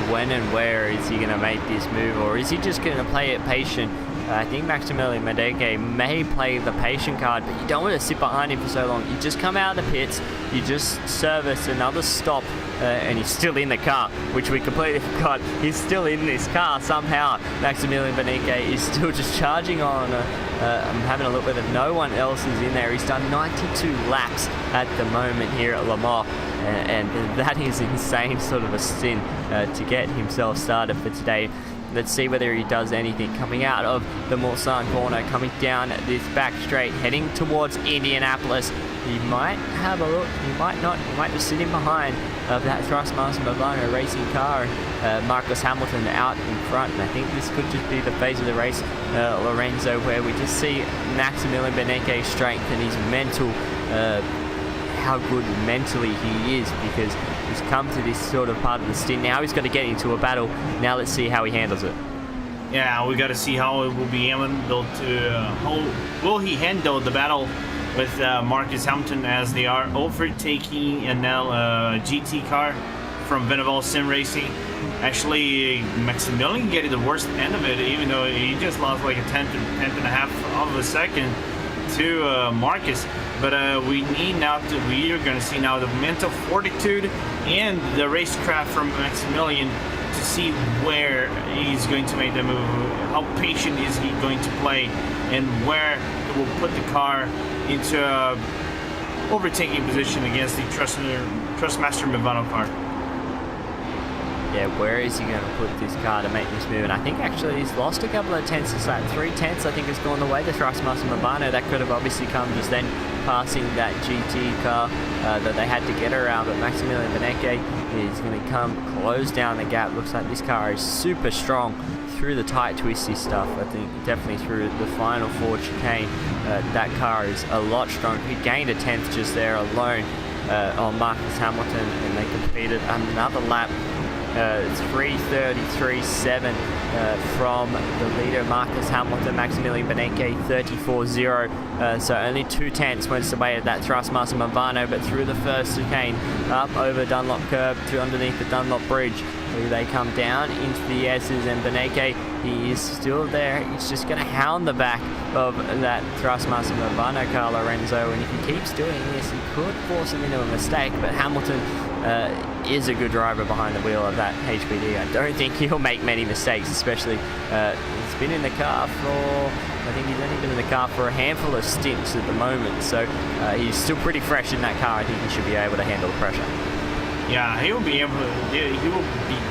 [SPEAKER 3] When and where is he going to make this move, or is he just going to play it patient? I think Maximilian Benecke may play the patient card, but you don't want to sit behind him for so long. You just come out of the pits, you just service another stop, and he's still in the car, which we completely forgot. He's still in this car somehow. Maximilian Benecke is still just charging on. I'm having a look whether no one else is in there. He's done 92 laps at the moment here at Le Mans, and that is insane sort of a stint to get himself started for today. Let's see whether he does anything. Coming out of the Mulsanne corner, coming down this back straight, heading towards Indianapolis. He might have a look, he might not, he might just sit in behind of that Thrustmaster Movano racing car. Marcus Hamilton out in front, and I think this could just be the phase of the race, Lorenzo, where we just see Maximilian Benecke's strength and his mental, how good mentally he is, because he's come to this sort of part of the stint. Now he's got to get into a battle. Now let's see how he handles it.
[SPEAKER 4] Yeah, we got to see how it will be handled. Will he handle the battle with Marcus Hamilton as they are overtaking a GT car from Beneval Sim Racing? Actually, Maximilian getting the worst end of it, even though he just lost like a tenth and a half of a second to Marcus. But we are going to see now the mental fortitude and the racecraft from Maximilian to see where he's going to make the move, how patient is he going to play, and where it will put the car into a overtaking position against the Trustmaster Movano car.
[SPEAKER 3] Yeah, where is he going to put this car to make this move? And I think actually he's lost a couple of tenths. It's like 3 tenths, I think, has gone the way to Thrustmaster Movano. That could have obviously come just then passing that GT car that they had to get around. But Maximilian Benecke is going to come close down the gap. Looks like this car is super strong through the tight twisty stuff. I think definitely through the final Ford chicane, that car is a lot stronger. He gained a tenth just there alone on Marcus Hamilton, and they completed another lap. It's 3:33.7 from the leader Marcus Hamilton. Maximilian Benecke 34.0, so only 2 tenths went away at that Thrustmaster Movano, but through the first chicane, up over Dunlop curb to underneath the Dunlop bridge, they come down into the S's, and Benecke, he is still there. He's just going to hound the back of that Thrustmaster Movano car, Lorenzo, and if he keeps doing this, he could force him into a mistake. But Hamilton is a good driver behind the wheel of that HPD. I don't think he'll make many mistakes, especially he's been in the car for, I think he's only been in the car for a handful of stints at the moment, so he's still pretty fresh in that car. I think he should be able to handle the pressure.
[SPEAKER 4] Yeah, he will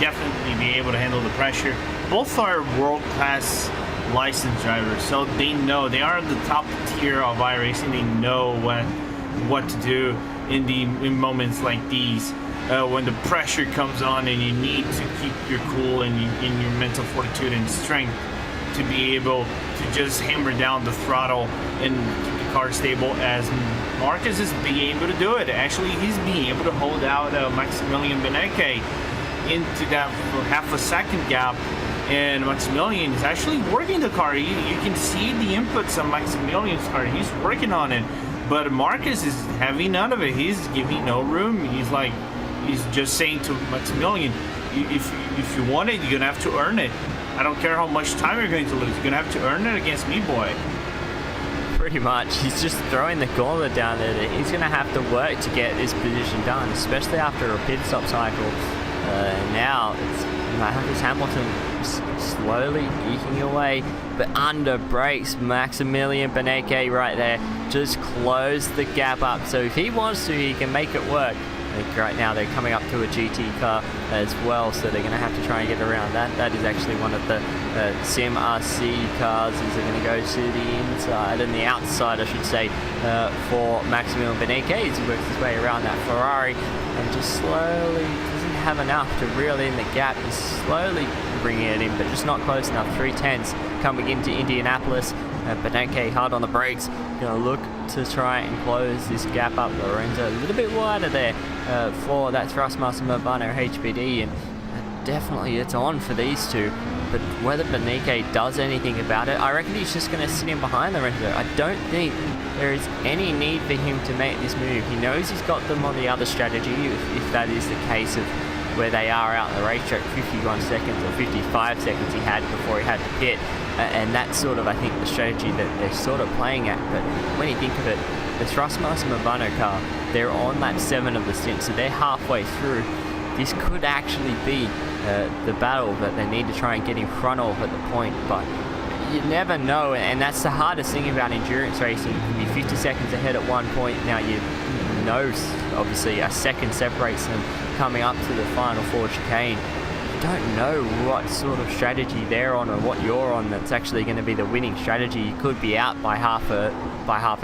[SPEAKER 4] definitely be able to handle the pressure. Both are world-class licensed drivers, so they know, they are the top tier of iRacing. They know what to do in moments like these, when the pressure comes on and you need to keep your cool and your mental fortitude and strength to be able to just hammer down the throttle and keep the car stable, as Marcus is being able to do it. Actually, he's being able to hold out Maximilian Benecke into that half a second gap, and Maximilian is actually working the car. You can see the inputs on Maximilian's car. He's working on it, but Marcus is having none of it. He's giving no room. He's just saying to Maximilian, if you want it, you're gonna have to earn it. I don't care how much time you're going to lose. You're gonna have to earn it against me, boy.
[SPEAKER 3] Pretty much. He's just throwing the gauntlet down there. He's going to have to work to get this position done, especially after a pit stop cycle. Now it's Marcus Hamilton slowly eking away, but under brakes. Maximilian Benecke right there just closed the gap up. So if he wants to, he can make it work. I think right now they're coming up to a GT car as well, so they're going to have to try and get around that. That is actually one of the Sim RC cars. They're going to go to the inside and the outside, I should say, for Maximilian Beneke as he works his way around that Ferrari and just slowly doesn't have enough to reel in the gap. He's slowly bringing it in, but just not close enough. 3/10 coming into Indianapolis. Beneke hard on the brakes, going to look to try and close this gap up. Lorenzo a little bit wider there for that Thrustmaster Movano HPD, and definitely it's on for these two. But whether Beneke does anything about it, I reckon he's just going to sit in behind Lorenzo. I don't think there is any need for him to make this move. He knows he's got them on the other strategy, if that is the case of where they are out in the racetrack. 51 seconds or 55 seconds he had before he had to pit. And that's sort of, I think, the strategy that they're sort of playing at. But when you think of it, the Thrustmaster Movano car, they're on lap 7 of the stint, so they're halfway through. This could actually be the battle that they need to try and get in front of at the point, but you never know, and that's the hardest thing about endurance racing. You can be 50 seconds ahead at one point. Now you know, obviously, a second separates them coming up to the final 4 chicane. Don't know what sort of strategy they're on or what you're on that's actually going to be the winning strategy. You could be out by half a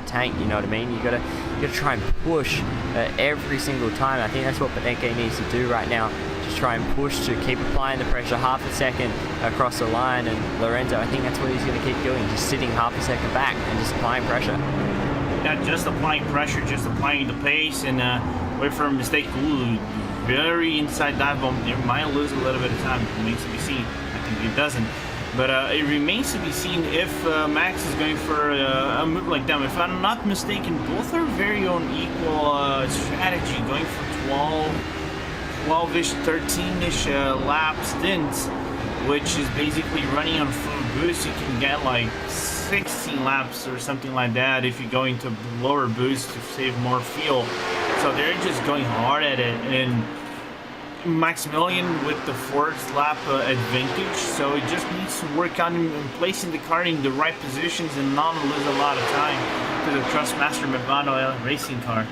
[SPEAKER 3] tank, you know what I mean? You got to try and push every single time. I think that's what Beneke needs to do right now. Just try and push to keep applying the pressure half a second across the line. And Lorenzo, I think that's what he's going to keep doing, just sitting half a second back and just applying pressure.
[SPEAKER 4] Yeah, just applying pressure, just applying the pace, and wait for a mistake. Ooh, very inside dive bomb. It might lose a little bit of time. It remains to be seen. I think it doesn't. But it remains to be seen if Max is going for a move like that. If I'm not mistaken, both are very on equal strategy, going for 12-ish, 13-ish lap stints, which is basically running on full boost. You can get like 16 laps or something like that if you're going to lower boost to save more fuel. So they're just going hard at it, and Maximilian with the 4th lap advantage, so it just needs to work on placing the car in the right positions and not lose a lot of time to the Thrustmaster Movano racing car.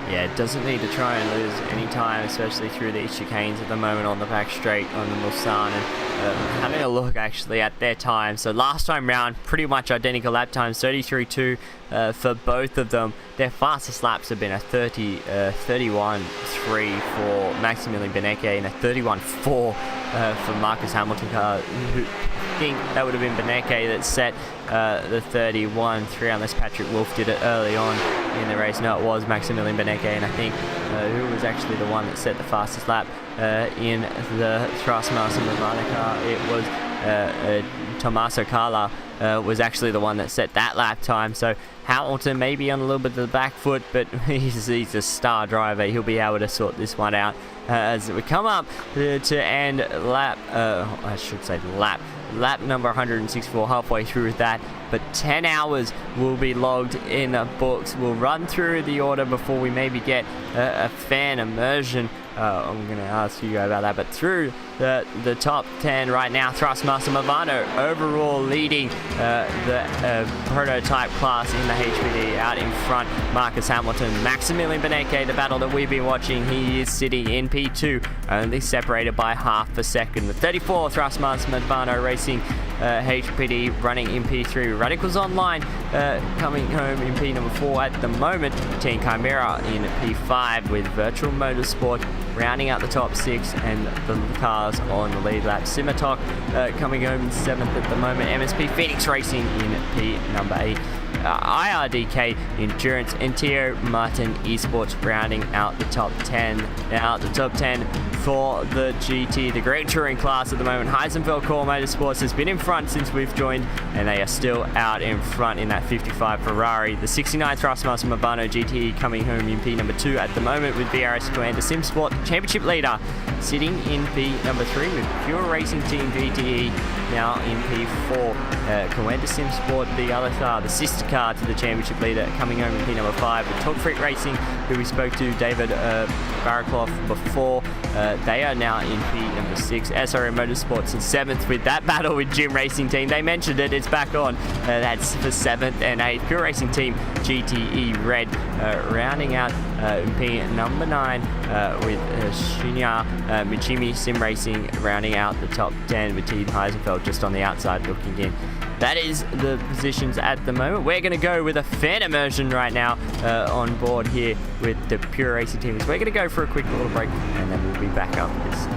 [SPEAKER 3] Yeah, it doesn't need to try and lose any time, especially through these chicanes at the moment on the back straight on the Mulsanne. And having a look actually at their time. So last time round, pretty much identical lap times, 33.2 for both of them. Their fastest laps have been a 31.3 for Maximilian Beneke and a 31.4 for Marcus Hamilton car. I think that would have been Beneke that set the 31.3 unless Patrick Wolf did it early on in the race. No, it was Maximilian Beneke, and I think who was actually the one that set the fastest lap in the Thrustmaster Movano car. It was Tommaso Carla was actually the one that set that lap time. So Hamilton may be on a little bit of the back foot, but he's a star driver. He'll be able to sort this one out as we come up to end lap, lap number 164, halfway through that. But 10 hours will be logged in the books. We'll run through the order before we maybe get a fan immersion. I'm going to ask you about that, but through the top 10 right now, Thrustmaster Movano overall leading the prototype class in the HPD. Out in front, Marcus Hamilton. Maximilian Beneke, the battle that we've been watching, he is sitting in P2, only separated by half a second. The 34 Thrustmaster Movano Racing HPD running in P3. Radicals Online coming home in P number 4 at the moment. Team Chimera in P5 with Virtual Motorsport rounding out the top 6 and the cars on the lead lap. Simitok coming home in 7th at the moment. MSP Phoenix Racing in P number 8. IRDK Endurance and Tio Martin Esports rounding out the top 10. Now the top 10 for the GT, the Great Touring class at the moment. Heisenfeld Core Motorsports has been in front since we've joined, and they are still out in front in that 55 Ferrari. The 69 Thrustmaster Movano GT coming home in P number 2 at the moment with VRS Commander Simsport Championship leader sitting in P number 3 with Pure Racing Team GTE now in P4. Commander Simsport, the other car, the sister car to the championship leader, coming home in P number 5 with Talk Freak Racing, who we spoke to, David Barakoff, before. They are now in P number 6. SRM Motorsports in 7th with that battle with Jim Racing Team. They mentioned it, it's back on. That's for 7th and 8th. Pure Racing Team GTE Red rounding out P number 9 with Shinya Michimi Sim Racing rounding out the top 10 with Team Heisenfeld just on the outside looking in. That is the positions at the moment. We're going to go with a fan immersion right now on board here with the Pure Racing team. So we're going to go for a quick little break and then we'll be back after this.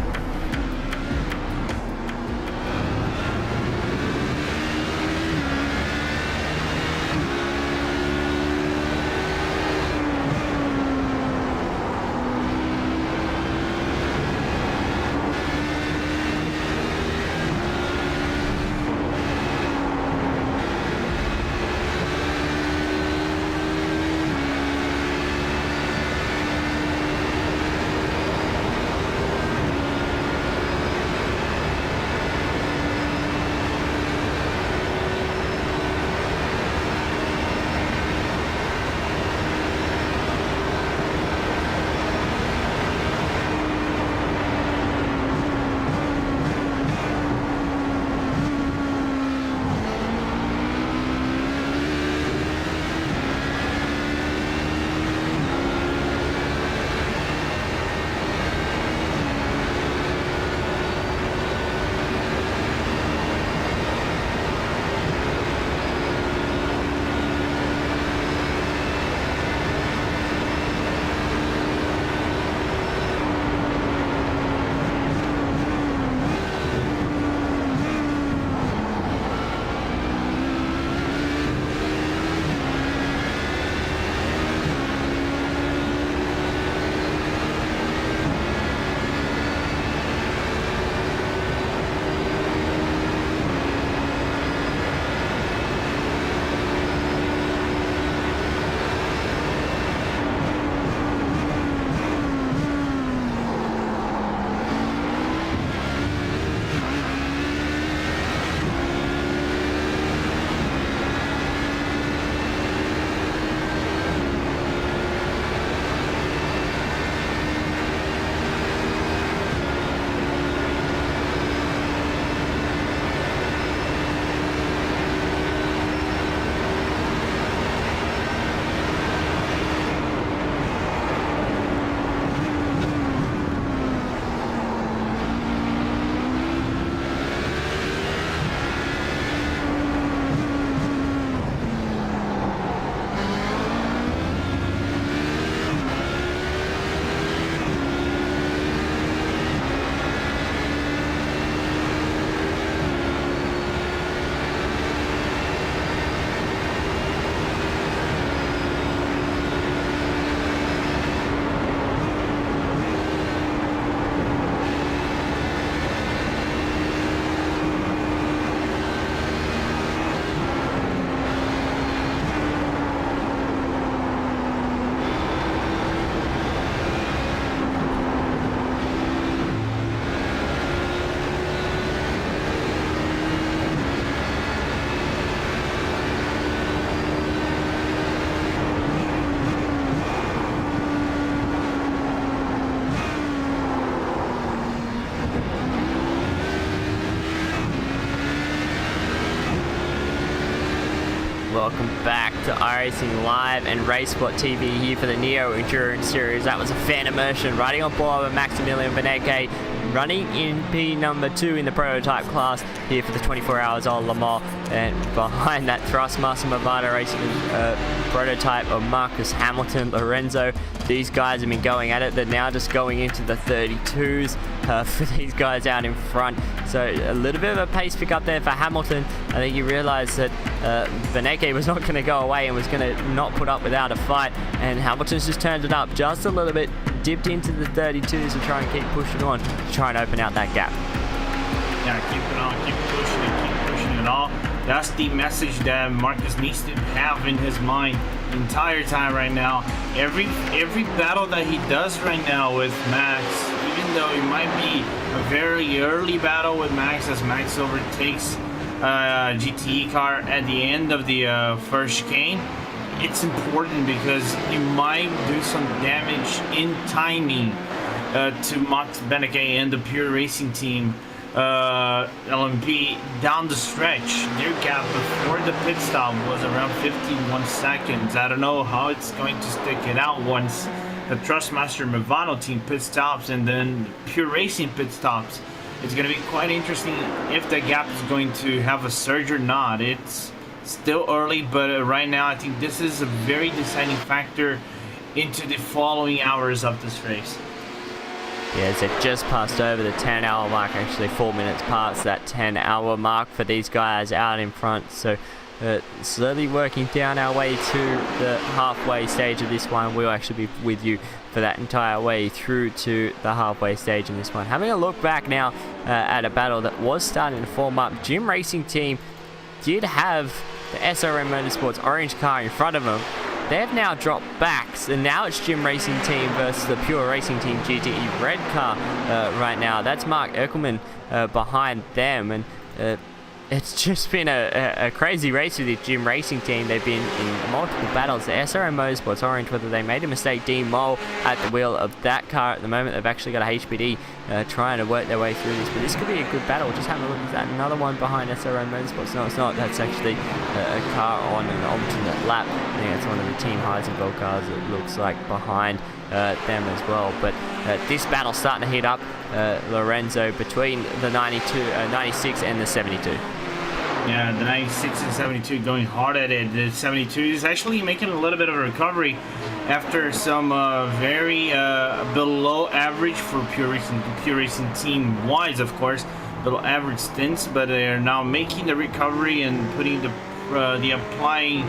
[SPEAKER 3] Welcome back to iRacing Live and RaceSpotTV here for the Neo Endurance Series. That was a fan immersion riding on board with Maximilian Benecke, running in P number 2 in the prototype class here for the 24 Hours of Le Mans. And behind that, Thrustmaster Movado Racing prototype of Marcus Hamilton, Lorenzo. These guys have been going at it. They're now just going into the 32s for these guys out in front. So a little bit of a pace pick up there for Hamilton. I think he realized that Benecke was not going to go away and was going to not put up without a fight. And Hamilton's just turned it up just a little bit, dipped into the 32s to try and keep pushing on to try and open out that gap.
[SPEAKER 4] Yeah, keep it on, keep pushing it all. That's the message that Marcus needs to have in his mind the entire time right now. Every battle that he does right now with Max, even though it might be a very early battle with Max as Max overtakes GTE car at the end of the first chicane, it's important because it might do some damage in timing to Max Benecke and the Pure Racing team. LMP down the stretch. Their gap before the pit stop was around 51 seconds. I don't know how it's going to stick it out once the Trustmaster Movano team pit stops and then Pure Racing pit stops. It's going to be quite interesting if the gap is going to have a surge or not. It's still early, but right now I think this is a very deciding factor into the following hours of this race.
[SPEAKER 3] Yeah, so just passed over the 10-hour mark, actually 4 minutes past that 10-hour mark for these guys out in front. So slowly working down our way to the halfway stage of this one. We'll actually be with you for that entire way through to the halfway stage in this one. Having a look back now at a battle that was starting to form up. Jim Racing Team did have the SRM Motorsports orange car in front of them. They've now dropped backs, and now it's Jim Racing Team versus the Pure Racing Team GTE red car right now. That's Mark Eckelman behind them, and it's just been a crazy race with the Jim Racing Team. They've been in multiple battles. The SRM Motorsports orange, whether they made a mistake, Dean Mole at the wheel of that car at the moment. They've actually got a HPD trying to work their way through this, but this could be a good battle. Just having a look at that. Another one behind SRM Motorsports. No, it's not. That's actually a car on an alternate lap. I think that's one of the Team Heisenberg cars, it looks like, behind them as well. But this battle's starting to heat up, Lorenzo, between the 96 and the 72.
[SPEAKER 4] Yeah, the 96 and 72 going hard at it. The 72 is actually making a little bit of a recovery after some very below average for Pure Racing Team wise, of course, below average stints, but they're now making the recovery and putting the applying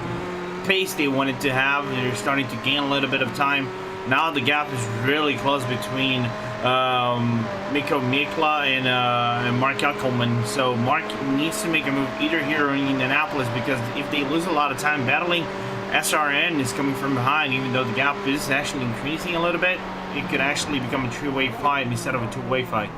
[SPEAKER 4] pace they wanted to have. They're starting to gain a little bit of time. Now the gap is really close between Mikko Mikla and Mark Eckelman. So Mark needs to make a move either here or in Indianapolis, because if they lose a lot of time battling, SRN is coming from behind. Even though the gap is actually increasing a little bit, it could actually become a three-way fight instead of a two-way fight.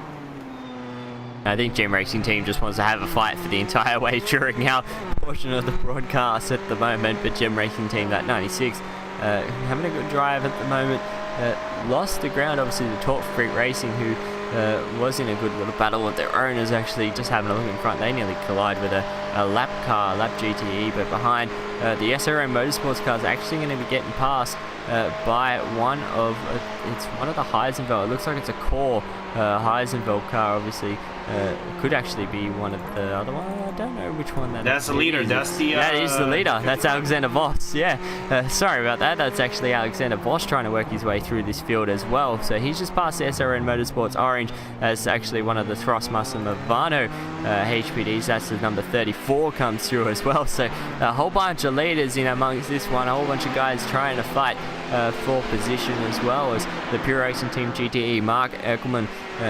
[SPEAKER 3] I think Jim Racing Team just wants to have a fight for the entire way during our portion of the broadcast at the moment. But Jim Racing Team, that 96, having a good drive at the moment. Lost the ground, obviously, the Torque Freak Racing, who was in a good little battle with their owners, actually just having a look in front. They nearly collide with a lap car, lap GTE, but behind the SRM Motorsports cars actually going to be getting passed by one of the Heisenberg. It looks like it's a core Heisenberg car, obviously. Could actually be one of the other one. I don't know which one that is.
[SPEAKER 4] That's the leader. That
[SPEAKER 3] is the leader. That's Alexander Voss. Yeah. Sorry about that. That's actually Alexander Voss trying to work his way through this field as well. So he's just passed the SRN Motorsports orange as actually one of the Thrustmaster Movano HPDs. That's the number 34 comes through as well. So a whole bunch of leaders in amongst this one. A whole bunch of guys trying to fight for position, as well as the Pure Racing Team GTE. Mark Eckelman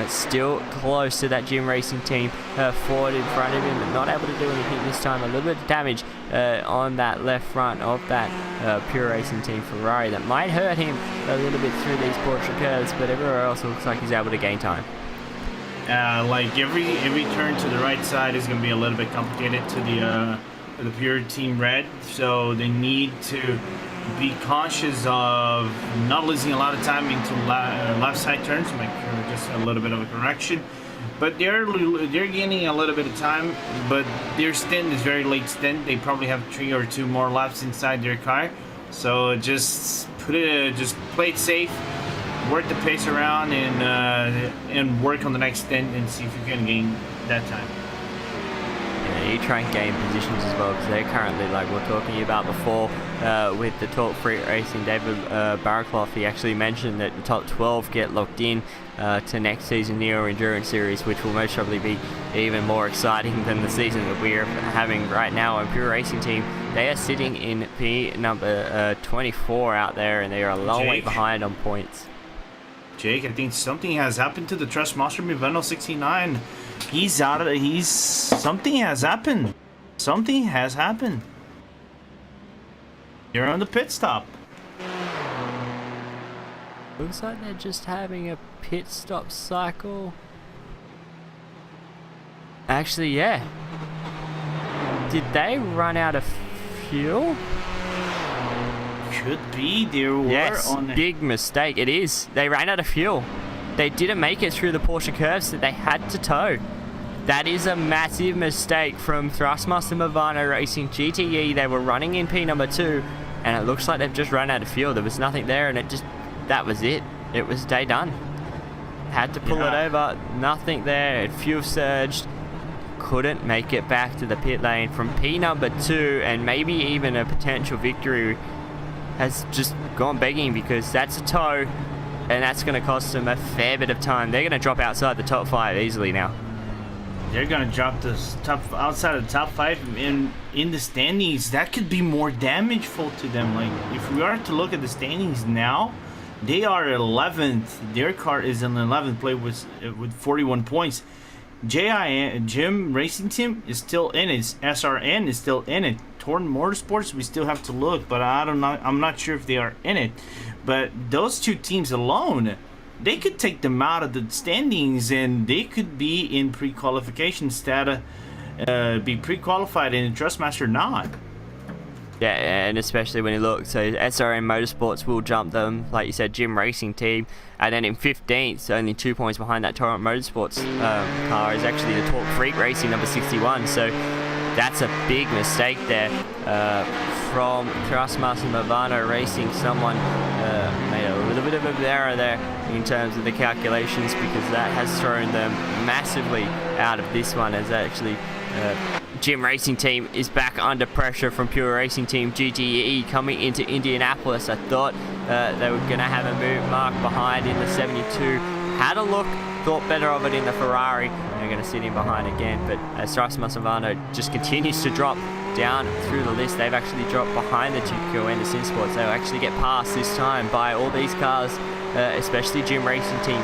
[SPEAKER 3] still close to that Jim Racing Team forward in front of him, but not able to do anything this time. A little bit of damage on that left front of that Pure Racing Team Ferrari that might hurt him a little bit through these Porsche curves, but everywhere else looks like he's able to gain time.
[SPEAKER 4] Like every turn to the right side is going to be a little bit complicated to the Pure Team Red, so they need to be conscious of not losing a lot of time into left side turns. Make just a little bit of a correction, but they're gaining a little bit of time. But their stint is very late stint. They probably have 3 or 2 more laps inside their car, so just play it safe, work the pace around, and work on the next stint and see if you can gain that time.
[SPEAKER 3] You try and gain positions as well, because they're currently, like we were talking about before, with the Torque Freak Racing, David Baraclough, he actually mentioned that the top 12 get locked in to next season Neo Endurance Series, which will most probably be even more exciting than the season that we are having right now. And Pure Racing Team, they are sitting in P number 24 out there, and they are a long way behind on points.
[SPEAKER 4] Jake, I think something has happened to the Trustmaster Movano 69. Something has happened. Something has happened. You're on the pit stop.
[SPEAKER 3] Looks like they're just having a pit stop cycle. Actually, yeah. Did they run out of fuel?
[SPEAKER 4] Could be. There were on
[SPEAKER 3] big mistake. It is. They ran out of fuel. They didn't make it through the Porsche curves that they had to tow. That is a massive mistake from Thrustmaster Movano Racing GTE. They were running in P number 2, and it looks like they've just run out of fuel. There was nothing there, and it just that was it. It was day done. Had to pull it over, nothing there. It fuel surged, couldn't make it back to the pit lane from P number 2, and maybe even a potential victory has just gone begging, because that's a tow, and that's going to cost them a fair bit of time. They're going to drop outside the top 5 easily now.
[SPEAKER 4] They're gonna drop this outside of the top 5 in the standings. That could be more damageful to them. Like, if we are to look at the standings now, they are 11th. Their car is in 11th place with 41 points. Jim Racing Team is still in it. SRN is still in it. Torn Motorsports, we still have to look, but I'm not sure if they are in it. But those 2 teams alone, they could take them out of the standings, and they could be in pre-qualification instead of be pre-qualified in Trustmaster not.
[SPEAKER 3] Yeah, and especially when you look, so SRM Motorsports will jump them, like you said, Jim Racing Team, and then in 15th, only 2 points behind that Torrent Motorsports car, is actually the Talk Freak Racing number 61. So that's a big mistake there from Trustmaster Movano Racing. Someone made a little bit of an error there in terms of the calculations, because that has thrown them massively out of this one, as actually Jim Racing Team is back under pressure from Pure Racing Team GTE coming into Indianapolis. I thought they were going to have a move mark behind in the 72. Had a look, thought better of it in the Ferrari. They're going to sit in behind again, but as Trustmaster Movano just continues to drop down through the list, they've actually dropped behind the GPO and the SimSports. They'll actually get passed this time by all these cars, especially Jim Racing Team.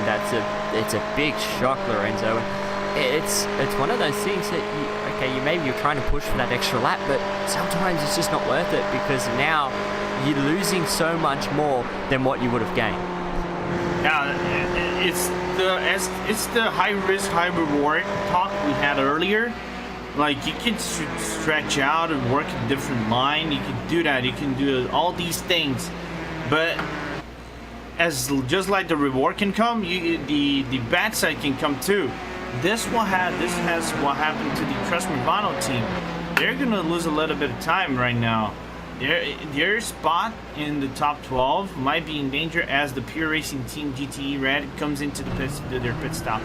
[SPEAKER 3] It's a big shock, Lorenzo. It's one of those things that you're trying to push for that extra lap, but sometimes it's just not worth it, because now you're losing so much more than what you would have gained.
[SPEAKER 4] Yeah, it's the high risk, high reward talk we had earlier. Like, you can stretch out and work a different line. You can do that. You can do all these things, but just like the reward can come, the bad side can come too. This has what happened to the Trust Movano team. They're gonna lose a little bit of time right now. Their spot in the top 12 might be in danger as the Pure Racing Team GTE Red comes into the pits to do their pit stop.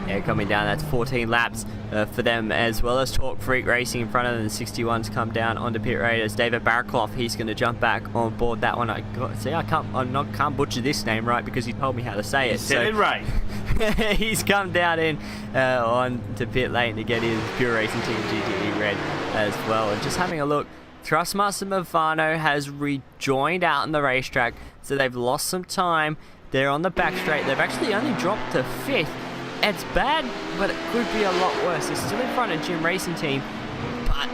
[SPEAKER 3] Yeah, coming down, that's 14 laps for them, as well as Talk Freak Racing in front of them. The 61s come down onto pit raiders. David Barakloff, he's going to jump back on board that one. I can't butcher this name right, because he told me how to say it.
[SPEAKER 4] You said it right.
[SPEAKER 3] He's come down in on to pit lane to get his Pure Racing Team GTE Red as well. And just having a look, Trustmaster Movano has rejoined out on the racetrack, so they've lost some time. They're on the back straight. They've actually only dropped to 5th. It's bad, but it could be a lot worse. They're still in front of Jim Racing Team, but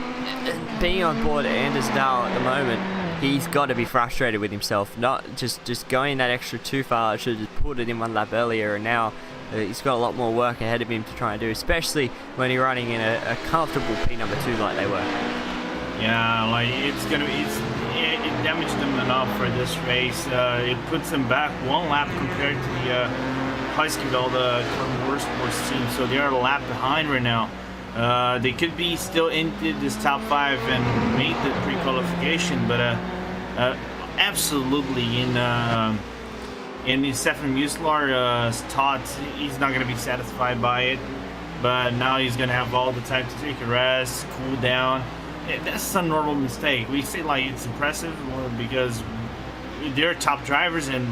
[SPEAKER 3] being on board Anders Dahl at the moment, he's got to be frustrated with himself. Not just going that extra too far. I should have just put it in one lap earlier, and now he's got a lot more work ahead of him to try and do, especially when you're running in a comfortable P number 2 like they were.
[SPEAKER 4] Yeah, like it damaged them enough for this race. It puts them back 1 lap compared to the Huskyville, the Motorsports team, so they are a lap behind right now. They could be still into this top 5 and make the pre-qualification, but absolutely in Stefan Muslar's thoughts, he's not going to be satisfied by it. But now he's going to have all the time to take a rest, cool down. That's a normal mistake. We say like it's impressive because they're top drivers and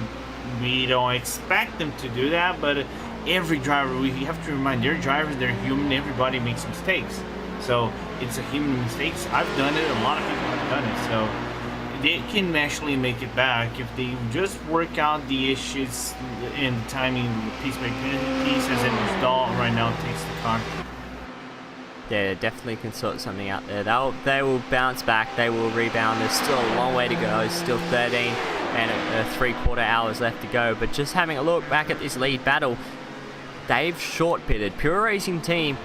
[SPEAKER 4] we don't expect them to do that, but every driver, we have to remind, they're drivers, they're human, everybody makes mistakes. So it's a human mistakes. I've done it, a lot of people have done it, so they can actually make it back if they just work out the issues and the timing piece by piece, as in Dahl right now takes the car.
[SPEAKER 3] Yeah, definitely can sort something out there. They will bounce back, they will rebound. There's still a long way to go. There's still 13 and 3/4 hours left to go. But just having a look back at this lead battle, they've short pitted. Pure Racing Team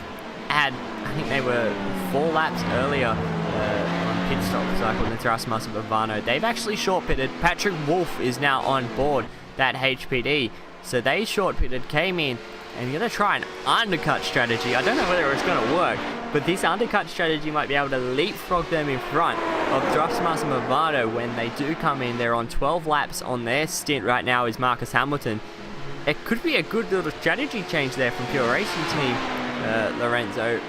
[SPEAKER 3] had, I think they were 4 laps earlier on pit stop cycle than Trustmaster Movano. They've actually short pitted. Patrick Wolf is now on board that HPD. So they short pitted, came in, and you're going to try an undercut strategy. I don't know whether it's going to work, but this undercut strategy might be able to leapfrog them in front of Trustmaster Movado when they do come in. They're on 12 laps on their stint right now is Marcus Hamilton. It could be a good little strategy change there from Pure Racing Team, Lorenzo.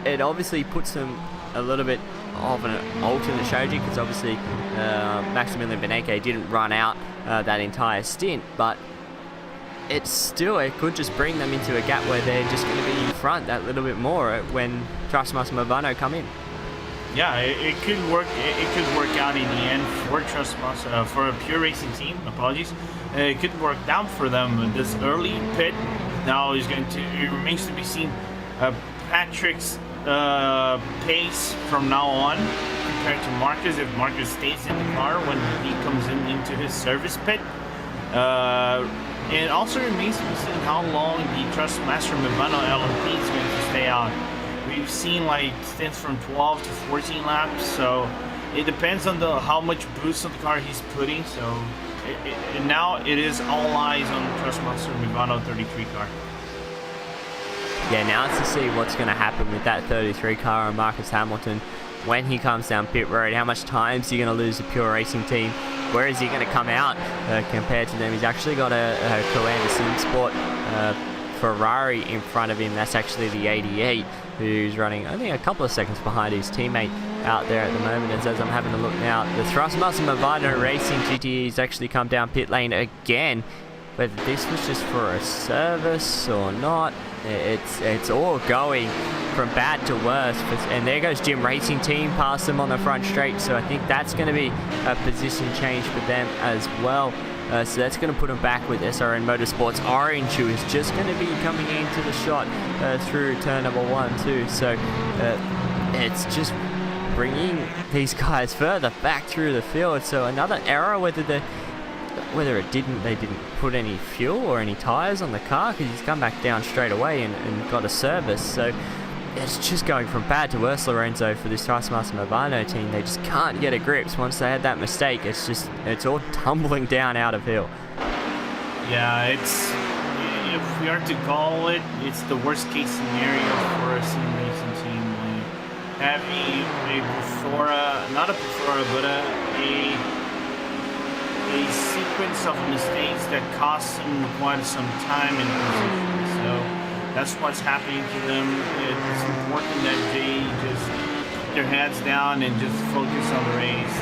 [SPEAKER 3] It obviously puts them a little bit of an alternate strategy because obviously Maximilian Beneke didn't run out that entire stint, but it could just bring them into a gap where they're just going to be in front that little bit more when Trustmaster Movado come in.
[SPEAKER 4] Yeah, it could work. It could work out in the end for Trustmaster, for a Pure Racing Team. Apologies. It could work out for them. This early pit now is going to. It remains to be seen. Patrick's pace from now on compared to Marcus. If Marcus stays in the car when he comes into his service pit. It also remains to be seen how long the Trustmaster Movado LMP is going to stay out. We've seen like stints from 12 to 14 laps, so it depends on how much boost on the car he's putting. So now it is all eyes on the Trustmaster Movado 33 car.
[SPEAKER 3] Yeah, now it's to see what's going to happen with that 33 car on Marcus Hamilton when he comes down pit road. How much time is he going to lose the Pure Racing Team? Where is he going to come out compared to them? He's actually got a Co-Anderson Sport Ferrari in front of him. That's actually the 88, who's running only a couple of seconds behind his teammate out there at the moment. And as I'm having a look now, the Trustmaster Movado Racing GTE's actually come down pit lane again. Whether this was just for a service or not, it's all going from bad to worse. And there goes Jim Racing Team past them on the front straight, so I think that's going to be a position change for them as well. So that's going to put them back with SRN Motorsports Orange, who is just going to be coming into the shot through turn number 1 too. So it's just bringing these guys further back through the field. So another error, whether they didn't put any fuel or any tires on the car, because he's come back down straight away and got a service. So it's just going from bad to worse, Lorenzo, for this Trustmaster Movado team. They just can't get a grip. Once they had that mistake, it's all tumbling down out of hill.
[SPEAKER 4] Yeah, if we are to call it, it's the worst case scenario for a sim racing team. Have a plethora, not a plethora, but a sequence of mistakes that cost them quite some time and position. So that's what's happening to them. It's important that they just put their heads down and just focus on the race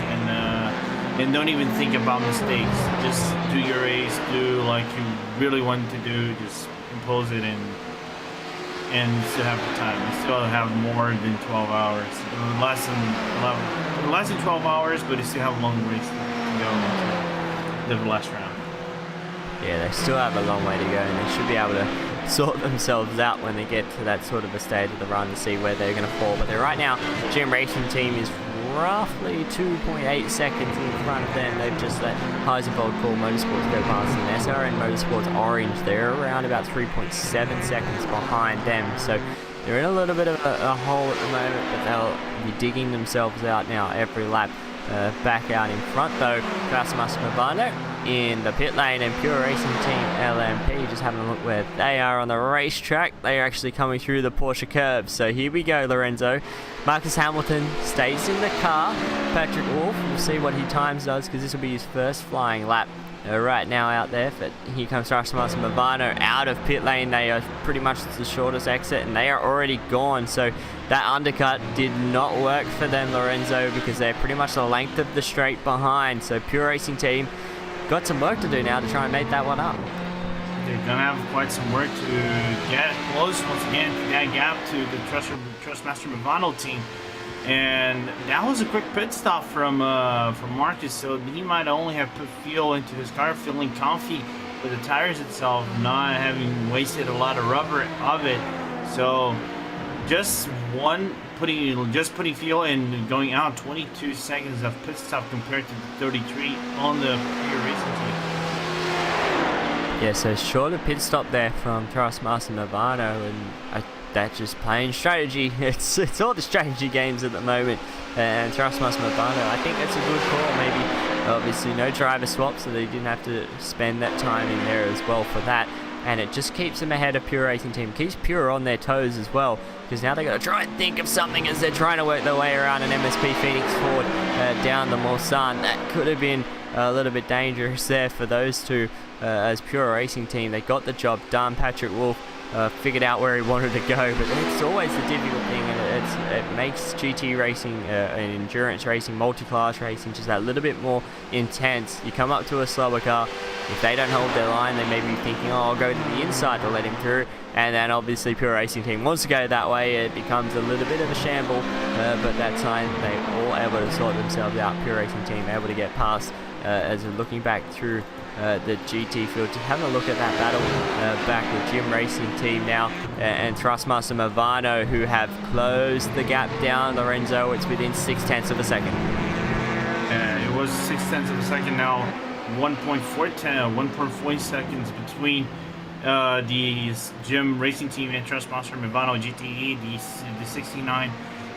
[SPEAKER 4] and don't even think about mistakes. Just do your race, do like you really want to do, just impose it and still have the time. You still have more than 12 hours. Less than 12 hours, but you still have a long race to go into the last round.
[SPEAKER 3] Yeah, they still have a long way to go, and they should be able to sort themselves out when they get to that sort of a stage of the run to see where they're going to fall. But they're right now, Jim Racing Team is roughly 2.8 seconds in front of them. They've just let Heisenberg Cool Motorsports go past them. SRN Motorsports Orange, they're around about 3.7 seconds behind them. So they're in a little bit of a hole at the moment, but they'll be digging themselves out now every lap. Back out in front though, Trustmaster Movado in the pit lane, and Pure Racing Team LMP just having a look where they are on the racetrack. They are actually coming through the Porsche curve. So here we go, Lorenzo. Marcus Hamilton stays in the car. Patrick Wolf, we'll see what he times does, because this will be his first flying lap right now out there. But here comes Trustmaster Movado out of pit lane. They are pretty much the shortest exit, and they are already gone. So that undercut did not work for them, Lorenzo, because they're pretty much the length of the straight behind. So Pure Racing Team got some work to do now to try and make that one up.
[SPEAKER 4] They're going to have quite some work to get close once again to that gap to the Trustmaster Movado team. And that was a quick pit stop from Marcus, so he might only have put fuel into his car, feeling comfy with the tires itself, not having wasted a lot of rubber of it. So just putting fuel and going out 22 seconds of pit stop compared to the 33 on the Pure Racing team.
[SPEAKER 3] Yeah, so shorter pit stop there from Trustmaster Movado, and that's just plain strategy. It's all the strategy games at the moment. And Trustmaster Movado, I think that's a good call. Maybe obviously no driver swap, so they didn't have to spend that time in there as well for that. and it just keeps them ahead of Pure Racing Team. Keeps Pure on their toes as well, because now they've got to try and think of something as they're trying to work their way around an MSP Phoenix Ford down the Mulsanne. That could have been a little bit dangerous there for those two as Pure Racing Team. They got the job done. Patrick Wolf figured out where he wanted to go, but it's always the difficult thing, and it makes GT racing and endurance racing, multi-class racing just that little bit more intense. You come up to a slower car, if they don't hold their line, they may be thinking, oh, I'll go to the inside to let him through, and then obviously Pure Racing Team wants to go that way. It becomes a little bit of a shamble, but that time they all able to sort themselves out. Pure Racing Team able to get past as we're looking back through the GT field, to have a look at that battle back with Jim Racing Team now and Thrustmaster Movano, who have closed the gap down. Lorenzo, it's within 0.6 of a second.
[SPEAKER 4] It was 0.6 of a second now. 1.4 seconds between the Jim Racing Team and Thrustmaster Movano GTE, the 69.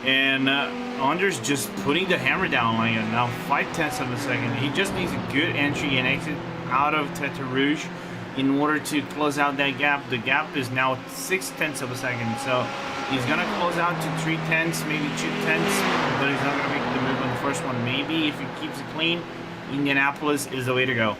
[SPEAKER 4] And Anders just putting the hammer down like now 0.5 of a second. He just needs a good entry and exit out of Tete Rouge in order to close out that gap. The gap is now 0.6 of a second, so he's gonna close out to 0.3, maybe 0.2, but he's not gonna make the move on the first one. Maybe if he keeps it clean, Indianapolis is the way to go.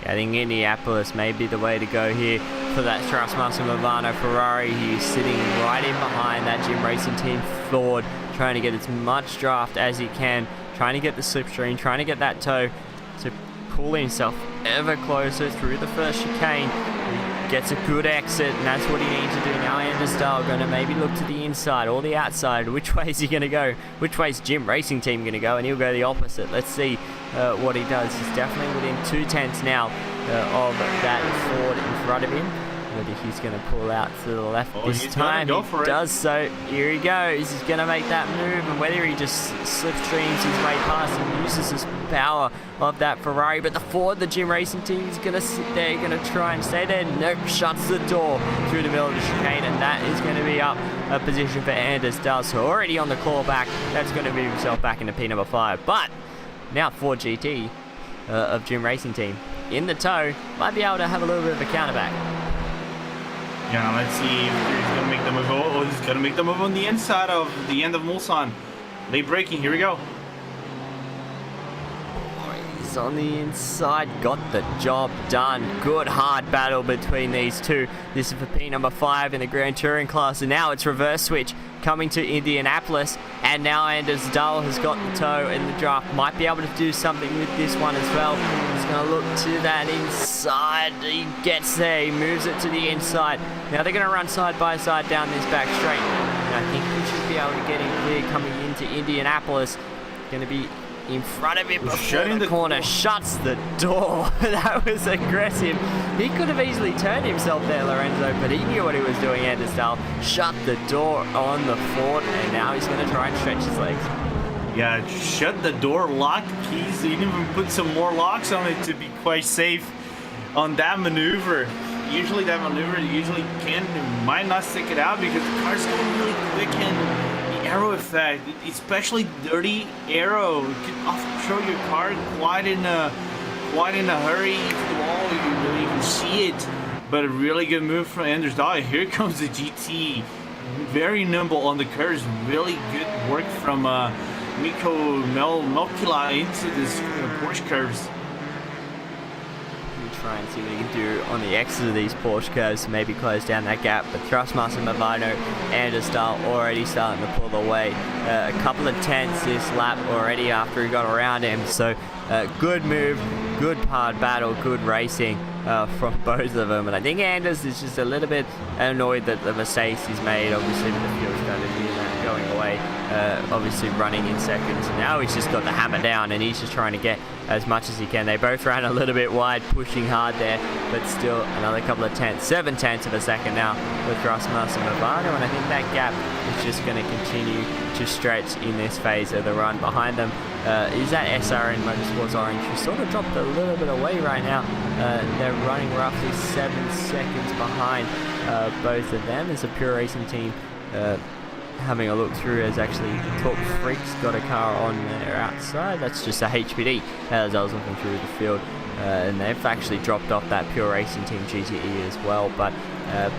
[SPEAKER 3] Yeah, I think Indianapolis may be the way to go here for that Thrustmaster Movano Ferrari. He's sitting right in behind that Jim Racing Team Ford, trying to get as much draft as he can, trying to get the slipstream, trying to get that toe to pull himself ever closer through the first chicane. He gets a good exit, and that's what he needs to do now. Anders Dahl going to maybe look to the inside or the outside. Which way is he going to go? Which way is Jim Racing Team going to go? And he'll go the opposite. Let's see what he does. He's definitely within 0.2 now of that Ford in front of him. Whether he's going to pull out to the left this time, he does so. Here he goes. He's going to make that move, and whether he just slipstreams his way past and uses his power of that Ferrari, but the Ford, the Jim Racing Team, is going to sit there, going to try and stay there. Nope, shuts the door through the middle of the chicane, and that is going to be up a position for Anders Dahl. So already on the clawback, that's going to move himself back into P number 5. But now Ford GT of Jim Racing Team in the tow, might be able to have a little bit of a counterback.
[SPEAKER 4] Yeah, let's see if he's going to make the move. Oh, he's going to make the move on the inside of the end of Mulsanne. Late braking, here we go.
[SPEAKER 3] He's on the inside, got the job done. Good hard battle between these two. This is for P number 5 in the Grand Touring class, and now it's reverse switch coming to Indianapolis, and now Anders Dahl has got the toe in the draft. Might be able to do something with this one as well. He's going to look to that inside. He gets there, he moves it to the inside. Now they're going to run side by side down this back straight, and I think we should be able to get him clear coming into Indianapolis. Going to be in front of him before the corner, shuts the door. That was aggressive. He could have easily turned himself there, Lorenzo, but he knew what he was doing. Anders Dahl shut the door on the Ford, and now he's going to try and stretch his legs.
[SPEAKER 4] Yeah, shut the door, lock the keys. He even put some more locks on it to be quite safe on that maneuver. Usually that maneuver might not stick it out because the car's going really quick, and aero effect, especially dirty aero, it can often throw your car quite in a hurry into the wall. You don't even see it. But a really good move from Anders Dahl. Here comes the GT, very nimble on the curves. Really good work from Mikko Melkila into this Porsche curves.
[SPEAKER 3] Try and see what he can do on the exit of these Porsche curves to maybe close down that gap. But Thrustmaster Movano, Anders Dahl already starting to pull away. A couple of tenths this lap already after he got around him. So good move, good hard battle, good racing from both of them. And I think Anders is just a little bit annoyed that the mistakes he's made. Obviously with the fuel strategy and that going away, obviously running in seconds. And now he's just got the hammer down and he's just trying to get as much as he can. They both ran a little bit wide, pushing hard there, but still another couple of tenths, 7/10 of a second now with Thrustmaster Movano, and I think that gap is just going to continue to stretch in this phase of the run. Behind them is that SRN Motorsports Orange, who sort of dropped a little bit away right now. They're running roughly 7 seconds behind both of them as a Pure Racing Team. Having a look through, as actually Talk Freaks got a car on there outside. That's just a HPD as I was looking through the field. and they've actually dropped off that Pure Racing Team GTE as well. But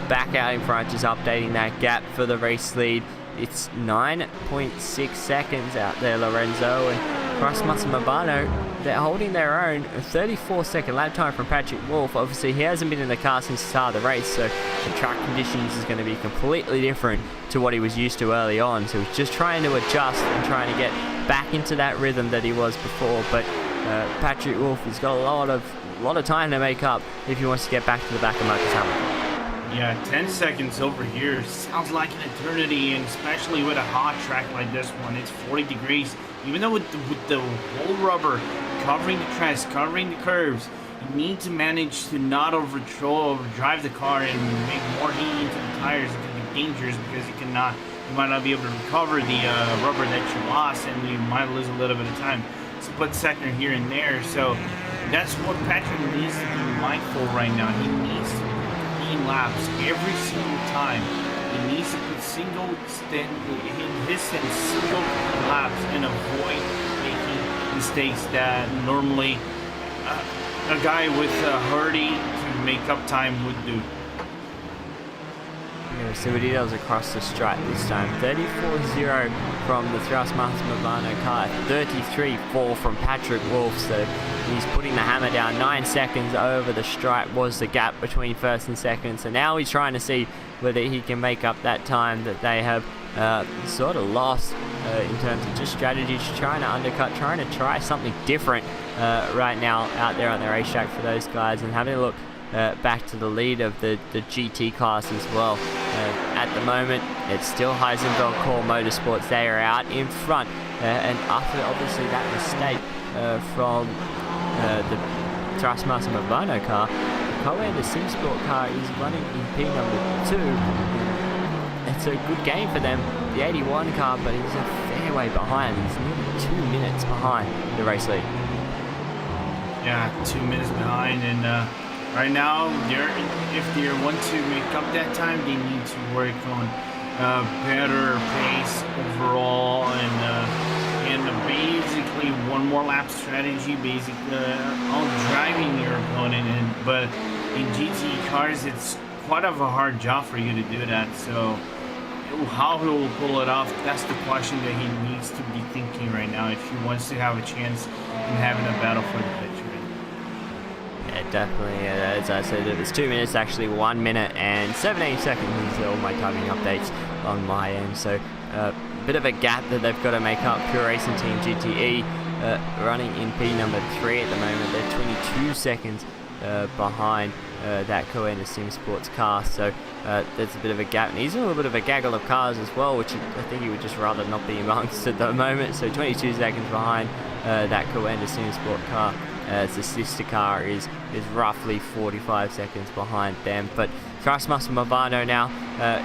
[SPEAKER 3] back out in front, just updating that gap for the race lead. It's 9.6 seconds out there, Lorenzo, and Rasmussen Mabano, they're holding their own. A 34-second lap time from Patrick Wolf. Obviously, he hasn't been in the car since the start of the race, so the track conditions is going to be completely different to what he was used to early on. So he's just trying to adjust and trying to get back into that rhythm that he was before. But Patrick Wolf has got a lot of time to make up if he wants to get back to the back of Marcus Hamilton.
[SPEAKER 4] Yeah, 10 seconds over here sounds like an eternity, and especially with a hot track like this one. It's 40 degrees. Even though with the whole rubber covering the tracks, covering the curves, you need to manage to not overdrive the car and make more heat into the tires. It can be dangerous because you might not be able to recover the rubber that you lost, and you might lose a little bit of time. Split second here and there. So that's what Patrick needs to be mindful right now. He needs to laps every single time. He needs to put single laps and avoid making mistakes that normally a guy with a hurdy to make up time would do.
[SPEAKER 3] So what he does across the stripe this time. 34-0 from the Thrustmaster Mavano car. 33-4 from Patrick Wolf. So he's putting the hammer down. 9 seconds over the stripe was the gap between first and second. So now he's trying to see whether he can make up that time that they have sort of lost in terms of just strategy, just trying to undercut, trying to try something different right now out there on the racetrack for those guys, and having a look back to the lead of the GT class as well. At the moment, it's still Heisenfeld Core Motorsports. They are out in front, and after obviously that mistake from the Thrustmaster Mavano car, the Coander SimSport car is running in P number 2. It's a good game for them, the 81 car, but he's a fair way behind. He's nearly 2 minutes behind the race lead.
[SPEAKER 4] Yeah, 2 minutes behind, and right now, if they want to make up that time, they need to work on better pace overall, and basically one more lap strategy, basically on driving your opponent. But in GT cars, it's quite of a hard job for you to do that. So how he will pull it off, that's the question that he needs to be thinking right now if he wants to have a chance in having a battle for the victory.
[SPEAKER 3] Yeah, definitely. As I said, it was 2 minutes, actually 1 minute and 17 seconds. These are all my timing updates on my end. So a bit of a gap that they've got to make up. Pure Racing Team GTE running in P number 3 at the moment. They're 22 seconds behind that Coander SimSports car. So there's a bit of a gap. And he's in a little bit of a gaggle of cars as well, which I think he would just rather not be amongst at the moment. So 22 seconds behind that Coander SimSport car. The sister car is roughly 45 seconds behind them. But Thrustmaster Mavano now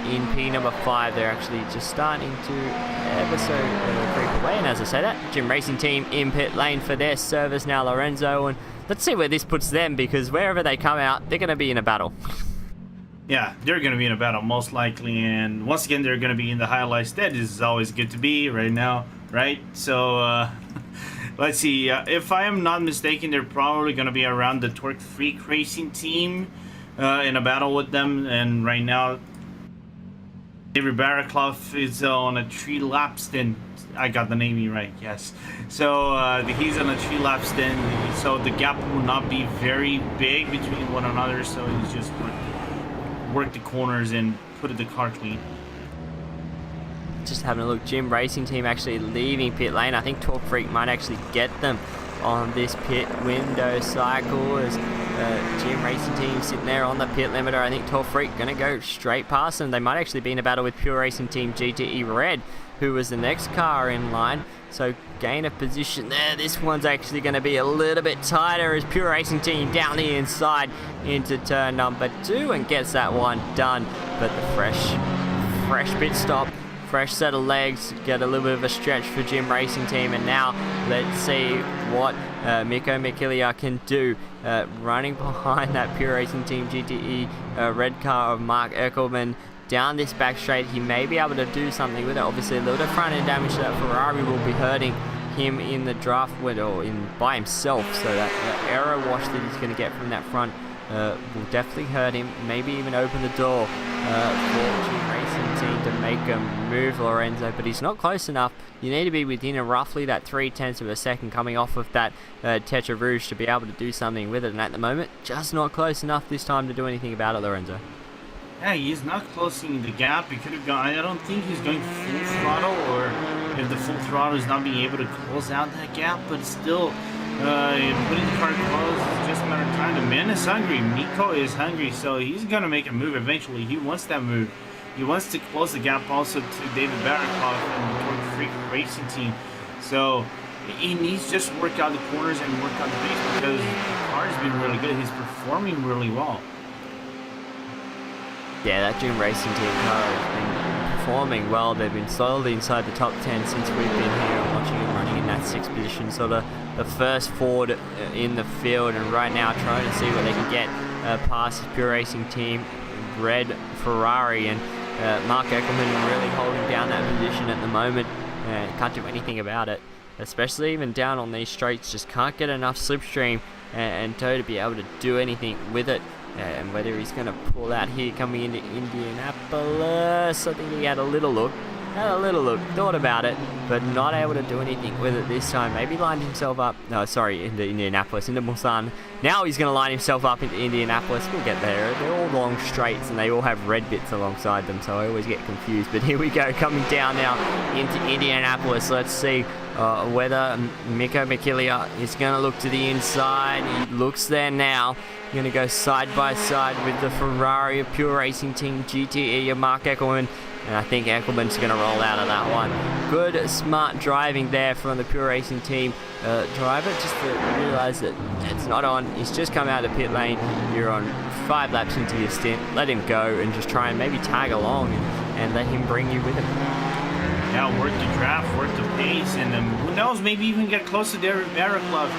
[SPEAKER 3] in P number 5. They're actually just starting to ever so creep away. And as I say that, Jim Racing Team in pit lane for their service now, Lorenzo. And let's see where this puts them, because wherever they come out, they're going to be in a battle.
[SPEAKER 4] Yeah, they're going to be in a battle most likely. And once again, they're going to be in the highlights. That is always good to be right now, right? So let's see, if I am not mistaken, they're probably going to be around the Torque Freak Racing Team in a battle with them. And right now, David Barraclough is on a 3-lap stint. I got the naming right, yes. So he's on a 3-lap stint, so the gap will not be very big between one another. So he's just work the corners and put the car clean.
[SPEAKER 3] Just having a look, Jim Racing Team actually leaving pit lane. I think Torque Freak might actually get them on this pit window cycle, as Jim Racing Team sitting there on the pit limiter. I think Torque Freak going to go straight past them. They might actually be in a battle with Pure Racing Team GTE Red, who was the next car in line. So gain of position there. This one's actually going to be a little bit tighter as Pure Racing Team down the inside into turn number 2 and gets that one done. But the fresh pit stop, fresh set of legs, get a little bit of a stretch for Jim Racing Team. And now let's see what Mikko Mikilia can do, running behind that Pure Racing Team GTE red car of Mark Eckelman. Down this back straight, he may be able to do something with it. Obviously, a little bit of front end damage that Ferrari will be hurting him in the draft window by himself, so that aero wash that he's going to get from that front will definitely hurt him, maybe even open the door for G Racing Team to make a move, Lorenzo, but he's not close enough. You need to be within roughly that 0.3 of a second coming off of that Tetra Rouge to be able to do something with it, and at the moment, just not close enough this time to do anything about it, Lorenzo.
[SPEAKER 4] Yeah, he's not closing the gap. He could have gone. I don't think he's going full throttle, or if the full throttle is not being able to close out that gap, but still, putting the car close is just a matter of time. The man is hungry. Miko is hungry, so he's going to make a move eventually. He wants that move. He wants to close the gap also to David Barakoff and the Torque Freak Racing Team. So he needs just to work out the corners and work out the pace, because the car has been really good. He's performing really well.
[SPEAKER 3] Yeah, that Jim Racing Team car has been performing well. They've been solidly inside the top 10 since we've been here and watching him running in that 6th position, sort of the first Ford in the field, and right now trying to see what they can get past the Pure Racing Team, red Ferrari, and Mark Eckelman really holding down that position at the moment. Can't do anything about it, especially even down on these straights, just can't get enough slipstream and toe to be able to do anything with it. And whether he's going to pull out here coming into Indianapolis, I think he had a little look, thought about it, but not able to do anything with it this time. Maybe lined himself up, into Indianapolis, into Mulsanne. Now he's going to line himself up into Indianapolis. We'll get there. They're all long straights and they all have red bits alongside them, so I always get confused. But here we go, coming down now into Indianapolis. Let's see whether Mikko Mikilia is going to look to the inside. He looks there now. Going to go side by side with the Ferrari of Pure Racing Team GTE of Mark Eckelman, and I think Eckelman's going to roll out of that one. Good, smart driving there from the Pure Racing Team driver, just to realise that it's not on. He's just come out of the pit lane. You're on 5 laps into your stint. Let him go and just try and maybe tag along and let him bring you with him.
[SPEAKER 4] Yeah, work the draft, work the pace, and who knows, maybe even get close to David Barakoff.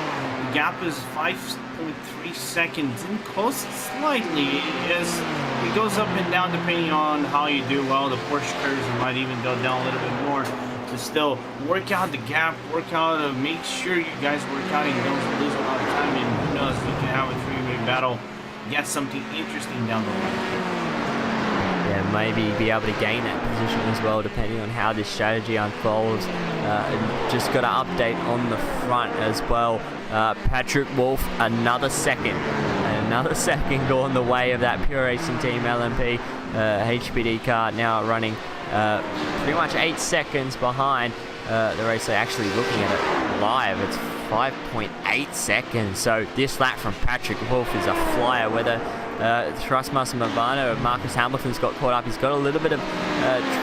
[SPEAKER 4] The gap is 5.3 seconds, and close slightly as it goes up and down depending on how you do. Well, the Porsche curves might even go down a little bit more, to still work out the gap, work out, make sure you guys work out and don't lose a lot of time, and who knows, you can have a 3-way battle, get something interesting down the line.
[SPEAKER 3] Yeah, maybe be able to gain that position as well, depending on how this strategy unfolds. Just got an update on the front as well. Patrick Wolf, another second going the way of that Pure Racing Team LMP HPD car, now running pretty much 8 seconds behind the race. They're actually looking at it live. It's 5.8 seconds. So this lap from Patrick Wolf is a flyer. Whether Thrustmaster Movano of Marcus Hamilton's got caught up. He's got a little bit of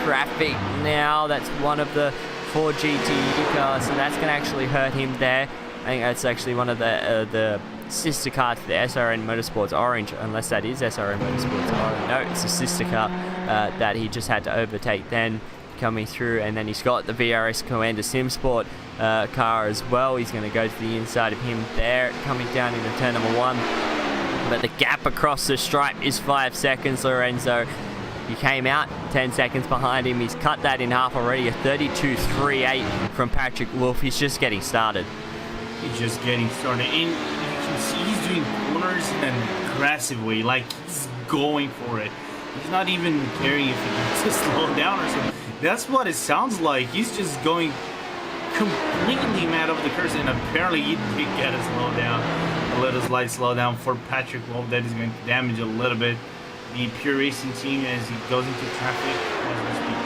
[SPEAKER 3] traffic now. That's one of the 4 GTE cars, so that's going to actually hurt him there. I think that's actually one of the sister car to the SRN Motorsports Orange, unless that is SRN Motorsports Orange. No, it's a sister car that he just had to overtake then coming through, and then he's got the VRS Coanda SimSport car as well. He's going to go to the inside of him there, coming down into turn number 1. But the gap across the stripe is 5 seconds, Lorenzo. He came out 10 seconds behind him. He's cut that in half already, a 32.38 from Patrick Wolf. He's just getting started.
[SPEAKER 4] He's just getting started. And you can see he's doing corners in an aggressive way, like he's going for it. He's not even caring if he gets to slow down or something. That's what it sounds like. He's just going completely mad over the curse, and apparently he did get a slow down. A little slight slowdown for Patrick Wolf that is going to damage a little bit the Pure Racing Team as he goes into traffic as we speak.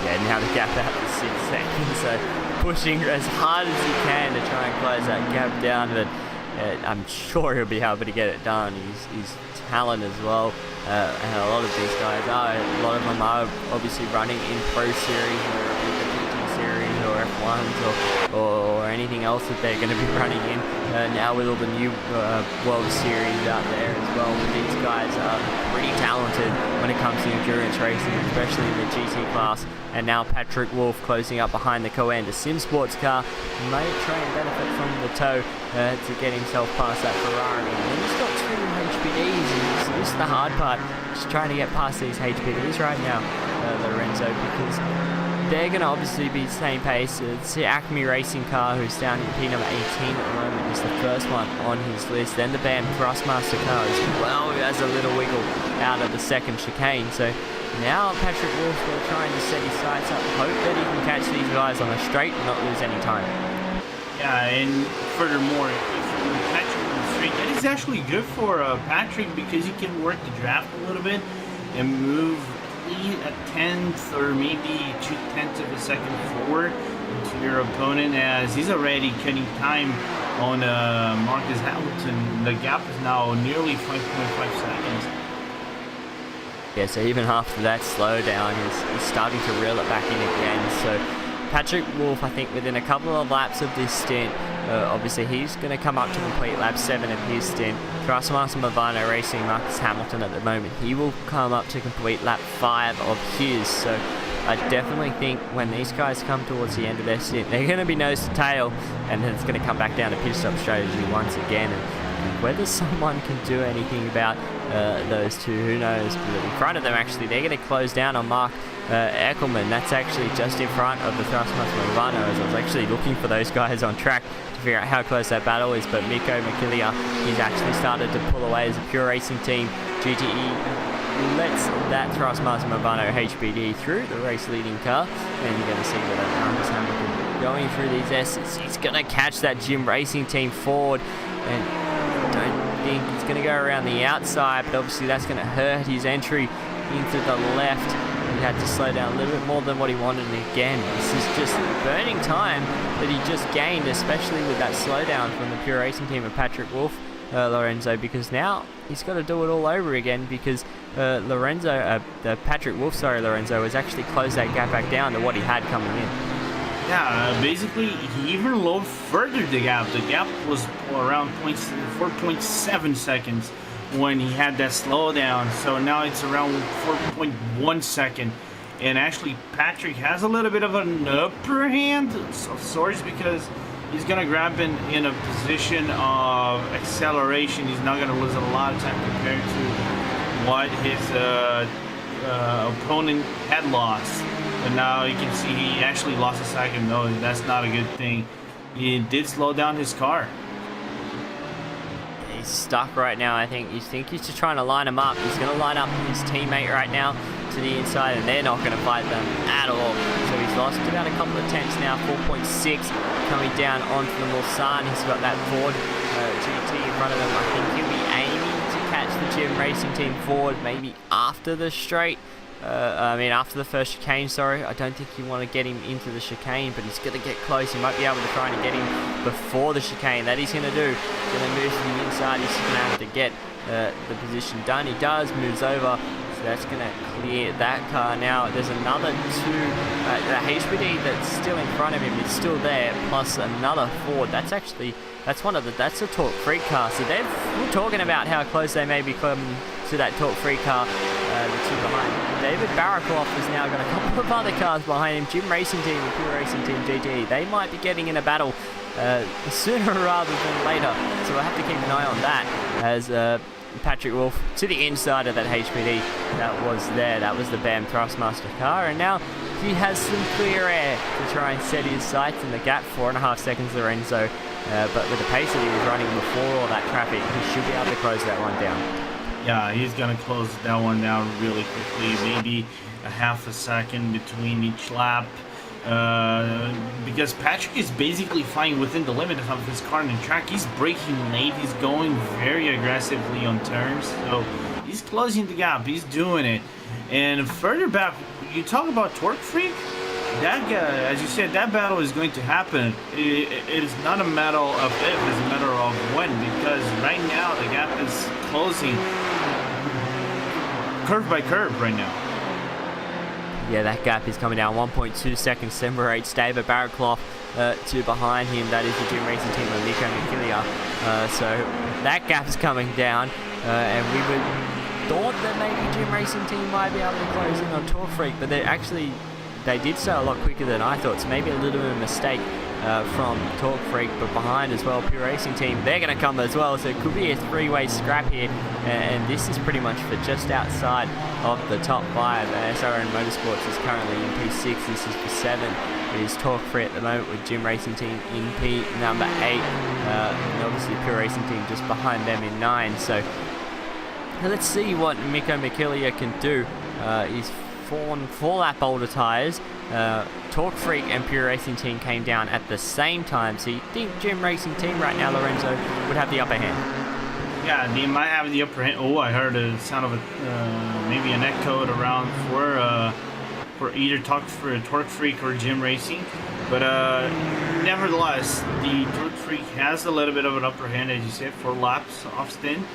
[SPEAKER 3] Yeah, now the gap out to 6 seconds, so pushing as hard as he can to try and close that gap down, but I'm sure he'll be able to get it done. He's talent as well, and a lot of these guys are. A lot of them are obviously running in Pro Series or either PT Series or F1s or anything else that they're going to be running in. Now with all the new World Series out there as well, these guys are pretty talented when it comes to endurance racing, especially in the GT class. And now Patrick Wolf closing up behind the Coanda SimSports car, may try and benefit from the tow to get himself past that Ferrari. And he's got 2 HPDs, and this is the hard part, just trying to get past these HPDs right now, Lorenzo, because they're going to obviously be the same pace. It's the Acme Racing car, who's down in P number 18 at the moment, is the first one on his list. Then the BAM Thrustmaster car as well, who has a little wiggle out of the second chicane. So now Patrick Wolf's going to try and set his sights up, hope that he can catch these guys on a straight and not lose any time.
[SPEAKER 4] Yeah, and furthermore, if Patrick on the straight, that is actually good for Patrick, because he can work the draft a little bit and move a tenth or maybe 2/10 of a second forward into your opponent, as he's already cutting time on Marcus Hamilton. The gap is now nearly 5.5 seconds.
[SPEAKER 3] Yeah, so even after that slowdown, he's starting to reel it back in again. So Patrick Wolf, I think within a couple of laps of this stint, obviously he's going to come up to complete lap 7 of his stint. Thrustmaster Movano racing Marcus Hamilton at the moment, he will come up to complete lap 5 of his. So I definitely think when these guys come towards the end of their stint, they're going to be nose to tail, and then it's going to come back down to pit stop strategy once again. And whether someone can do anything about those two, who knows? But in front of them, actually, they're going to close down on Mark Eckelman. That's actually just in front of the Thrustmaster Movano, as I was actually looking for those guys on track to figure out how close that battle is. But Mikko McKillia, he's actually started to pull away as a Pure Racing Team GTE lets that Thrustmaster Movano HBD through the race leading car, and you're going to see that Marcus Hamilton going through these S's. He's going to catch that Jim Racing Team Ford, and I don't think he's going to go around the outside, but obviously that's going to hurt his entry into the left. He had to slow down a little bit more than what he wanted, and again, this is just burning time that he just gained, especially with that slowdown from the Pure Racing Team of Patrick Wolf, Lorenzo, because now he's got to do it all over again, because Patrick Wolf, Lorenzo, has actually closed that gap back down to what he had coming in.
[SPEAKER 4] Yeah, basically, he even lowered further the gap. The gap was around 4.7 seconds when he had that slowdown. So now it's around 4.1 second. And actually, Patrick has a little bit of an upper hand of sorts, because he's going to grab in a position of acceleration. He's not going to lose a lot of time compared to what his opponent had lost. But now you can see he actually lost a second. No, that's not a good thing. He did slow down his car.
[SPEAKER 3] He's stuck right now, I think. He's just trying to line him up. He's going to line up his teammate right now to the inside, and they're not going to fight them at all. So he's lost about a couple of tenths now, 4.6 coming down onto the Mulsanne. He's got that Ford GT in front of him. I think he'll be aiming to catch the Jim Racing Team Ford maybe after the straight. After the first chicane, sorry. I don't think you want to get him into the chicane, but he's going to get close. He might be able to try and get him before the chicane. That he's going to do. He's going to move to the inside. He's going to have to get the position done. He does, moves over. So that's going to clear that car. Now, there's another two. The HPD that's still in front of him is still there, plus another Ford. That's a Torque Freak car. So we're talking about how close they may be coming to that Torque Freak car. The two behind. David Barakoff has now got a couple of other cars behind him. Jim Racing Team and Pure Racing Team GT. They might be getting in a battle sooner rather than later. So we'll have to keep an eye on that, as Patrick Wolf to the inside of that HPD that was there. That was the BAM Thrustmaster car, and now he has some clear air to try and set his sights in the gap. 4.5 seconds, Lorenzo. But with the pace that he was running before all that traffic, he should be able to close that one down.
[SPEAKER 4] Yeah, he's going to close that one down really quickly, maybe a half a second between each lap, because Patrick is basically flying within the limit of his car on the track. He's braking late, he's going very aggressively on turns, so he's closing the gap, he's doing it. And further back, you talk about Torque Freak, that guy, as you said, that battle is going to happen. It is not a matter of if, it's a matter of when, because right now the gap is closing curve by curve right now.
[SPEAKER 3] Yeah, that gap is coming down 1.2 seconds, separates David Barakoff to behind him. That is the Jim Racing Team of Mikko McKillia. So that gap is coming down, and we thought that maybe Jim Racing Team might be able to close in on Torque Freak, but they're actually they did so a lot quicker than I thought, so maybe a little bit of a mistake from Torque Freak, but behind as well, Pure Racing Team, they're going to come as well, so it could be a three-way scrap here, and this is pretty much for just outside of the top 5. SRN Motorsports is currently in P6, this is for 7. It is Torque Freak at the moment with Gym Racing Team in P number 8, and obviously Pure Racing Team just behind them in 9, so let's see what Mikko Mikilia can do. He's 4-lap older tyres. Torque Freak and Pure Racing Team came down at the same time, so you think Gym Racing Team right now, Lorenzo, would have the upper hand?
[SPEAKER 4] Yeah, they might have the upper hand. Oh, I heard the sound of maybe an echo around for either Torque Freak or Gym Racing. But nevertheless, the Torque Freak has a little bit of an upper hand, as you said, 4 laps off stint.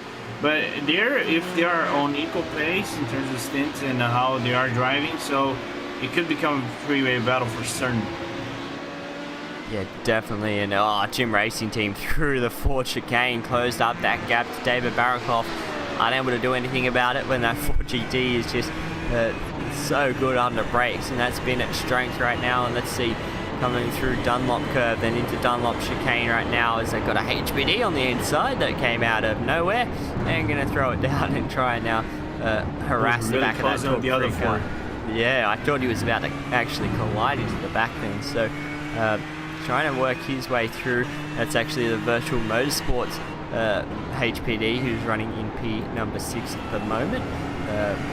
[SPEAKER 4] But if they are on equal pace in terms of stints and how they are driving, so it could become a three-way battle for certain.
[SPEAKER 3] Yeah, definitely. And Gym Racing Team through the Ford chicane, closed up that gap to David Barakoff. Unable to do anything about it when that Ford GT is just so good under brakes, and that's been its strength right now. And let's see, coming through Dunlop curve, then into Dunlop chicane right now, as they've got a HPD on the inside that came out of nowhere, and going to throw it down and try and now harass the back of that Torque Freak car. Yeah, I thought he was about to actually collide into the back then, so trying to work his way through. That's actually the Virtual Motorsports HPD, who's running in P number 6 at the moment.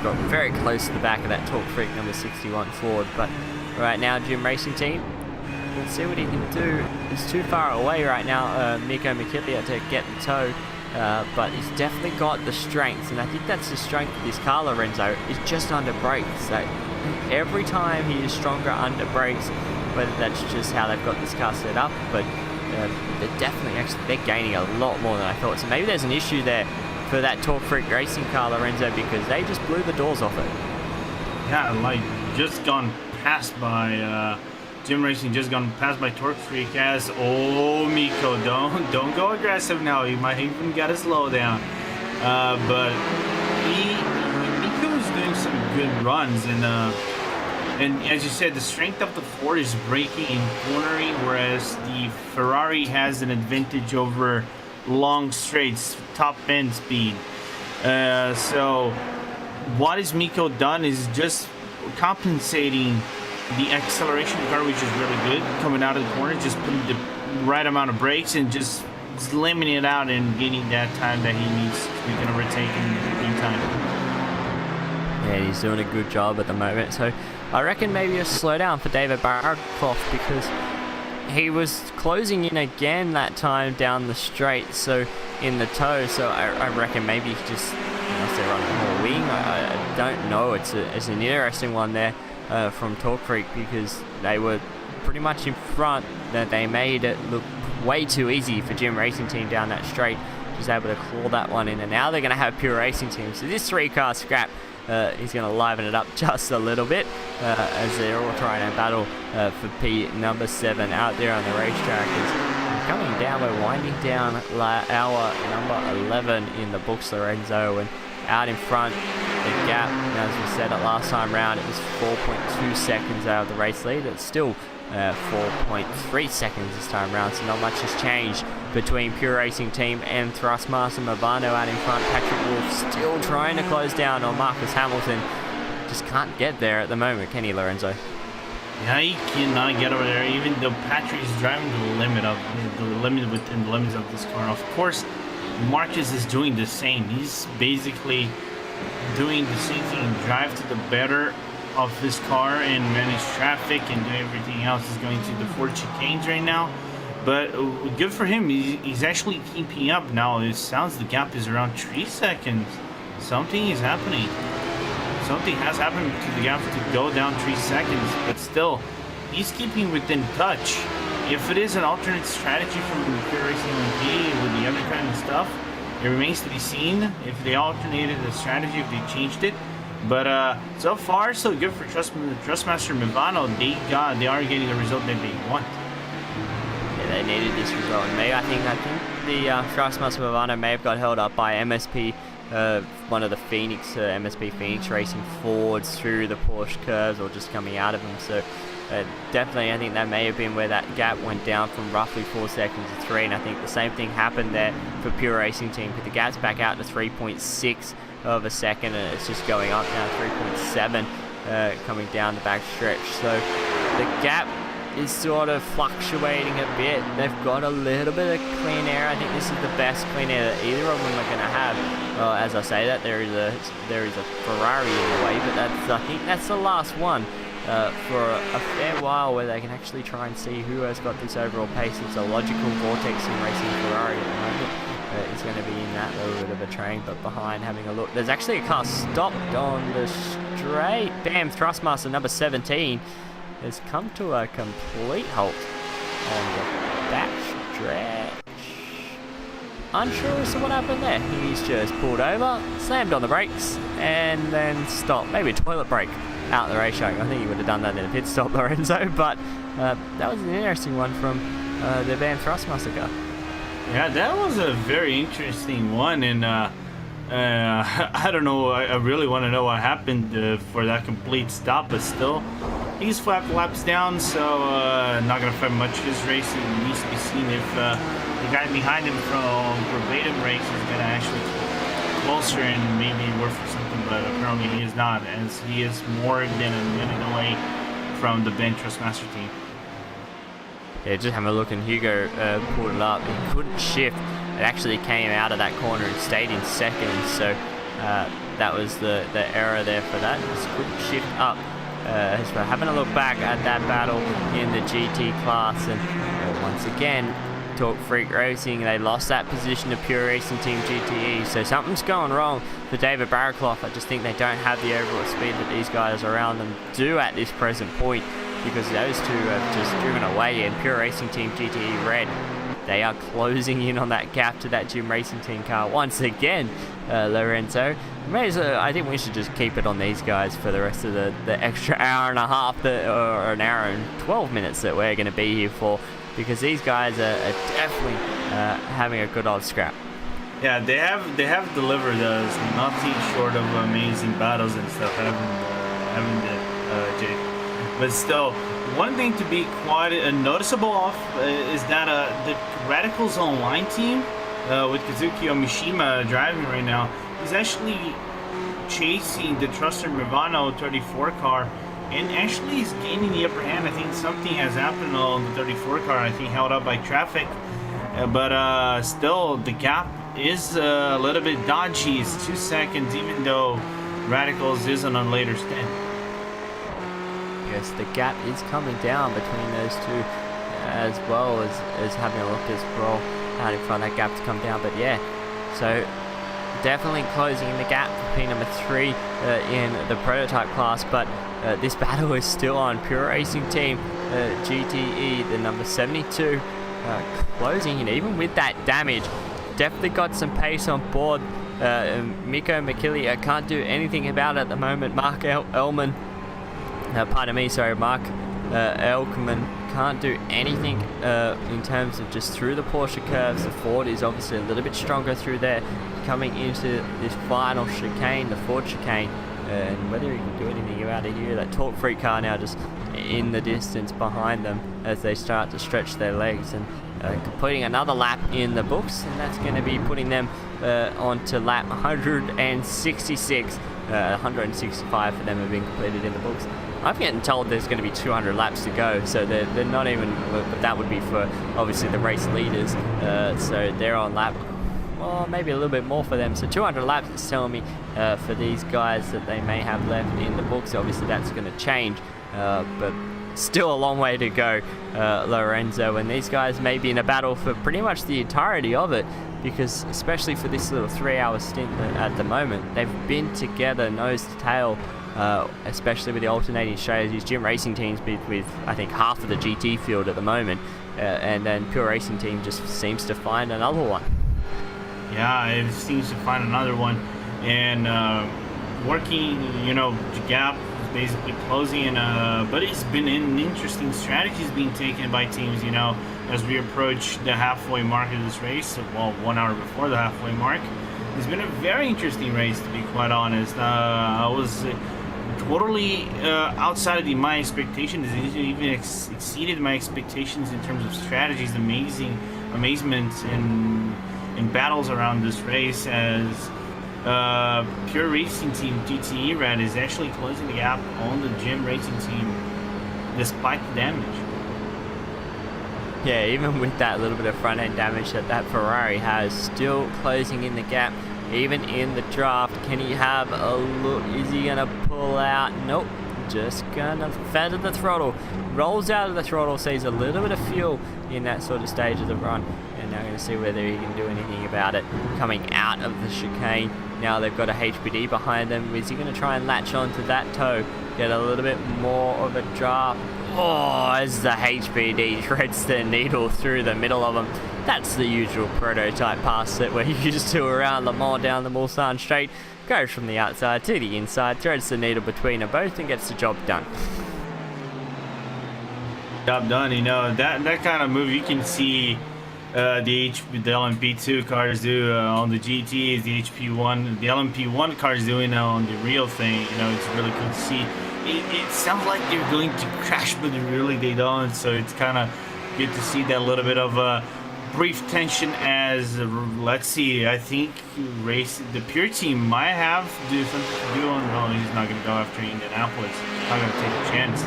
[SPEAKER 3] Got very close to the back of that Torque Freak number 61 Ford, but right now Gym Racing Team, let's see what he can do. He's too far away right now, Mikko Mikilia, to get the tow, but he's definitely got the strength, and I think that's the strength of this car, Lorenzo, is just under brakes. So every time he is stronger under brakes, whether that's just how they've got this car set up, but they're definitely they're gaining a lot more than I thought. So maybe there's an issue there for that Torque Freak racing car, Lorenzo, because they just blew the doors off it.
[SPEAKER 4] Yeah, like just gone past by Gym Racing, just gone past by Torque Freak as Mikko, don't go aggressive now. You might even get a slow down. But Mikko is doing some good runs, and as you said, the strength of the Ford is braking and cornering, whereas the Ferrari has an advantage over long straights, top end speed. So what is Mikko done is just compensating the acceleration of the car, which is really good, coming out of the corner, just putting the right amount of brakes and just slimming it out and getting that time that he needs so he can overtake in time.
[SPEAKER 3] Yeah, he's doing a good job at the moment. So I reckon maybe a slowdown for David Barakoff, because he was closing in again that time down the straight, so in the tow. So I reckon maybe he just, unless they're running more wing, I don't know. It's an interesting one there from Torque Freak, because they were pretty much in front, that they made it look way too easy for Gym Racing Team down that straight. Just able to claw that one in, and now they're going to have Pure Racing Team. So this 3-car scrap, he's going to liven it up just a little bit, as they're all trying to battle for P number 7 out there on the racetrack. As coming down, we're winding down hour number 11 in the books, Lorenzo, and out in front, the gap, as we said it last time round, it was 4.2 seconds out of the race lead. It's still 4.3 seconds this time round, so not much has changed between Pure Racing Team and Thrustmaster Movano out in front. Patrick Wolf still trying to close down on Marcus Hamilton. Just can't get there at the moment, can he, Lorenzo?
[SPEAKER 4] Yeah, he cannot get over there, even though Patrick is driving to within the limits of this car. Of course, Marcus is doing the same. He's basically doing the same thing, drive to the better of his car and manage traffic and do everything else. Is going to the Ford chicanes right now, but good for him. He's actually keeping up now. It sounds the gap is around 3 seconds. Something is happening. Something has happened to the gap to go down 3 seconds, but still, he's keeping within touch. If it is an alternate strategy from Pure Racing MP with the other kind of stuff, it remains to be seen if they alternated the strategy, if they changed it. But so far, so good for Trustmaster Movano. They are getting the result that they want.
[SPEAKER 3] Yeah, they needed this result. And I think the Trustmaster Movano may have got held up by MSP one of the Phoenix, MSP Phoenix Racing Fords through the Porsche curves or just coming out of them. So definitely I think that may have been where that gap went down from roughly 4 seconds to 3, and I think the same thing happened there for Pure Racing Team, because the gap's back out to 3.6 of a second, and it's just going up now, 3.7 coming down the back stretch. So the gap is sort of fluctuating a bit. They've got a little bit of clean air. I think this is the best clean air that either of them are going to have. As I say that, there is a Ferrari in the way, but I think that's the last one for a fair while where they can actually try and see who has got this overall pace. It's a logical vortex in racing Ferrari at the moment. Is going to be in that little bit of a train, but behind, having a look, there's actually a car stopped on the straight. Bam, Thrustmaster number 17 has come to a complete halt on the back stretch. Unsure as to what happened there. He's just pulled over, slammed on the brakes, and then stopped. Maybe a toilet break out the race showing. I think he would have done that in a pit stop, Lorenzo, but that was an interesting one from the Bam Thrustmaster car.
[SPEAKER 4] Yeah, that was a very interesting one, and I don't know, I really want to know what happened for that complete stop, but still, he's flat laps down, so not going to affect much his race. It needs to be seen if the guy behind him from Verbatim Race is going to actually closer and maybe work for something, but apparently he is not, as he is more than a minute away from the Ben Trustmaster team.
[SPEAKER 3] Yeah, just having a look, and Hugo pulled it up. He couldn't shift. It actually came out of that corner and stayed in second. So that was the error there for that. Just couldn't shift up. So having a look back at that battle in the GT class, and once again, Talk Freak Racing, they lost that position to Pure Racing Team GTE. So something's going wrong for David Barraclough. I just think they don't have the overall speed that these guys around them do at this present point, because those two have just driven away. And Pure Racing Team GTE Red, they are closing in on that gap to that Jim Racing Team car once again, Lorenzo. I think we should just keep it on these guys for the rest of the extra hour and a half, or an hour and 12 minutes that we're going to be here for, because these guys are definitely having a good old scrap.
[SPEAKER 4] Yeah, they have delivered us nothing short of amazing battles and stuff, haven't they, Jake? But still, one thing to be quite noticeable of is that the Radicals Online team, with Kazuki Omishima driving right now, is actually chasing the Truster Mivano 34 car, and actually is gaining the upper hand. I think something has happened on the 34 car, I think held up by traffic, but still the gap is a little bit dodgy. It's 2 seconds, even though Radicals is on a later stint.
[SPEAKER 3] Yes, the gap is coming down between those two, as well as having a look as well out in front. That gap's come down, but yeah, so definitely closing in the gap for P number 3 in the prototype class. But this battle is still on. Pure Racing Team GTE, the number 72, closing in even with that damage. Definitely got some pace on board. Miko McKilly can't do anything about it at the moment. Mark Elkman can't do anything in terms of just through the Porsche curves. The Ford is obviously a little bit stronger through there, coming into this final chicane, the Ford chicane, and whether he can do anything about it here. That Talk Freak car now just in the distance behind them as they start to stretch their legs, and completing another lap in the books, and that's going to be putting them onto lap 166. 165 for them have been completed in the books. I'm getting told there's going to be 200 laps to go, so they're not even, but that would be for obviously the race leaders, so they're on lap, well, maybe a little bit more for them. So 200 laps is telling me for these guys that they may have left in the books. Obviously that's going to change, but still a long way to go, Lorenzo, and these guys may be in a battle for pretty much the entirety of it, because especially for this little 3-hour stint at the moment, they've been together nose to tail, especially with the alternating strategies. Jim Racing Team's with I think half of the GT field at the moment, and then Pure Racing Team just seems to find another one.
[SPEAKER 4] Yeah, it seems to find another one, and working, the gap is basically closing, but it's been an interesting strategies being taken by teams, as we approach the halfway mark of this race, well, 1 hour before the halfway mark. It's been a very interesting race, to be quite honest. I was totally outside of my expectations. It even exceeded my expectations in terms of strategies. Amazement in battles around this race, as Pure Racing Team GTE Red is actually closing the gap on the Gym Racing Team despite the damage.
[SPEAKER 3] Yeah, even with that little bit of front end damage that Ferrari has, still closing in the gap, even in the draft. Can he have a look? Is he gonna pull out? Nope, just gonna feather the throttle. Rolls out of the throttle, sees a little bit of fuel in that sort of stage of the run, and now gonna see whether he can do anything about it. Coming out of the chicane, now they've got a HPD behind them. Is he gonna try and latch onto that toe, get a little bit more of a draft? Oh, as the HPD threads the needle through the middle of them. That's the usual prototype pass that we're used to around Le Mans down the Mulsanne straight. Goes from the outside to the inside, threads the needle between them both and gets the job done.
[SPEAKER 4] Job done, you know, that kind of move you can see the LMP2 cars do on the GTs, the the LMP1 cars doing on the real thing. You know, it's really cool to see. It sounds like they're going to crash, but really they don't. So it's kind of good to see that little bit of brief tension. As let's see, I think the Pure team might have do something to do on. No, he's not going to go after Indianapolis. He's not going to take a chance.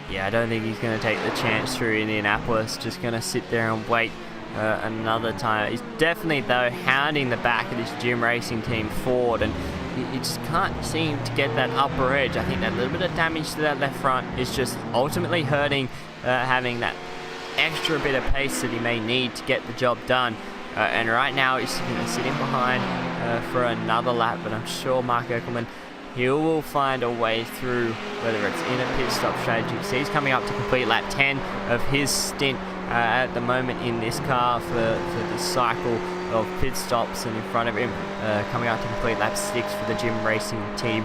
[SPEAKER 3] Yeah, I don't think he's going to take the chance through Indianapolis. Just going to sit there and wait another time. He's definitely, though, hounding the back of this Gym Racing Team forward, and he just can't seem to get that upper edge. I think that little bit of damage to that left front is just ultimately hurting, having that extra bit of pace that he may need to get the job done. And right now he's sitting behind for another lap, but I'm sure Mark Eckelman, he will find a way through, whether it's in a pit stop strategy. So he's coming up to complete lap 10 of his stint at the moment in this car for this cycle of pit stops, and in front of him coming up to complete lap 6 for the Gym Racing Team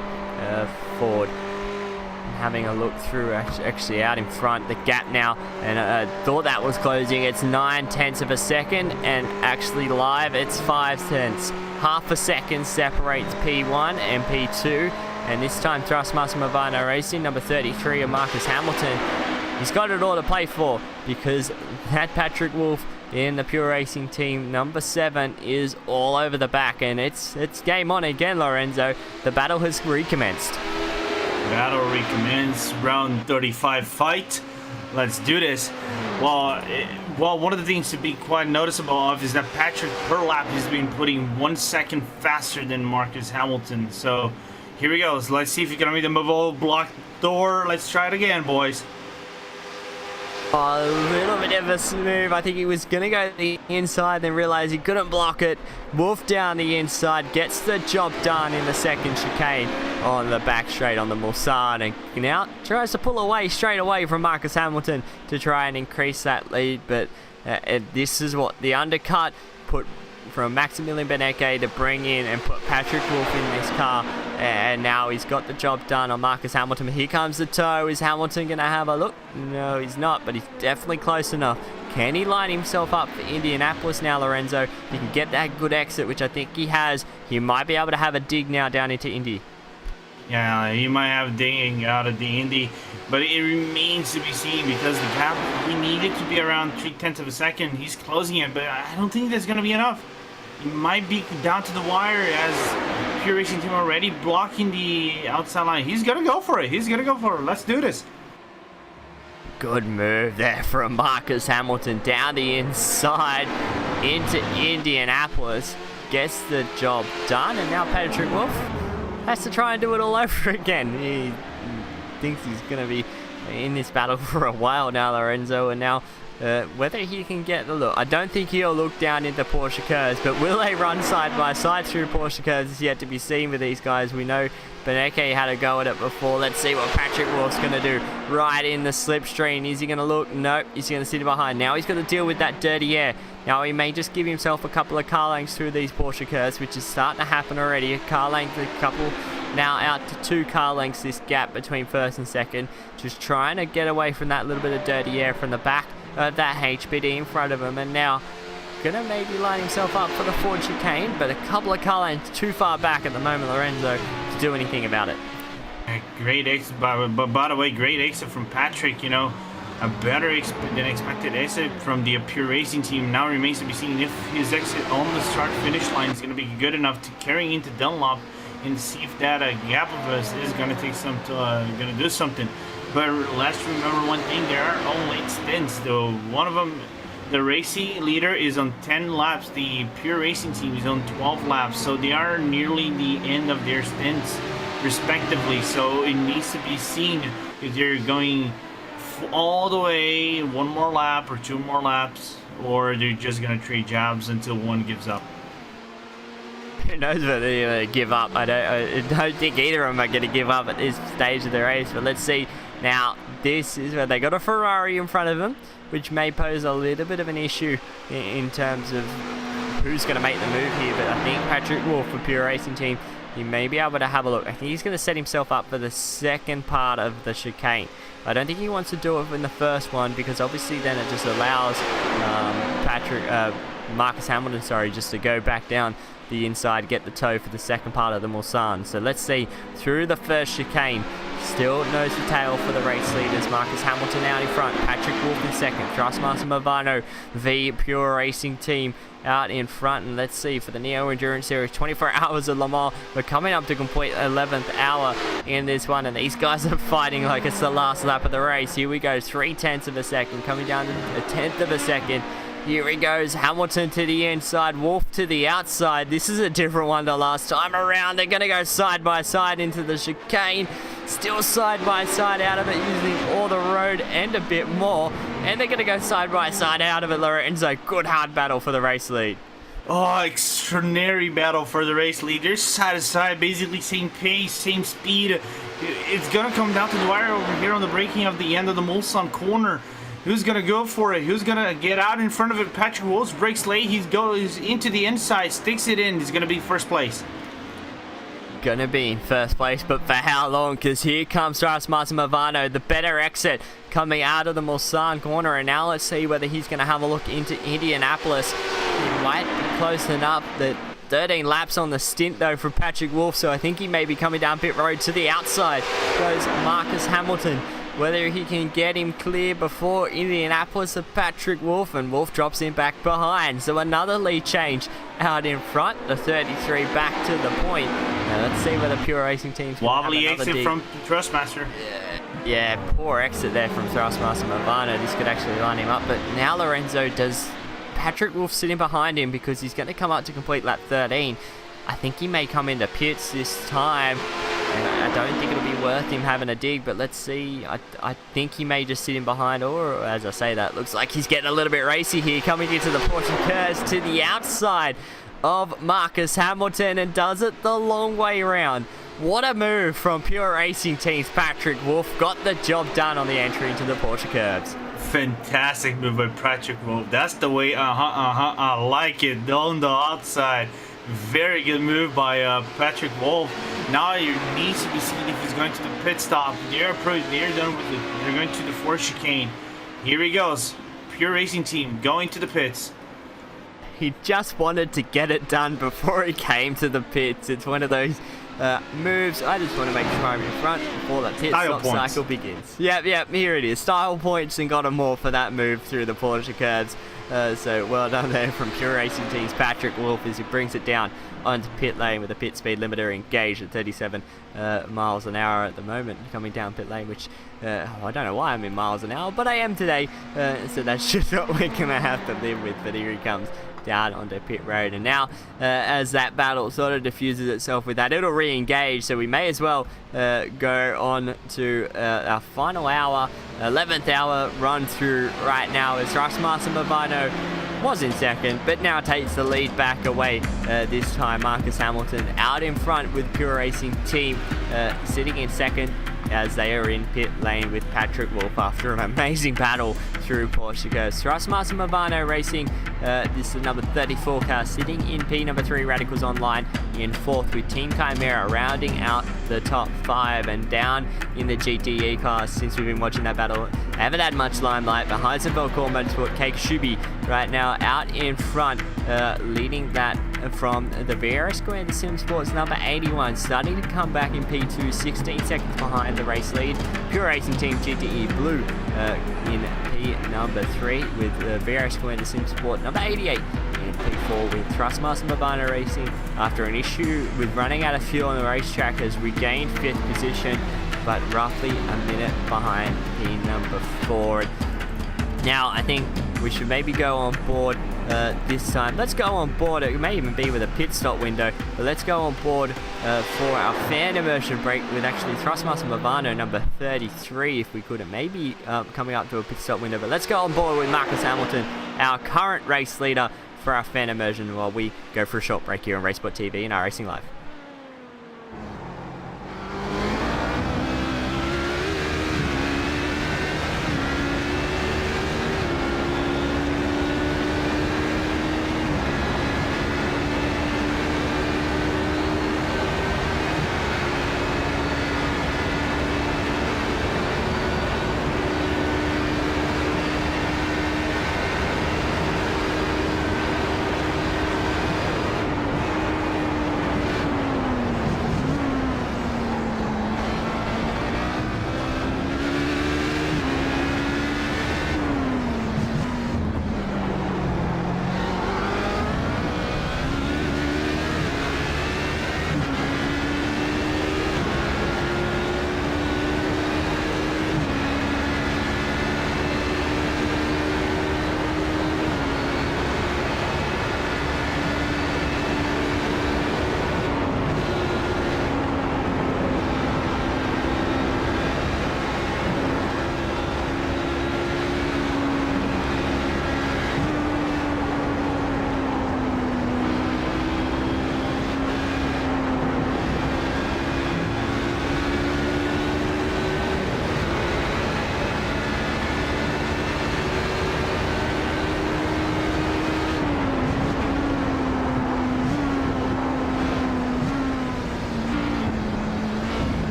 [SPEAKER 3] Ford. And having a look through, actually out in front, the gap now, and I thought that was closing. It's 9/10 of a second, and actually live it's 5/10. Half a second separates P1 and P2, and this time Thrustmaster Movano Racing, number 33 of Marcus Hamilton, he's got it all to play for, because that Patrick Wolf in the Pure Racing Team number 7 is all over the back, and it's game on again, Lorenzo. The battle has recommenced.
[SPEAKER 4] Battle recommence, round 35 fight. Let's do this. Well, one of the things to be quite noticeable of is that Patrick per lap has been putting 1 second faster than Marcus Hamilton. So here we go. So let's see if he can read the mobile block door. Let's try it again, boys.
[SPEAKER 3] A little bit of a smooth. I think he was going to go to the inside, then realized he couldn't block it. Wolf down the inside, gets the job done in the second chicane on the back straight on the Mulsanne, and now tries to pull away straight away from Marcus Hamilton to try and increase that lead. But this is what the undercut put from Maximilian Benecke to bring in and put Patrick Wolf in this car, and now he's got the job done on Marcus Hamilton. Here comes the toe. Is Hamilton going to have a look? No, he's not, but he's definitely close enough. Can he line himself up for Indianapolis now, Lorenzo? He can get that good exit, which I think he has. He might be able to have a dig now down into Indy.
[SPEAKER 4] Yeah, he might have digging out of the Indy, but it remains to be seen, because the gap, he needed to be around 0.3 of a second. He's closing it, but I don't think that's going to be enough. He might be down to the wire, as Pure Racing Team already blocking the outside line. He's going to go for it. He's going to go for it. Let's do this.
[SPEAKER 3] Good move there from Marcus Hamilton down the inside into Indianapolis. Gets the job done, and now Patrick Wolf has to try and do it all over again. He thinks he's going to be in this battle for a while now, Lorenzo, and now whether he can get the look. I don't think he'll look down into Porsche curves, but will they run side by side through Porsche curves is yet to be seen with these guys. We know Benecke had a go at it before. Let's see what Patrick Wolf's going to do right in the slipstream. Is he going to look? Nope. He's going to sit behind. Now he's got to deal with that dirty air. Now he may just give himself a couple of car lengths through these Porsche curves, which is starting to happen already. A car length, a couple, now out to 2 car lengths, this gap between first and second. Just trying to get away from that little bit of dirty air from the back of that HPD in front of him. And now gonna maybe line himself up for the Ford chicane, but a couple of car lines too far back at the moment, Lorenzo, to do anything about it.
[SPEAKER 4] Great exit, but by the way, great exit from Patrick. You know, a better than expected exit from the Pure Racing team. Now remains to be seen if his exit on the start-finish line is going to be good enough to carry into Dunlop and see if that gap of us is going to take some, going to do something. But let's remember one thing: there are only stints, though. One of them, the racing leader, is on 10 laps. The Pure Racing team is on 12 laps, so they are nearly the end of their stints, respectively. So it needs to be seen if they're going all the way one more lap or 2 more laps, or they're just gonna trade jobs until one gives up.
[SPEAKER 3] Who knows whether they're going to give up. I don't think either of them are going to give up at this stage of the race, but let's see. Now, this is where they got a Ferrari in front of them, which may pose a little bit of an issue in terms of who's going to make the move here, but I think Patrick Wolf for Pure Racing Team, he may be able to have a look. I think he's going to set himself up for the second part of the chicane. I don't think he wants to do it in the first one, because obviously then it just allows Marcus Hamilton, just to go back down the inside, get the toe for the second part of the Mulsanne. So let's see, through the first chicane, still nose to tail for the race leaders. Marcus Hamilton out in front, Patrick Wolf in second, Thrustmaster Movano, the Pure Racing Team out in front. And let's see, for the Neo Endurance Series 24 Hours of Le Mans, we're coming up to complete 11th hour in this one, and these guys are fighting like it's the last lap of the race. Here we go, 0.3 of a second, coming down to a 1/10 of a second. Here he goes, Hamilton to the inside, Wolf to the outside. This is a different one to last time around. They're going to go side by side into the chicane. Still side by side out of it, using all the road and a bit more. And they're going to go side by side out of it, Lorenzo. Good hard battle for the race lead.
[SPEAKER 4] Oh, extraordinary battle for the race lead. They're side to side, basically same pace, same speed. It's going to come down to the wire over here on the braking of the end of the Mulsanne corner. Who's going to go for it? Who's going to get out in front of it? Patrick Wolf breaks late. He's goes into the inside, sticks it in. He's going to be first place.
[SPEAKER 3] Gonna be in first place, but for how long? Because here comes Thrustmaster Movano, the better exit coming out of the Mulsanne corner. And now let's see whether he's going to have a look into Indianapolis. He might be close enough. That 13 laps on the stint though for Patrick Wolf, so I think he may be coming down pit road. To the outside goes Marcus Hamilton. Whether he can get him clear before Indianapolis of Patrick Wolf, and Wolf drops him back behind. So another lead change out in front, the 33 back to the point. Now let's see whether Pure Racing Team's
[SPEAKER 4] wobbly exit from Thrustmaster.
[SPEAKER 3] Yeah, poor exit there from Thrustmaster Movano. This could actually line him up, but now Lorenzo, does Patrick Wolf sitting behind him because he's going to come up to complete lap 13. I think he may come into pits this time, and I don't think it'll be worth him having a dig, but let's see. I think he may just sit in behind, or as I say that, looks like he's getting a little bit racy here, coming into the Porsche curves to the outside of Marcus Hamilton, and does it the long way around. What a move from Pure Racing Team's Patrick Wolf. Got the job done on the entry into the Porsche curbs.
[SPEAKER 4] Fantastic move by Patrick Wolf. That's the way, I like it, on the outside. Very good move by Patrick Wolf. Now it needs to be seen if he's going to the pit stop. They're done with it. They're going to the fourth chicane. Here he goes. Pure Racing Team going to the pits.
[SPEAKER 3] He just wanted to get it done before he came to the pits. It's one of those moves. I just want to make sure I'm in front before the pit stop cycle begins. Yep, here it is. Style points, and got him more for that move through the Porsche curves. So well done there from Pure Racing Team's Patrick Wolf as he brings it down onto pit lane with a pit speed limiter engaged at 37 miles an hour at the moment, coming down pit lane, which I don't know why I'm in miles an hour, but I am today, so that's just what we're going to have to live with. But here he comes down onto pit road, and now as that battle sort of diffuses itself with that, it'll re-engage, so we may as well go on to our final hour, 11th hour run through right now, as Thrustmaster Movano was in second, but now takes the lead back away. This time Marcus Hamilton out in front with Pure Racing Team sitting in second, as they are in pit lane with Patrick Wolf after an amazing battle through Porsche goes. Thrustmaster Movano Racing, this is number 34 car, sitting in P number 3 Radicals Online in fourth, with Team Chimera rounding out the top 5. And down in the GTE class, since we've been watching that battle, I haven't had much limelight. But Heisenfeld Core Motorsport, Kei Shubi right now out in front, leading that from the VRS Square to Sim Sports number 81, starting to come back in P2, 16 seconds behind the race lead. Pure Racing Team GTE Blue in P number 3 with VRS Square to Sim Sport number 88 in P4 with Thrustmaster Mabano Racing after an issue with running out of fuel on the racetrack has regained 5th position, but roughly a minute behind P number 4. Now I think we should maybe go on board this time. Let's go on board. It may even be with a pit stop window, but let's go on board for our fan immersion break with actually Thrustmaster Mavano number 33 if we could, and maybe coming up to a pit stop window. But let's go on board with Marcus Hamilton, our current race leader, for our fan immersion while we go for a short break here on RaceSpotTV and iRacing Live.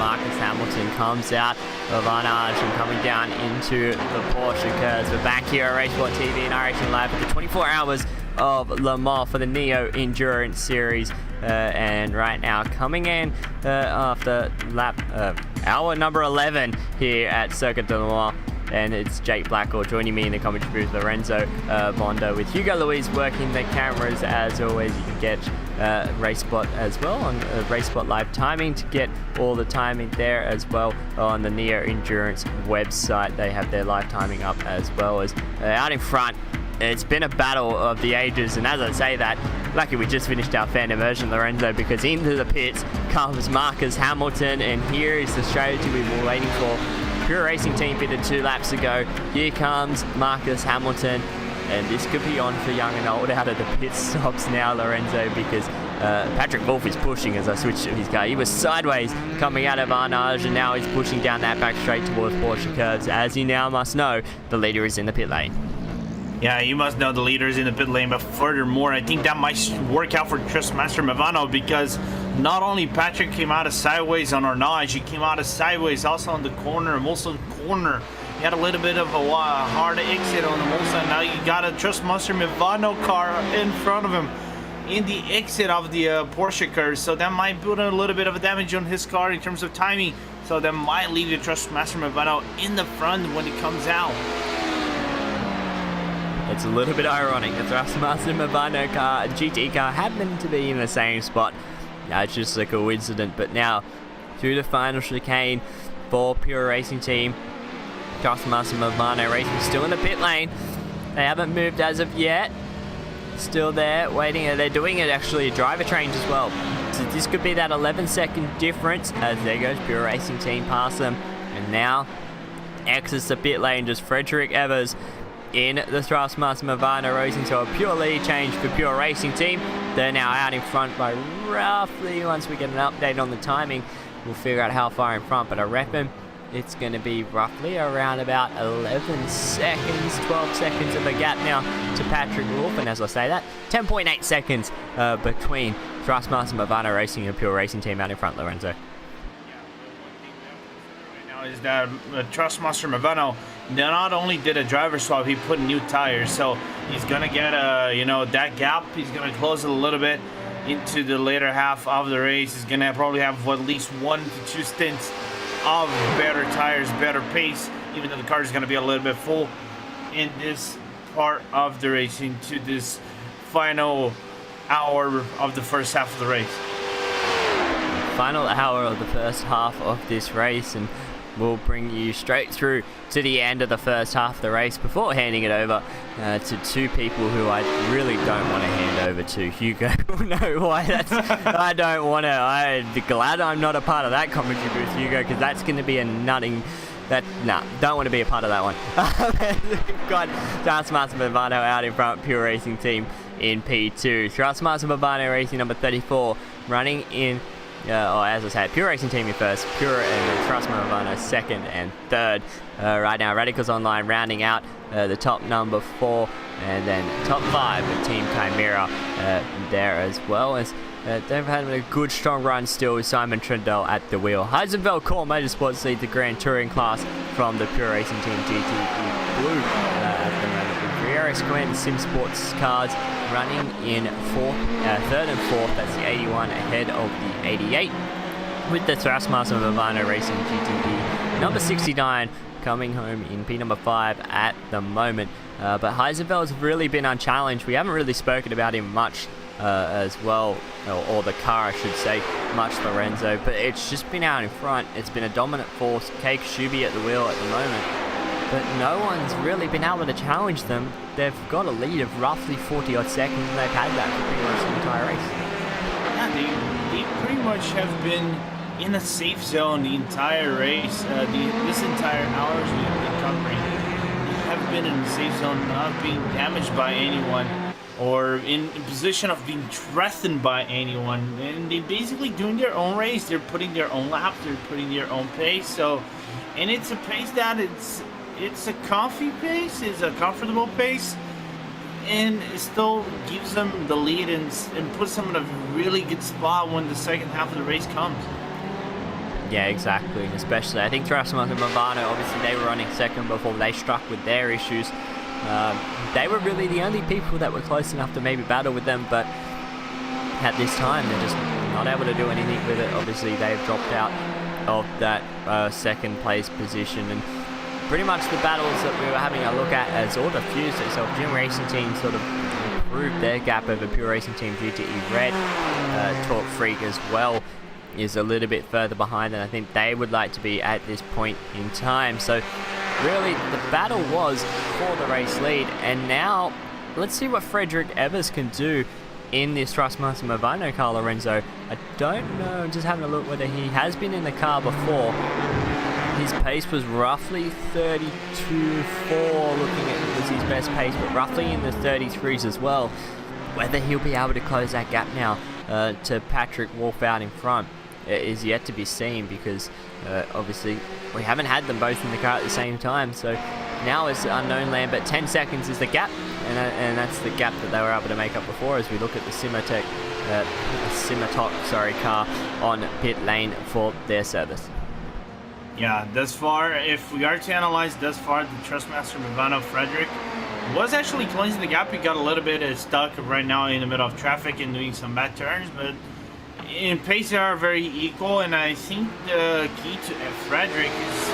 [SPEAKER 3] Marcus Hamilton comes out of Arnage and coming down into the Porsche curves. We're back here at RaceSpotTV and iRacing Live for the 24 hours of Le Mans for the Neo Endurance Series. And right now coming in after hour number 11 here at Circuit de Le Mans. And it's Jake Blackwell joining me in the commentary booth, Lorenzo Bondo, with Hugo Luis working the cameras. As always, you can get RaceSpot as well on RaceSpot Live Timing to get all the timing there as well on the Neo Endurance website. They have their live timing up as well as out in front. It's been a battle of the ages, and as I say that, lucky we just finished our fan immersion, Lorenzo, because into the pits comes Marcus Hamilton, and here is the strategy we've been waiting for. Pure Racing Team pitted 2 laps ago. Here comes Marcus Hamilton, and this could be on for young and old out of the pit stops now, Lorenzo, because Patrick Wolf is pushing as I switch to his car. He was sideways coming out of Arnage, and now he's pushing down that back straight towards Porsche curves. As you now must know, the leader is in the pit lane.
[SPEAKER 4] Yeah, you must know the leader is in the pit lane, but furthermore, I think that might work out for Trustmaster Movano, because not only Patrick came out of sideways on Arnage, he came out of sideways also on the corner, Mulsanne corner. He had a little bit of a hard exit on the Mulsanne. Now you got a Trustmaster Movano car in front of him in the exit of the Porsche curve, so that might put a little bit of a damage on his car in terms of timing. So that might leave the Trustmaster Movano in the front when he comes out.
[SPEAKER 3] It's a little bit ironic. The Trustmaster Movano car and GT car happen to be in the same spot. It's just a coincidence. But now, through the final chicane for Pure Racing Team, Trustmaster Movano Racing still in the pit lane. They haven't moved as of yet. Still there, waiting. They're doing it actually, driver change as well. So this could be that 11-second difference. As there goes Pure Racing Team past them. And now, exits the pit lane, just Frederick Evers in the Trustmaster Movano Racing. So a pure lead change for Pure Racing Team. They're now out in front by roughly, once we get an update on the timing, we'll figure out how far in front, but I reckon it's going to be roughly around about 11 seconds, 12 seconds of a gap now to Patrick Wolf. And as I say that, 10.8 seconds between Trustmaster Movano Racing and Pure Racing Team out in front, Lorenzo.
[SPEAKER 4] Is that Trustmaster Movano not only did a driver swap, he put new tires, so he's gonna get that gap. He's gonna close it a little bit into the later half of the race. He's gonna probably have at least 1 to 2 stints of better tires, better pace, even though the car is gonna be a little bit full in this part of the race, into this final hour of the first half of the race.
[SPEAKER 3] Final hour of the first half of this race, and we'll bring you straight through to the end of the first half of the race before handing it over to 2 people who I really don't want to hand over to. Hugo will know why that's. I don't want to. I'm glad I'm not a part of that commentary booth, Hugo, because that's going to be a nutting. Don't want to be a part of that one. We've got Trustmaster Movano out in front, Pure Racing Team in P2. Trustmaster Movano Racing number 34 running in. As I said, Pure Racing Team in first, Pure and Trustmaster Movano second and third. Right now, Radicals Online rounding out the top number 4, and then top 5 with Team Chimera there as well. As they've had a good, strong run still with Simon Trindle at the wheel. Heisenfeld Core Motorsports lead the Grand Touring class from the Pure Racing Team GT Blue at the moment. Briaris Quentin Sim Sports cars running in 3rd and 4th. That's the 81 ahead of the 88. With the Trustmaster Movano Racing GTP number 69 coming home in P number 5 at the moment. But Heisenfeld's really been unchallenged. We haven't really spoken about him much as well, or the car I should say, much, Lorenzo, but it's just been out in front. It's been a dominant force. Cake Shuby at the wheel at the moment, but no one's really been able to challenge them. They've got a lead of roughly 40 odd seconds, and they've had that for pretty much the entire race.
[SPEAKER 4] Yeah, they pretty much have been in a safe zone the entire race. This entire hours we've been covering, they have been in a safe zone, not being damaged by anyone or in position of being threatened by anyone. And they're basically doing their own race. They're putting their own laps. They're putting their own pace. So, and it's a pace that it's a comfy pace. It's a comfortable pace, and it still gives them the lead and puts them in a really good spot when the second half of the race comes.
[SPEAKER 3] Yeah, exactly. And especially, I think Trustmark and Movano, obviously they were running second before they struck with their issues. They were really the only people that were close enough to maybe battle with them, but at this time they're just not able to do anything with it. Obviously they've dropped out of that second place position, and pretty much the battles that we were having a look at as all the fused itself. Gym Racing Team sort of improved their gap over Pure Racing Team GTE Red. Talk Freak as well is a little bit further behind than I think they would like to be at this point in time. So really the battle was for the race lead, and now let's see what Frederick Evers can do in this Trustmaster Movano car, Lorenzo. I don't know, I'm just having a look whether he has been in the car before. His pace was roughly 32.4, looking at it was his best pace, but roughly in the 33s as well. Whether he'll be able to close that gap now to Patrick Wolf out in front is yet to be seen, because obviously we haven't had them both in the car at the same time. So now it's unknown land, but 10 seconds is the gap, and that's the gap that they were able to make up before as we look at the Simotok car on pit lane for their service.
[SPEAKER 4] Yeah, thus far, if we are to analyze thus far, the Trustmaster Movano Frederick was actually closing the gap. He got a little bit stuck right now in the middle of traffic and doing some bad turns, but in pace they are very equal, and I think the key to Frederick is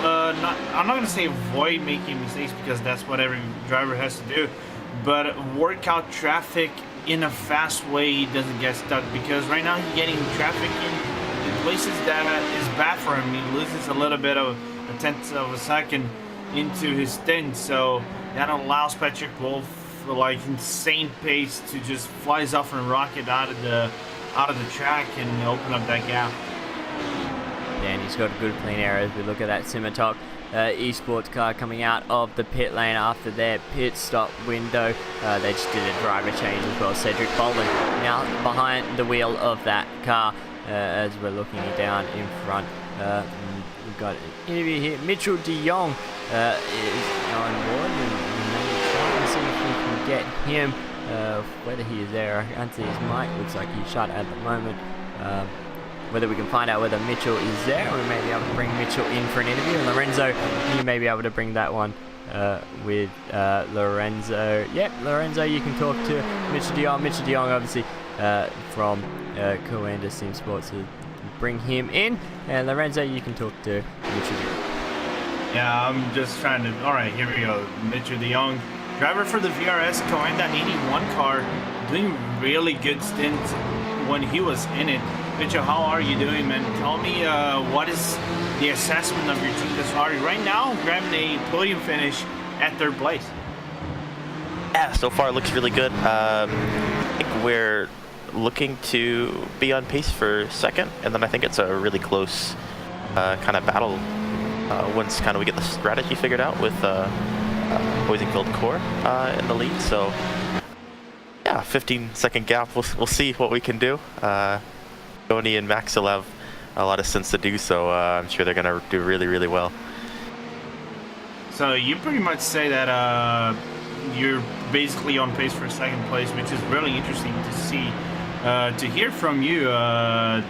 [SPEAKER 4] I'm not going to say avoid making mistakes, because that's what every driver has to do, but work out traffic in a fast way he doesn't get stuck, because right now he's getting traffic in places that is bad for him. He loses a little bit of a tenth of a second into his stint, so that allows Patrick Wolf like insane pace to just flies off and rocket out of the track and open up that gap.
[SPEAKER 3] Yeah, and he's got a good clean air as we look at that Simotok esports car coming out of the pit lane after their pit stop window. They just did a driver change as well. Cedric Bolden now behind the wheel of that car as we're looking down in front. We've got an interview here. Mitchell de Jong is on board, and maybe trying to see if we can get him. Whether he is there, I can't see his mic. Looks like he's shut at the moment. Whether we can find out whether Mitchell is there, we may be able to bring Mitchell in for an interview. And Lorenzo, you may be able to bring that one with Lorenzo. Yep, Lorenzo, you can talk to Mitchell de Jong. Mitchell de Jong, obviously, from Coanda Sim Sports, to bring him in. And Lorenzo, you can talk to Mitchell de Jong.
[SPEAKER 4] Yeah, I'm just trying to... Alright, here we go. Mitchell de Jong, driver for the VRS Coanda 81 car, doing really good stints when he was in it. Mitchell, how are you doing, man? Tell me what is the assessment of your team this far? Right now, grabbing a podium finish at third place.
[SPEAKER 7] Yeah, so far it looks really good. I think we're looking to be on pace for second, and then I think it's a really close kind of battle once kind of we get the strategy figured out with Boisingfield Core in the lead. So yeah, 15-second gap. We'll see what we can do. Tony and Max will have a lot of sense to do, so I'm sure they're gonna do really, really well.
[SPEAKER 4] So you pretty much say that you're basically on pace for second place, which is really interesting to see, to hear from you.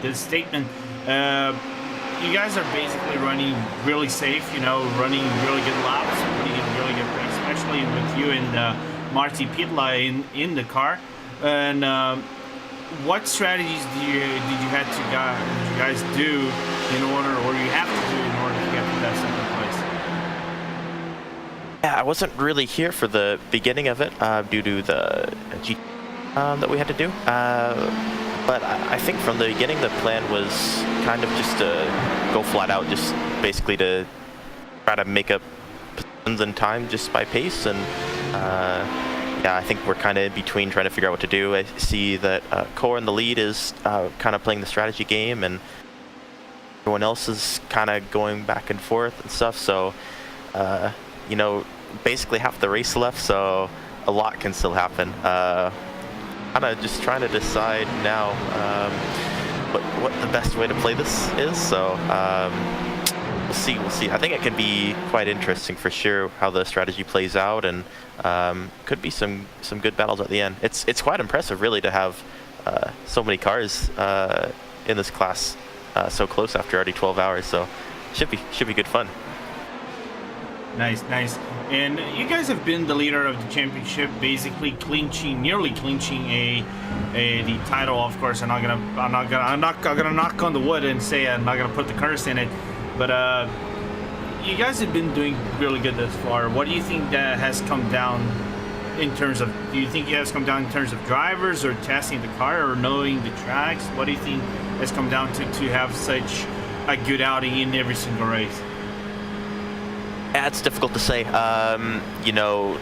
[SPEAKER 4] This statement, you guys are basically running really safe, you know, running really good laps, putting in really good pace, especially with you and Marty Pitla in the car. And what strategies did you guys do in order, or you have to do in order to get to that second place?
[SPEAKER 7] Yeah, I wasn't really here for the beginning of it due to the G that we had to do. But I think from the beginning the plan was kind of just to go flat out, just basically to try to make up positions in time just by pace. And yeah, I think we're kind of in between trying to figure out what to do. I see that Core in the lead is kind of playing the strategy game, and everyone else is kind of going back and forth and stuff. So, you know, basically half the race left, so a lot can still happen. Kind of just trying to decide now what the best way to play this is. So we'll see. I think it can be quite interesting for sure how the strategy plays out, and could be some good battles at the end. It's quite impressive really to have so many cars in this class so close after already 12 hours. So should be good fun.
[SPEAKER 4] Nice. And you guys have been the leader of the championship, basically nearly clinching the title. Of course, I'm not gonna knock on the wood and say I'm not gonna put the curse in it, but you guys have been doing really good thus far. What do you think that has come down in terms of? Do you think it has come down in terms of drivers or testing the car or knowing the tracks? What do you think has come down to have such a good outing in every single race?
[SPEAKER 7] Yeah, it's difficult to say. You know,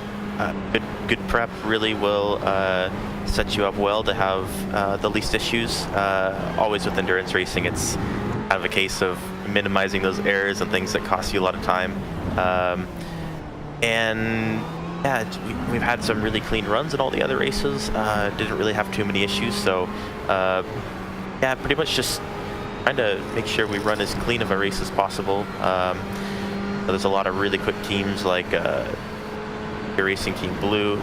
[SPEAKER 7] good prep really will set you up well to have the least issues. Always with endurance racing, it's kind of a case of minimizing those errors and things that cost you a lot of time. And yeah, we've had some really clean runs in all the other races. Didn't really have too many issues. So yeah, pretty much just trying to make sure we run as clean of a race as possible. There's a lot of really quick teams like the Racing Team Blue.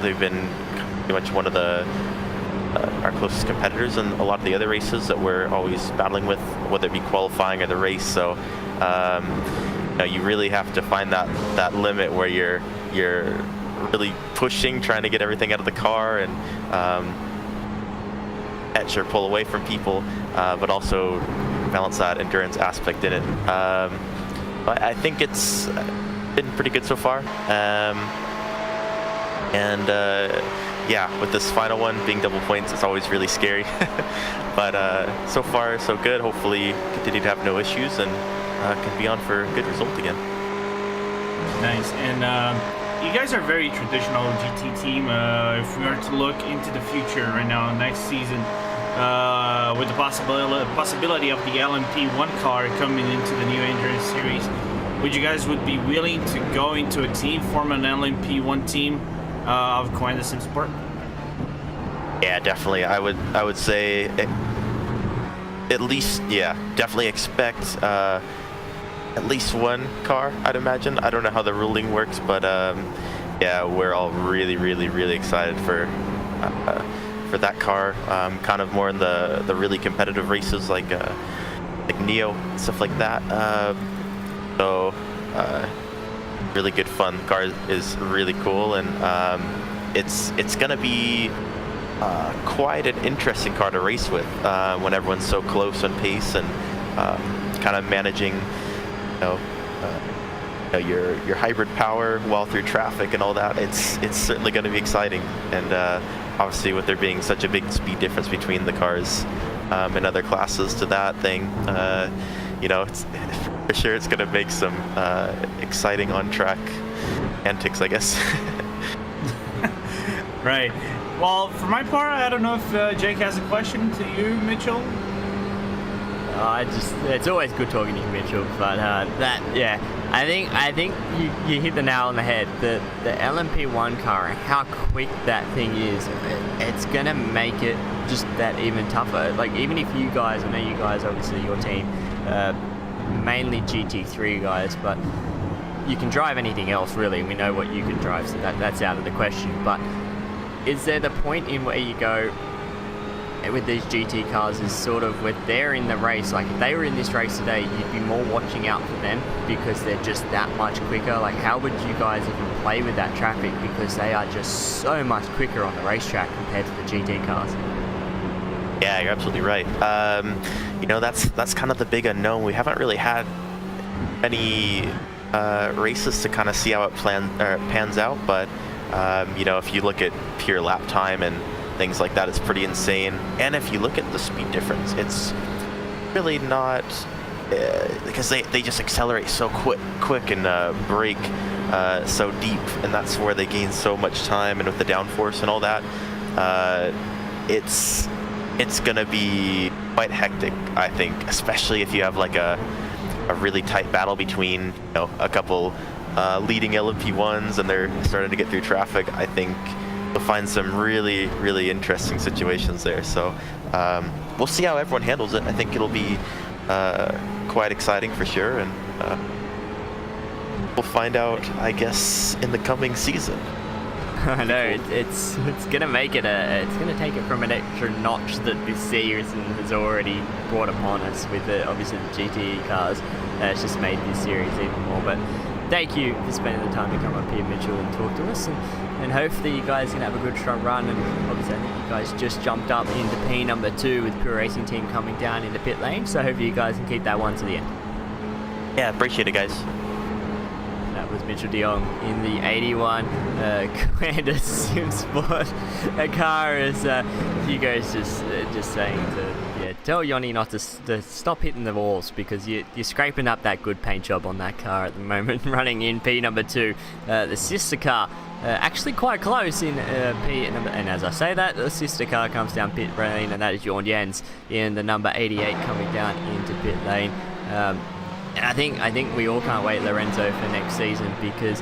[SPEAKER 7] They've been pretty much one of the our closest competitors in a lot of the other races that we're always battling with, whether it be qualifying or the race. So you know, you really have to find that limit where you're really pushing, trying to get everything out of the car and catch or pull away from people, but also balance that endurance aspect in it. But I think it's been pretty good so far. And yeah, with this final one being double points, it's always really scary. But so far, so good. Hopefully continue to have no issues and can be on for a good result again. Nice.
[SPEAKER 4] And you guys are a very traditional GT team. If we are to look into the future right now, next season, with the possibility of the LMP1 car coming into the new Endurance Series, would you guys be willing to go into a team, form an LMP1 team of Coin the Sim Sport?
[SPEAKER 7] Yeah, definitely. I would say at least, yeah, definitely expect at least one car, I'd imagine. I don't know how the ruling works, but yeah, we're all really excited for that car. Kind of more in the really competitive races like Neo and stuff like that. So really good fun. The car is really cool, and it's gonna be quite an interesting car to race with when everyone's so close on pace and kind of managing, your hybrid power while through traffic and all that. It's certainly going to be exciting, and obviously with there being such a big speed difference between the cars and other classes to that thing, it's for sure it's going to make some exciting on-track antics, I guess.
[SPEAKER 4] Right. Well, for my part, I don't know if Jake has a question to you, Mitchell.
[SPEAKER 3] It's always good talking to you, Mitchell. But I think you hit the nail on the head. The LMP1 car and how quick that thing is, it's gonna make it just that even tougher. Like, even if you guys, I know you guys, obviously your team, mainly GT3 guys, but you can drive anything else really. We know what you can drive, so that's out of the question. But is there the point in where you go with these GT cars is sort of where they're in the race, like if they were in this race today, you'd be more watching out for them because they're just that much quicker? Like, how would you guys even play with that traffic, because they are just so much quicker on the racetrack compared to the GT cars?
[SPEAKER 7] Yeah, you're absolutely right. That's kind of the big unknown. We haven't really had any races to kind of see how it pans out, but if you look at pure lap time and things like that, it's pretty insane. And if you look at the speed difference, it's really not, because they just accelerate so quick and brake so deep, and that's where they gain so much time. And with the downforce and all that, it's gonna be quite hectic, I think, especially if you have like a really tight battle between a couple leading LMP1s and they're starting to get through traffic. I think you'll find some really interesting situations there. So we'll see how everyone handles it. I think it'll be quite exciting for sure, and we'll find out, I guess, in the coming season.
[SPEAKER 3] I know it's gonna make it it's gonna take it from an extra notch that this season has already brought upon us with obviously the GTE cars. It's just made this series even more. But thank you for spending the time to come up here, Mitchell, and talk to us. And hopefully you guys can have a good strong run. And obviously I think you guys just jumped up into P number 2 with Pure Racing Team coming down into pit lane. So hopefully you guys can keep that one to the end.
[SPEAKER 7] Yeah, appreciate it, guys.
[SPEAKER 3] That was Mitchell de Jong in the 81 Commander Sim Sport. A car is Hugo's just saying to tell Yoni not to stop hitting the walls, because you're scraping up that good paint job on that car at the moment. Running in P number 2, the sister car actually quite close in P number, and as I say that, the sister car comes down pit lane, and that is Jorn Jens in the number 88 coming down into pit lane. And I think we all can't wait, Lorenzo, for next season, because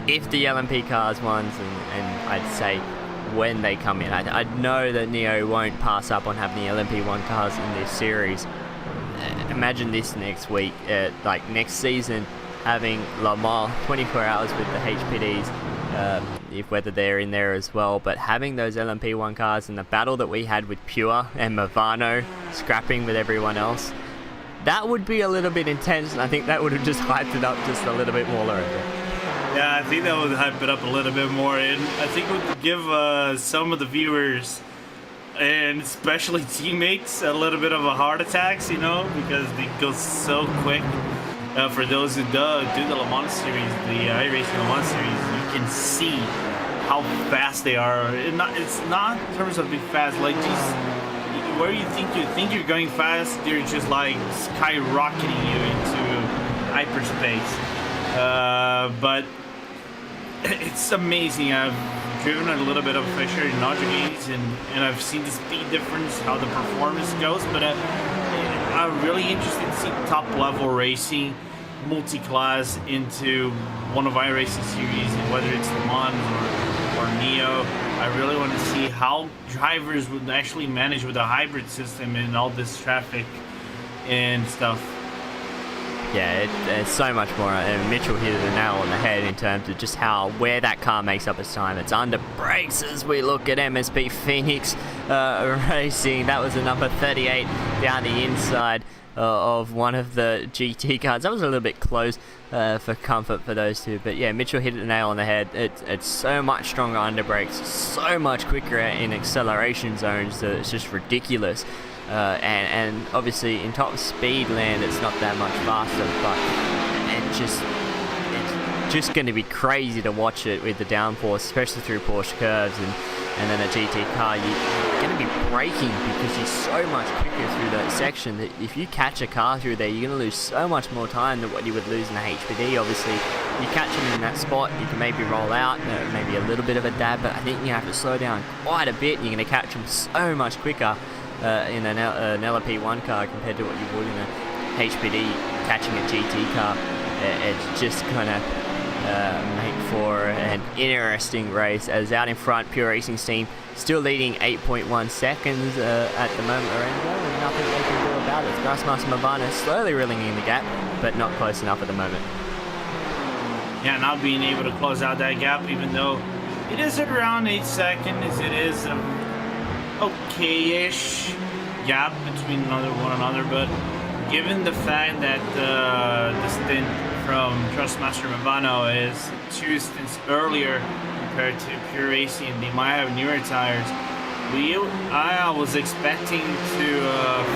[SPEAKER 3] if the LMP cars ones, and I'd say when they come in, I know that Neo won't pass up on having the LMP1 cars in this series. Imagine this next week, like next season, having Le Mans 24 hours with the HPDs, if whether they're in there as well, but having those LMP1 cars and the battle that we had with Pure and Movano scrapping with everyone else, that would be a little bit intense, and I think that would have just hyped it up just a little bit more, Lorenzo.
[SPEAKER 4] Yeah, I think that would hype it up a little bit more, and I think it would give some of the viewers, and especially teammates, a little bit of a heart attacks, because they go so quick. For those who do the Le Mans series, the iRacing Le Mans series, you can see how fast they are. It's not in terms of being fast, like just where you think you're going fast, they're just like skyrocketing you into hyperspace. But it's amazing. I've driven a little bit of Fisher in Nodger games, and I've seen the speed difference, how the performance goes. But I'm really interested to see top level racing, multi-class into one of iRacing series, whether it's Le Mans or Neo. I really want to see how drivers would actually manage with a hybrid system and all this traffic and stuff.
[SPEAKER 3] Yeah, it's so much more. And Mitchell hit the nail on the head in terms of just where that car makes up its time. It's under brakes as we look at MSP Phoenix Racing. That was the number 38 down the inside of one of the GT cars. That was a little bit close for comfort for those two. But yeah, Mitchell hit the nail on the head. It's so much stronger under brakes, so much quicker in acceleration zones that it's just ridiculous. And obviously in top speed land it's not that much faster, but it's just going to be crazy to watch it with the downforce, especially through Porsche curves, and then a GT car. You're going to be braking because you're so much quicker through that section that if you catch a car through there, you're going to lose so much more time than what you would lose in the HPD. Obviously, you catch them in that spot, you can maybe roll out, maybe a little bit of a dab, but I think you have to slow down quite a bit, and you're going to catch them so much quicker in an LMP1 car compared to what you would in a HPD catching a GT car. It's just going to make for an interesting race, as out in front, Pure Racing Team still leading 8.1 seconds at the moment, Lorenzo, and nothing they can do about it. Grassmaster Movano slowly reeling in the gap, but not close enough at the moment.
[SPEAKER 4] Yeah, not being able to close out that gap, even though it is at around 8 seconds, it is okay-ish gap between one another, but given the fact that the stint from Trustmaster Movano is 2 stints earlier compared to Pure Racing, they might have newer tires. I was expecting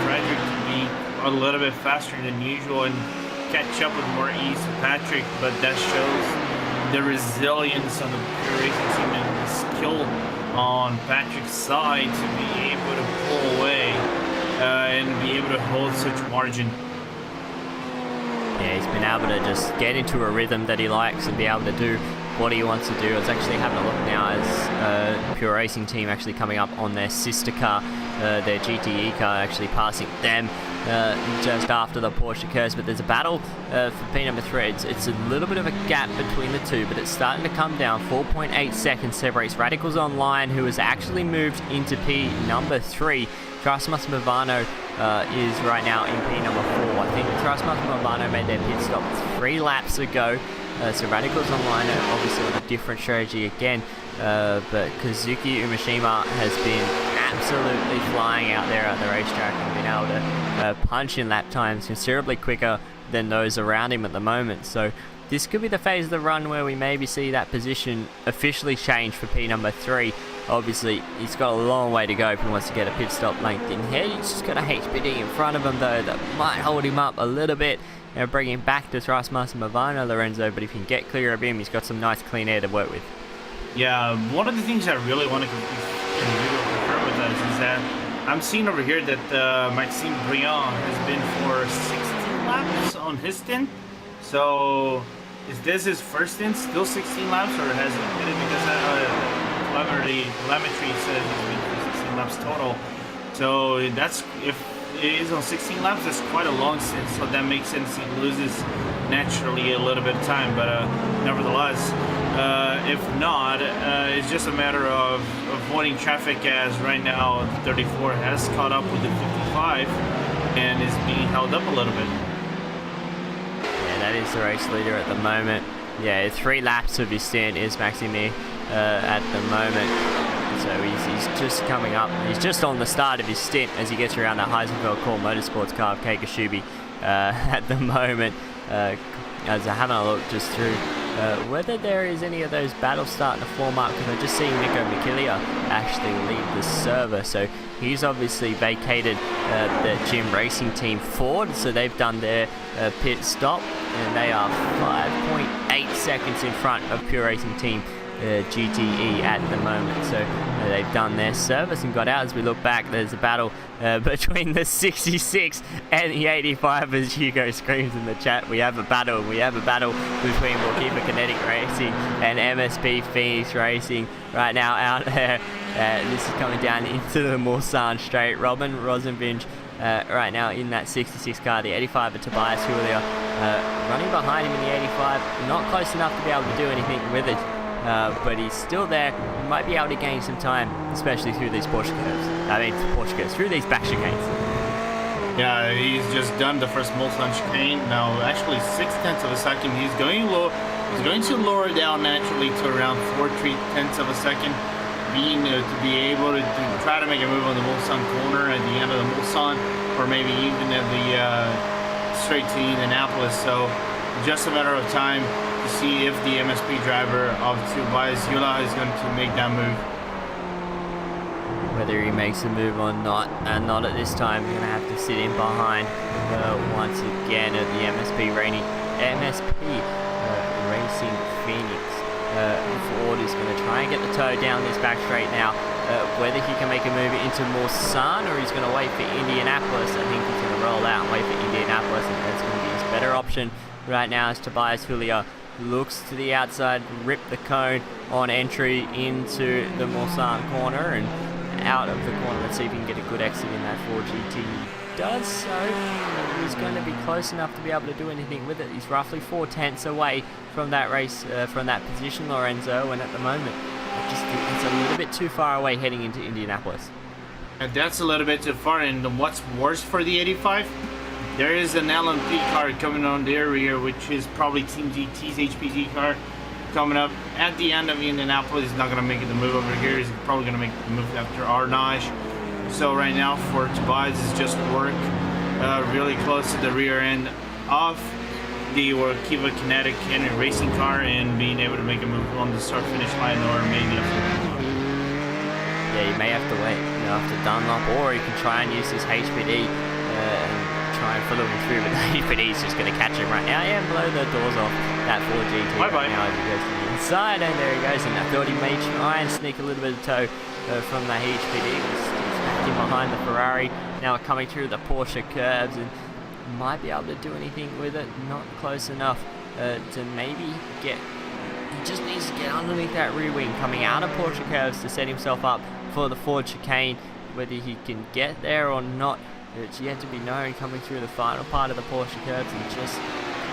[SPEAKER 4] Frederick to be a little bit faster than usual and catch up with more ease to Patrick, but that shows the resilience on the Pure Racing team and the skill on Patrick's side to be able to pull away and be able to hold such margin.
[SPEAKER 3] Yeah, he's been able to just get into a rhythm that he likes and be able to do what he wants to do. I was actually having a look now as Pure Racing Team actually coming up on their sister car, their GTE car, actually passing them just after the Porsche curves. But there's a battle for P number 3. It's a little bit of a gap between the two, but it's starting to come down. 4.8 seconds separates Radicals Online, who has actually moved into P number 3. Trustmaster Movano is right now in P number 4. I think Trustmaster Movano made their pit stop 3 laps ago. So Radicals Online are obviously on a different strategy again, but Kazuki Umeshima has been absolutely flying out there at the racetrack and been able to punch in lap times considerably quicker than those around him at the moment. So this could be the phase of the run where we maybe see that position officially change for P number 3. Obviously, he's got a long way to go if he wants to get a pit stop length in here. He's just got a HPD in front of him, though, that might hold him up a little bit and bring him back to Thrustmaster Movano Lorenzo, but if he can get clear of him, he's got some nice clean air to work with.
[SPEAKER 4] Yeah, one of the things I really want to confirm with us is that I'm seeing over here that Maxime Briand has been for 16 laps on his stint. So is this his first stint, still 16 laps, or has it been because telemetry says he's been for 16 laps total? So that's, if it is on 16 laps, that's quite a long stint, so that makes sense. He loses naturally a little bit of time, but nevertheless, if not, it's just a matter of avoiding traffic, as right now the 34 has caught up with the 55 and is being held up a little bit.
[SPEAKER 3] Yeah, that is the race leader at the moment. Yeah, 3 laps of his stint is Maxime at the moment. So he's just coming up. He's just on the start of his stint as he gets around that Heisenfeld Core Motorsports car of Kei Kashubi at the moment. As I'm having a look just through whether there is any of those battles starting to form up, because I just seen Nico Mikilia actually lead the server. So he's obviously vacated the Gym Racing Team Ford, so they've done their pit stop, and they are 5.8 seconds in front of Pure Racing Team GTE at the moment. So they've done their service and got out. As we look back, there's a battle between the 66 and the 85, as Hugo screams in the chat. We have a battle between Walkiva Kinetic Racing and MSP Phoenix Racing right now out there. This is coming down into the Mulsanne straight. Robin Rosenvinge right now in that 66 car. The 85 of Tobias Julia running behind him in the 85, not close enough to be able to do anything with it. But he's still there. He might be able to gain some time, especially through these Porsche curves. Through these back chicanes.
[SPEAKER 4] Yeah, he's just done the first Mulsanne chicane. Now, actually, 0.6 of a second. He's going low. He's going to lower down naturally to around 0.4 of a second, being to be able to try to make a move on the Mulsanne corner at the end of the Mulsanne, or maybe even at the straight to Indianapolis. So, just a matter of time to see if the MSP driver of Tobias Yula is going to make that move.
[SPEAKER 3] Whether he makes a move or not, not at this time. We're going to have to sit in behind once again at the MSP Racing Phoenix. Ford is going to try and get the toe down this back straight now. Whether he can make a move into Mulsanne or he's going to wait for Indianapolis, I think he's going to roll out and wait for Indianapolis, and that's going to be his better option right now as Tobias Julia looks to the outside, rip the cone on entry into the Mulsanne corner and out of the corner. Let's see if he can get a good exit in that 4GT. He does so. He's going to be close enough to be able to do anything with it. He's roughly 0.4 away from that race, from that position, Lorenzo, and at the moment, I just think it's a little bit too far away heading into Indianapolis.
[SPEAKER 4] And that's a little bit too far, and what's worse for the 85? There is an LMP car coming on their rear, which is probably Team GT's HPG car coming up at the end of Indianapolis. He's not going to make the move over here. He's probably going to make the move after Arnage. So right now for Tobias, it's just work really close to the rear end of the Kiva Kinetic and racing car and being able to make a move on the start-finish line, or maybe after.
[SPEAKER 3] Yeah, you may have to wait after Dunlop, or you can try and use his HPD and try and follow him through, but the HPD's just going to catch him right now and blow the doors off that 4GT right now as he goes to the inside, and there he goes. And I thought he may try and sneak a little bit of toe from the HPD. He's back in behind the Ferrari, now coming through the Porsche curves, and might be able to do anything with it. Not close enough to maybe get. He just needs to get underneath that rear wing coming out of Porsche curves to set himself up for the Ford chicane. Whether he can get there or not, it's yet to be known. Coming through the final part of the Porsche curves and just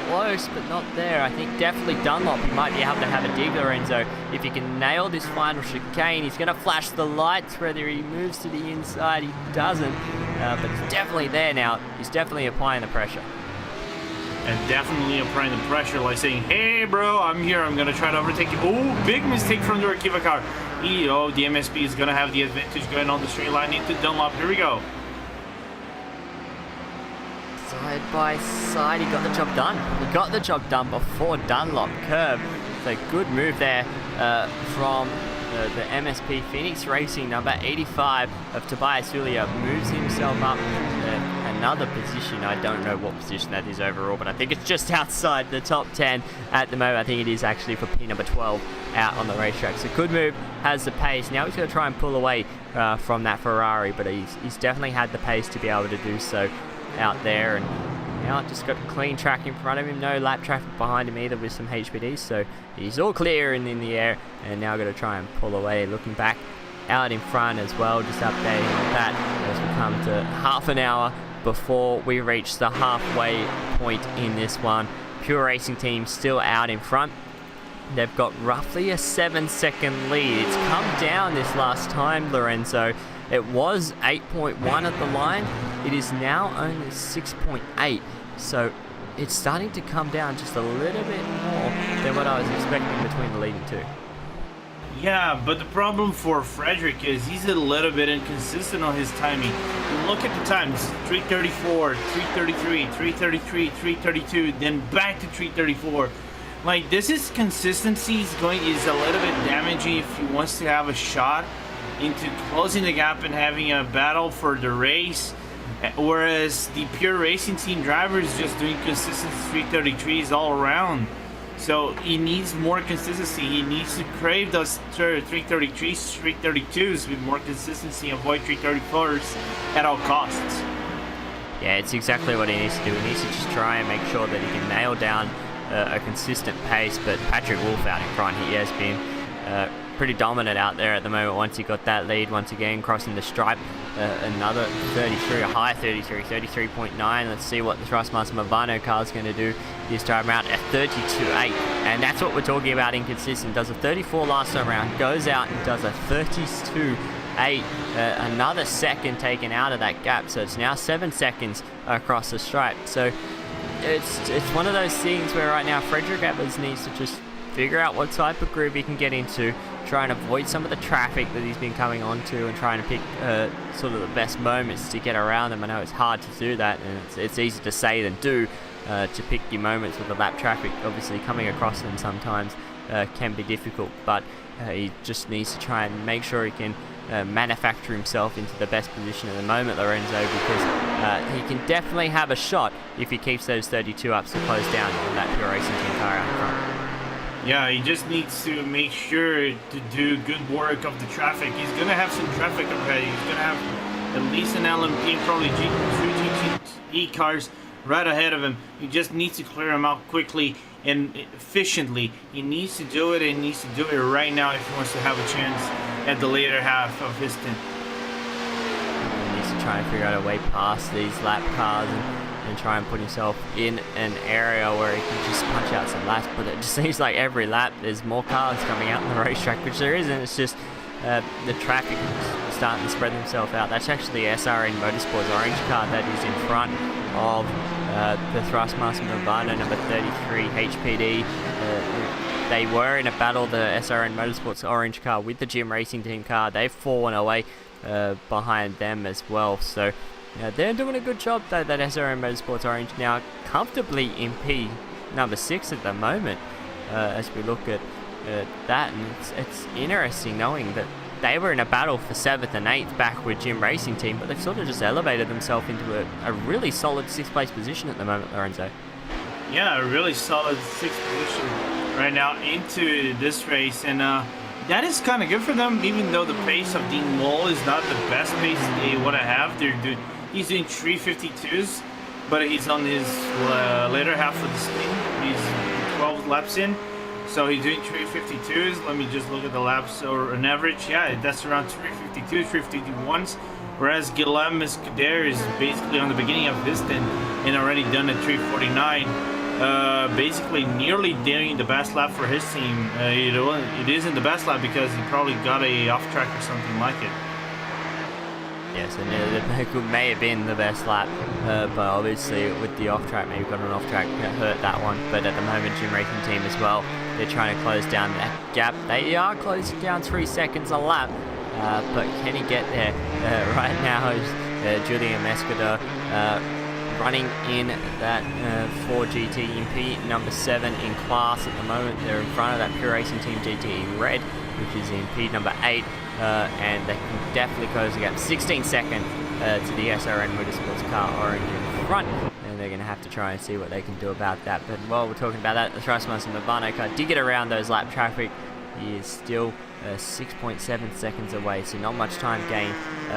[SPEAKER 3] close but not there. I think definitely Dunlop, he might be able to have a dig, Lorenzo. If he can nail this final chicane, he's going to flash the lights. Whether he moves to the inside, he doesn't. But he's definitely there now. He's definitely applying the pressure.
[SPEAKER 4] and definitely applying the pressure, like saying, hey bro, I'm here, I'm gonna try to overtake you. Oh, big mistake from the Rekiva car. Oh, the MSP is gonna have the advantage going on the straight line into Dunlop. Here we go.
[SPEAKER 3] Side by side, he got the job done. He got the job done before Dunlop curved. So good move there from the MSP Phoenix Racing. Number 85 of Tobias Julia moves himself up another position. I don't know what position that is overall, but I think it's just outside the top 10 at the moment. I think it is actually for P number 12 out on the racetrack. So good move, has the pace. Now he's going to try and pull away from that Ferrari, but he's definitely had the pace to be able to do so out there. And now just got a clean track in front of him, no lap traffic behind him either with some HPDs, so he's all clear and in the air, and now going to try and pull away. Looking back out in front as well, just updating on that as we come to half an hour before we reach the halfway point in this one. Pure Racing Team still out in front. They've got roughly a 7-second lead. It's come down this last time, Lorenzo. It was 8.1 at the line. It is now only 6.8. So it's starting to come down just a little bit more than what I was expecting between the leading two.
[SPEAKER 4] Yeah, but the problem for Frederick is he's a little bit inconsistent on his timing. You look at the times, 334, 333, 333, 332, then back to 334. Like, this is consistency is a little bit damaging if he wants to have a shot into closing the gap and having a battle for the race. Whereas the Pure Racing Team driver is just doing consistent 333s all around. So he needs more consistency. He needs to crave those 333s, 332s with more consistency, avoid 334s at all costs.
[SPEAKER 3] Yeah, it's exactly what he needs to do. He needs to just try and make sure that he can nail down a consistent pace. But Patrick Wolf out in front, he has been pretty dominant out there at the moment. Once he got that lead, once again crossing the stripe, another 33, a high 33, 33.9. Let's see what the Thrustmaster Movano car is going to do this time around at 32.8, and that's what we're talking about inconsistent. Does a 34 last time around, goes out and does a 32.8, another second taken out of that gap, so it's now 7 seconds across the stripe. So it's one of those things where right now Frederick Evans needs to just figure out what type of groove he can get into, try and avoid some of the traffic that he's been coming onto, and trying to pick sort of the best moments to get around them. I know it's hard to do that, and it's easier to say than do, to pick your moments with the lap traffic. Obviously coming across them sometimes can be difficult, but he just needs to try and make sure he can manufacture himself into the best position at the moment, Lorenzo, because he can definitely have a shot if he keeps those 32 ups to close down on that Pure Racing Team car out in front.
[SPEAKER 4] Yeah, he just needs to make sure to do good work of the traffic. He's going to have some traffic already. He's going to have at least an LMP and probably two GTE cars right ahead of him. He just needs to clear them out quickly and efficiently. He needs to do it, and he needs to do it right now if he wants to have a chance at the later half of his stint.
[SPEAKER 3] He needs to try and figure out a way past these lap cars and try and put himself in an area where he can just punch out some laps. But it just seems like every lap there's more cars coming out on the racetrack, which there isn't. It's just the traffic is starting to spread themselves out. That's actually SRN Motorsports orange car that is in front of the Thrustmaster Movano number 33 HPD. They were in a battle, the SRN Motorsports orange car with the Gym Racing Team car. They've fallen away behind them as well. So they're doing a good job though, that SRM Motorsports Orange now comfortably in P number 6 at the moment, as we look at that. And it's interesting knowing that they were in a battle for 7th and 8th back with Gym Racing Team, but they've sort of just elevated themselves into a really solid 6th place position at the moment, Lorenzo.
[SPEAKER 4] Yeah, a really solid 6th position right now into this race, and that is kind of good for them, even though the pace of Dean Moll is not the best pace they want to have. He's doing 352s, but he's on his later half of the stint. He's 12 laps in, so he's doing 352s. Let me just look at the laps, or an average. Yeah, that's around 352, 351s. Whereas Guillaume Escudero is basically on the beginning of his stint and already done at 349. Basically nearly doing the best lap for his team. It isn't the best lap because he probably got a off track or something like it.
[SPEAKER 3] Yes, and it may have been the best lap, but obviously with the off-track, maybe got an off-track that hurt that one. But at the moment, Jim Racing Team as well, they're trying to close down that gap. They are closing down 3 seconds a lap, but can he get there? Right now is Julian Mescada running in that Ford GT in P number 7 in class at the moment. They're in front of that Pure Racing Team GT Red, which is in P number 8, and they can definitely close the gap. 16 seconds to the SRN Motorsports car orange in front, and they're going to have to try and see what they can do about that. But while we're talking about that, the Thrustmaster Nirvana car did get around those lap traffic. He is still 6.7 seconds away, so not much time gained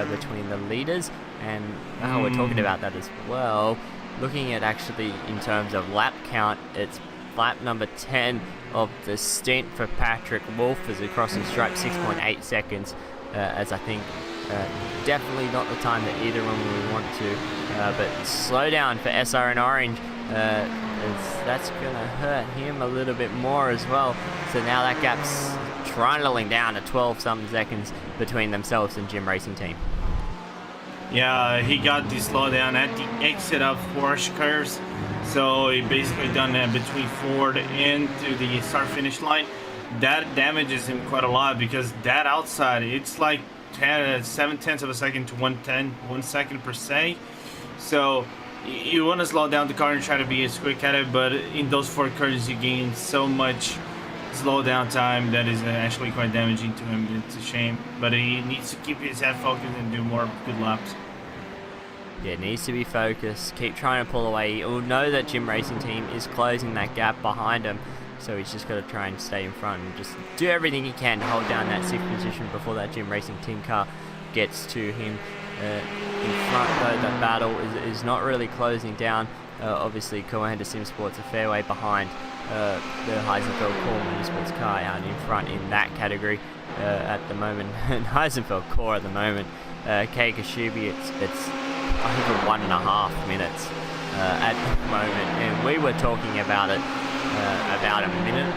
[SPEAKER 3] between the leaders. And we're talking about that as well. Looking at actually in terms of lap count, it's lap number 10 of the stint for Patrick Wolf as he crosses stripe, 6.8 seconds, as I think definitely not the time that either one would want to. But slow down for SRN Orange, as that's going to hurt him a little bit more as well. So now that gap's trundling down to 12-something seconds between themselves and Jim Racing Team.
[SPEAKER 4] Yeah, he got the slowdown at the exit of Porsche cars. So he basically done that between Ford and to the start-finish line. That damages him quite a lot because that outside, it's like 7/10 of a second to 1 second per se. So you want to slow down the car and try to be as quick at it, but in those 4 cars you gain so much slow down time that is actually quite damaging to him. It's a shame, but he needs to keep his head focused and do more good laps.
[SPEAKER 3] Yeah, needs to be focused, keep trying to pull away. He'll know that Jim Racing Team is closing that gap behind him, so he's just got to try and stay in front and just do everything he can to hold down that 6th position before that Jim Racing Team car gets to him. In front though, the battle is not really closing down. Obviously Coanda Sim Sports a fair way behind the Heisenfeld Core Motorsports car out in front in that category at the moment. And Heisenfeld Core at the moment, Kei Kashubi, it's over 1.5 minutes at the moment, and we were talking about it about a minute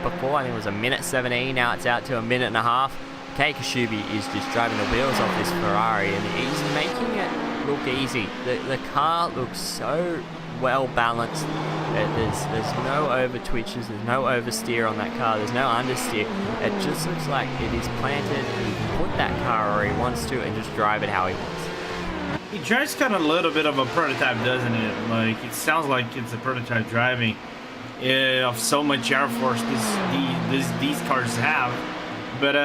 [SPEAKER 3] before. I think it was a minute 17. Now it's out to a minute and a half. Kei Kashubi is just driving the wheels off this Ferrari, and he's making it look easy. The car looks so well balanced. There's no over twitches, there's no oversteer on that car, there's no understeer. It just looks like it is planted. He can put that car where he wants to and just drive it how he wants.
[SPEAKER 4] He drives kind of a little bit of a prototype, doesn't it? Like, it sounds like it's a prototype driving of so much air force these cars have. But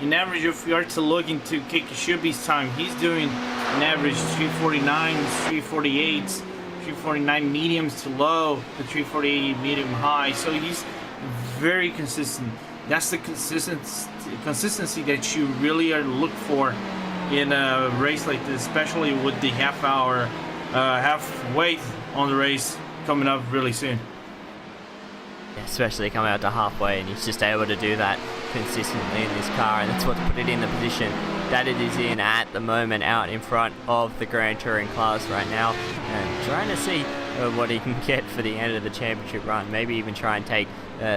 [SPEAKER 4] in average, if we are to look into Kei Kashubi's time, he's doing an average 349, 348, 349 mediums to low, to 348 medium high. So he's very consistent. That's the consistency that you really are look for in a race like this, especially with the halfway on the race coming up really soon.
[SPEAKER 3] Especially coming out to halfway, and he's just able to do that consistently in this car, and that's what's put it in the position that it is in at the moment, out in front of the Grand Touring class right now, and trying to see what he can get for the end of the championship run. Maybe even try and take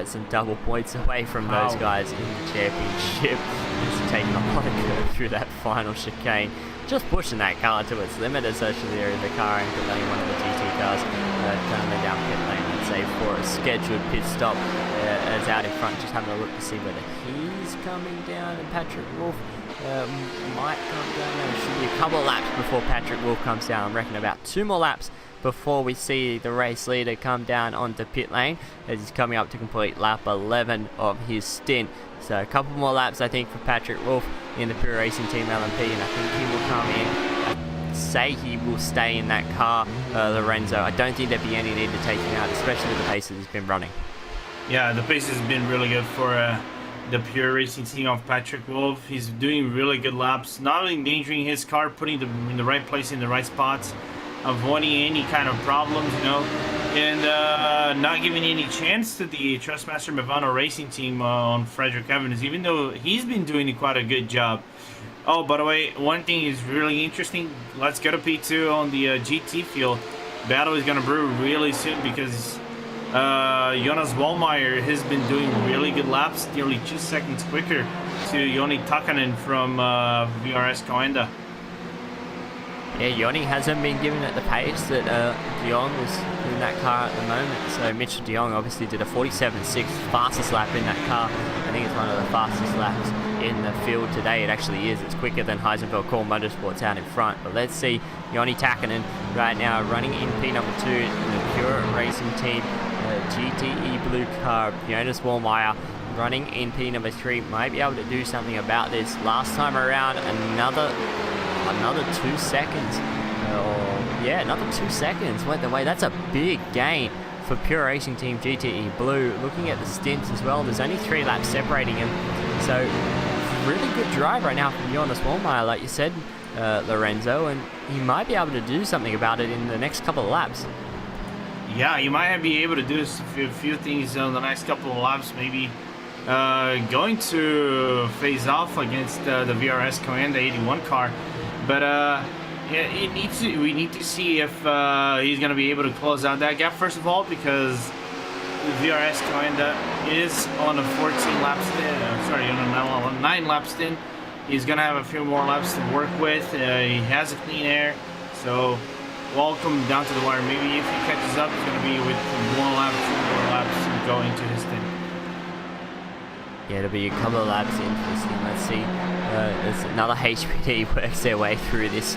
[SPEAKER 3] some double points away from those guys in the championship. Just taking a lot of curve through that final chicane, just pushing that car to its limit. Essentially, there is the car and letting one of the GT cars currently down pit lane, let's say, for a scheduled pit stop. As out in front, just having a look to see whether he's coming down, and Patrick Wolf might come down. There should be a couple of laps before Patrick Wolf comes down. I reckon about 2 more laps before we see the race leader come down onto pit lane, as he's coming up to complete lap 11 of his stint. So a couple more laps, I think, for Patrick Wolf in the Pure Racing Team LMP, and I think he will come in. Say he will stay in that car, Lorenzo. I don't think there'd be any need to take him out, especially with the pace that he's been running.
[SPEAKER 4] Yeah, the pace has been really good for the Pure Racing Team of Patrick Wolf. He's doing really good laps, not endangering his car, putting them in the right place, in the right spots, avoiding any kind of problems, you know, and not giving any chance to the Trustmaster Movano Racing Team on Frederick Evans, even though he's been doing quite a good job. Oh, by the way, one thing is really interesting. Let's go to P2 on the GT field. Battle is going to brew really soon because Jonas Wallmeyer has been doing really good laps, nearly 2 seconds quicker to Joni Takanen from VRS Coenda.
[SPEAKER 3] Yeah, Yanni hasn't been giving it the pace that De Jong was in that car at the moment. So Mitchell De Jong obviously did a 47.6, fastest lap in that car. I think it's one of the fastest laps in the field today. It actually is. It's quicker than Heisenfeld Core Motorsports out in front. But let's see Joni Takkanen right now running in P number 2 in the Pure Racing Team GTE blue car. Jonas Wallmeyer running in P number 3 might be able to do something about this. Last time around, another 2 seconds. Another 2 seconds went the way. That's a big gain for Pure Racing Team GTE Blue. Looking at the stints as well, there's only 3 laps separating him. So really good drive right now from Jonas Wallmeyer, like you said, Lorenzo, and he might be able to do something about it in the next couple of laps.
[SPEAKER 4] Yeah, you might be able to do a few things in the next couple of laps, maybe going to face off against the VRS Command 81 car. But we need to see if he's going to be able to close out that gap, first of all, because the VRS Command is on a 14 lap stint, on a 9 lap stint. He's going to have a few more laps to work with. He has a clean air, so welcome down to the wire. Maybe if he catches up, he's going to be with 1 lap, 2 more laps going to his stint.
[SPEAKER 3] Yeah, it'll be a couple of laps in for this thing. Let's see. There's another HPD works their way through this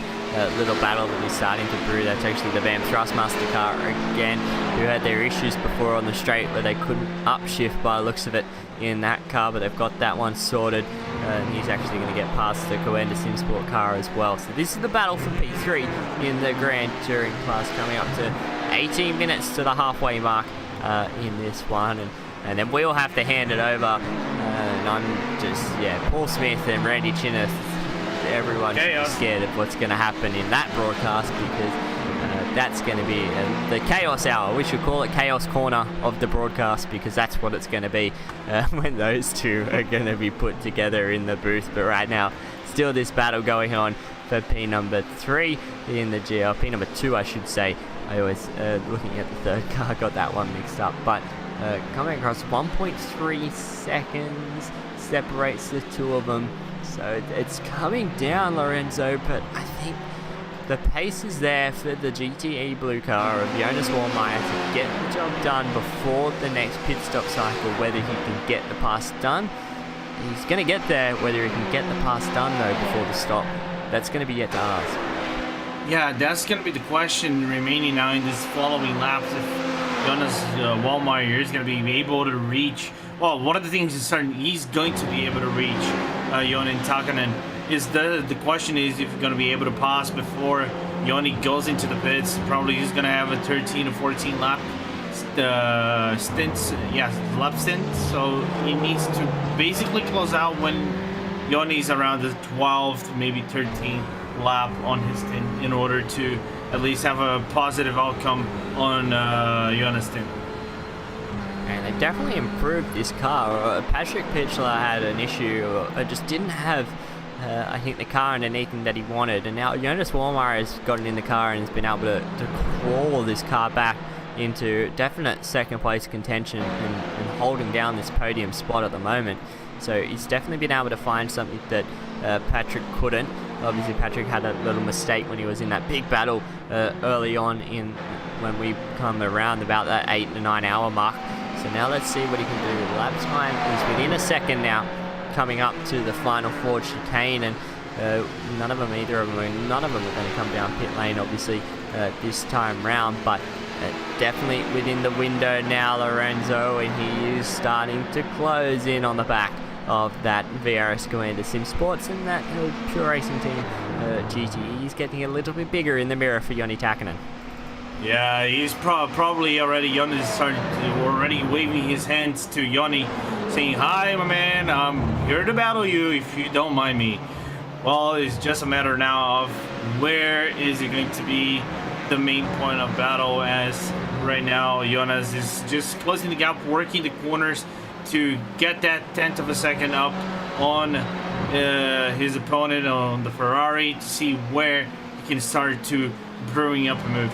[SPEAKER 3] little battle that is starting to brew. That's actually the BAM Thrustmaster car again, who had their issues before on the straight where they couldn't upshift by the looks of it in that car, but they've got that one sorted. And he's actually going to get past the Coenda SimSport car as well. So this is the battle for P3 in the Grand Touring class, coming up to 18 minutes to the halfway mark in this one. And then we'll have to hand it over. And I'm just, Paul Smith and Randy Chinnis, everyone's scared of what's going to happen in that broadcast, because that's going to be the Chaos Hour. We should call it Chaos Corner of the broadcast, because that's what it's going to be when those two are going to be put together in the booth. But right now, still this battle going on for P number 3 in the GL. P number 2, I should say. I always, looking at the third car, got that one mixed up. But coming across 1.3 seconds separates the two of them. So it's coming down, Lorenzo, but I think the pace is there for the GTE blue car of Jonas Wallmeyer to get the job done before the next pit stop cycle. Whether he can get the pass done, he's going to get there. Whether he can get the pass done, though, before the stop, that's going to be yet to ask.
[SPEAKER 4] Yeah, that's going to be the question remaining now in this following laps. If Jonas Wallmeyer is going to be able to reach, well, one of the things is certain, he's going to be able to reach Joni Takkanen. The question is if he's going to be able to pass before Joni goes into the pits. Probably he's going to have a 13 or 14 lap stint. So he needs to basically close out when Joni's around the 12th, maybe 13th lap on his stint, in order to at least have a positive outcome on Jonas' stint.
[SPEAKER 3] And they definitely improved this car. Patrick Pitchler had an issue, just didn't have, I think, the car underneath him that he wanted. And now Jonas Wallmeyer has gotten in the car and has been able to crawl this car back into definite second place contention and holding down this podium spot at the moment. So he's definitely been able to find something that Patrick couldn't. Obviously, Patrick had a little mistake when he was in that big battle early on when we come around about that 8 to 9 hour mark. So now let's see what he can do. Lap time is within a second now, coming up to the final Ford chicane, and none of them are going to come down pit lane, obviously, this time round, but definitely within the window now, Lorenzo, and he is starting to close in on the back of that VRS Command SimSports, and that Pure Racing Team GTE is getting a little bit bigger in the mirror for Joni Takkanen.
[SPEAKER 4] Yeah, he's probably already, Joni already waving his hands to Joni, saying, "Hi, my man, I'm here to battle you if you don't mind me." Well, it's just a matter now of where is it going to be the main point of battle, as right now Jonas is just closing the gap, working the corners to get that 1/10 of a second up on his opponent on the Ferrari, to see where he can start to brewing up a move.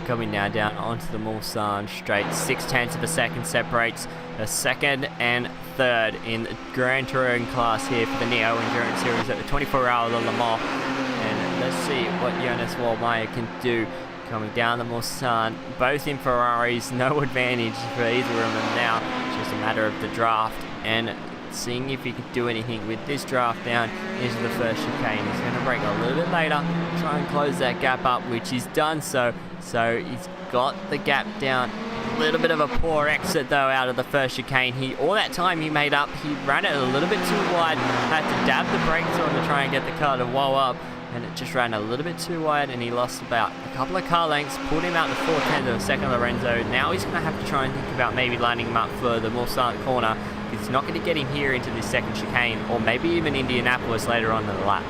[SPEAKER 3] Coming now down onto the Mulsanne straight, 0.6 of a second separates the second and third in the Grand Touring class here for the Neo Endurance Series at the 24 Hour of Le Mans. And let's see what Jonas Wallmeyer can do. Coming down the Mulsanne, both in Ferraris, no advantage for either of them now. It's just a matter of the draft and seeing if he could do anything with this draft down into the first chicane. He's going to brake a little bit later, try and close that gap up, which he's done so. So he's got the gap down. A little bit of a poor exit though out of the first chicane. All that time he made up, he ran it a little bit too wide, had to dab the brakes on to try and get the car to whoa up. And it just ran a little bit too wide, and he lost about a couple of car lengths, pulled him out the 410 of the second Lorenzo. Now he's going to have to try and think about maybe lining him up for the Mulsanne corner. It's not going to get him here into this second chicane, or maybe even Indianapolis later on in the lap.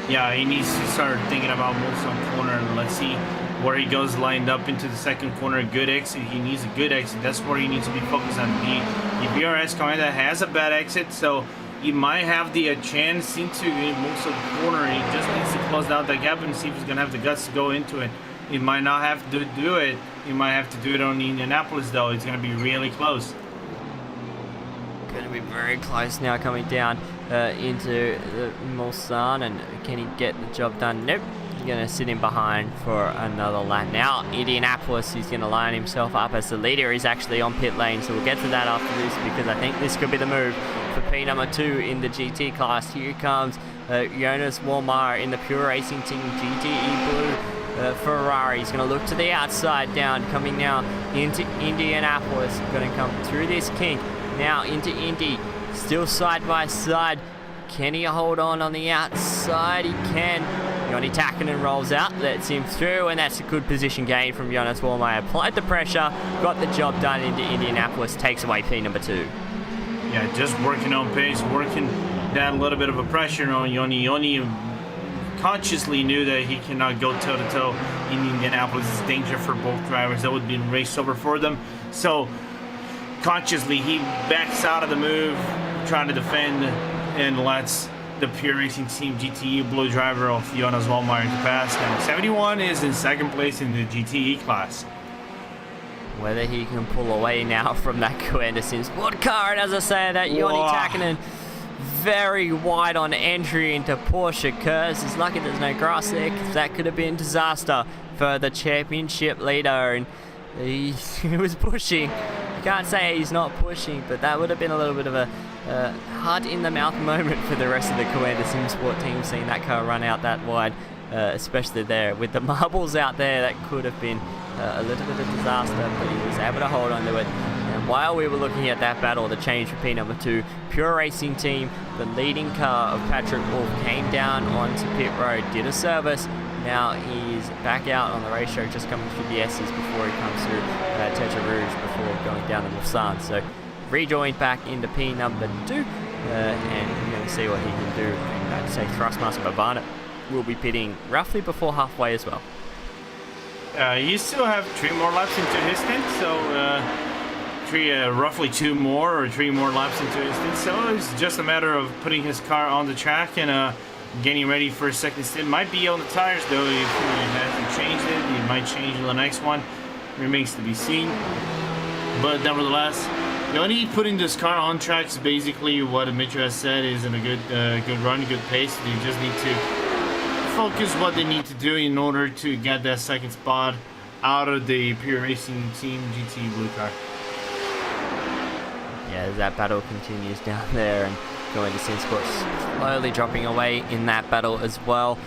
[SPEAKER 4] Yeah, he needs to start thinking about Mulsanne corner, and let's see where he goes lined up into the second corner. Good exit. He needs a good exit. That's where he needs to be focused on. The BRS Commander has a bad exit, so he might have the chance into most of the corner. He just needs to close out that gap and see if he's going to have the guts to go into it. He might not have to do it. He might have to do it on Indianapolis, though. It's going to be really close.
[SPEAKER 3] Going to be very close now coming down into the Mulsanne. And can he get the job done? Nope. He's going to sit in behind for another lap. Now Indianapolis, he's going to line himself up as the leader. He's actually on pit lane, so we'll get to that after this, because I think this could be the move for P number 2 in the GT class. Here comes Jonas Wallmeyer in the Pure Racing Team GTE Blue Ferrari. He's going to look to the outside down, coming now into Indianapolis. Going to come through this kink, now into Indy, still side by side. Can he hold on the outside? He can. Joni Takinen rolls out, lets him through, and that's a good position gain from Jonas Wallmeyer. Applied the pressure, got the job done into Indianapolis, takes away P number 2.
[SPEAKER 4] Yeah, just working on pace, working down a little bit of a pressure on Joni. Joni consciously knew that he cannot go toe-to-toe in Indianapolis. It's danger for both drivers. That would be race over for them. So consciously he backs out of the move, trying to defend, and lets the Pure Racing Team GTE Blue driver of Jonas Wallmeyer to pass. Now 71 is in second place in the GTE class.
[SPEAKER 3] Whether he can pull away now from that Anderson Sport car, and as I say that, Joni Takinen very wide on entry into Porsche curves. He's lucky there's no grass there, because that could have been disaster for the championship leader. And he was pushing. You can't say he's not pushing, but that would have been a little bit of a heart in the mouth moment for the rest of the Anderson Sport team, seeing that car run out that wide. Especially there with the marbles out there, that could have been a little bit of disaster, but he was able to hold on to it. And while we were looking at that battle, the change for P number 2, Pure Racing Team, the leading car of Patrick Wolf, came down onto pit road, did a service. Now he's back out on the racetrack, just coming through the S's before he comes through Tetra Rouge before going down the Mulsanne. So rejoined back into P number 2, and we're going to see what he can do. And I'd say Thrustmaster Bavana will be pitting roughly before halfway as well.
[SPEAKER 4] You still have 3 more laps into his stint, so roughly 2 more or 3 more laps into his stint. So it's just a matter of putting his car on the track and getting ready for a second stint. Might be on the tires though. If he hasn't changed it, he might change the next one. Remains to be seen. But nevertheless, only putting this car on track is basically what Mitchell has said is in a good run, good pace. They just need to focus what they need to do in order to get that second spot out of the Pure Racing Team GT Blue car.
[SPEAKER 3] Yeah, as that battle continues down there, and Anderson Sport slowly dropping away in that battle as well.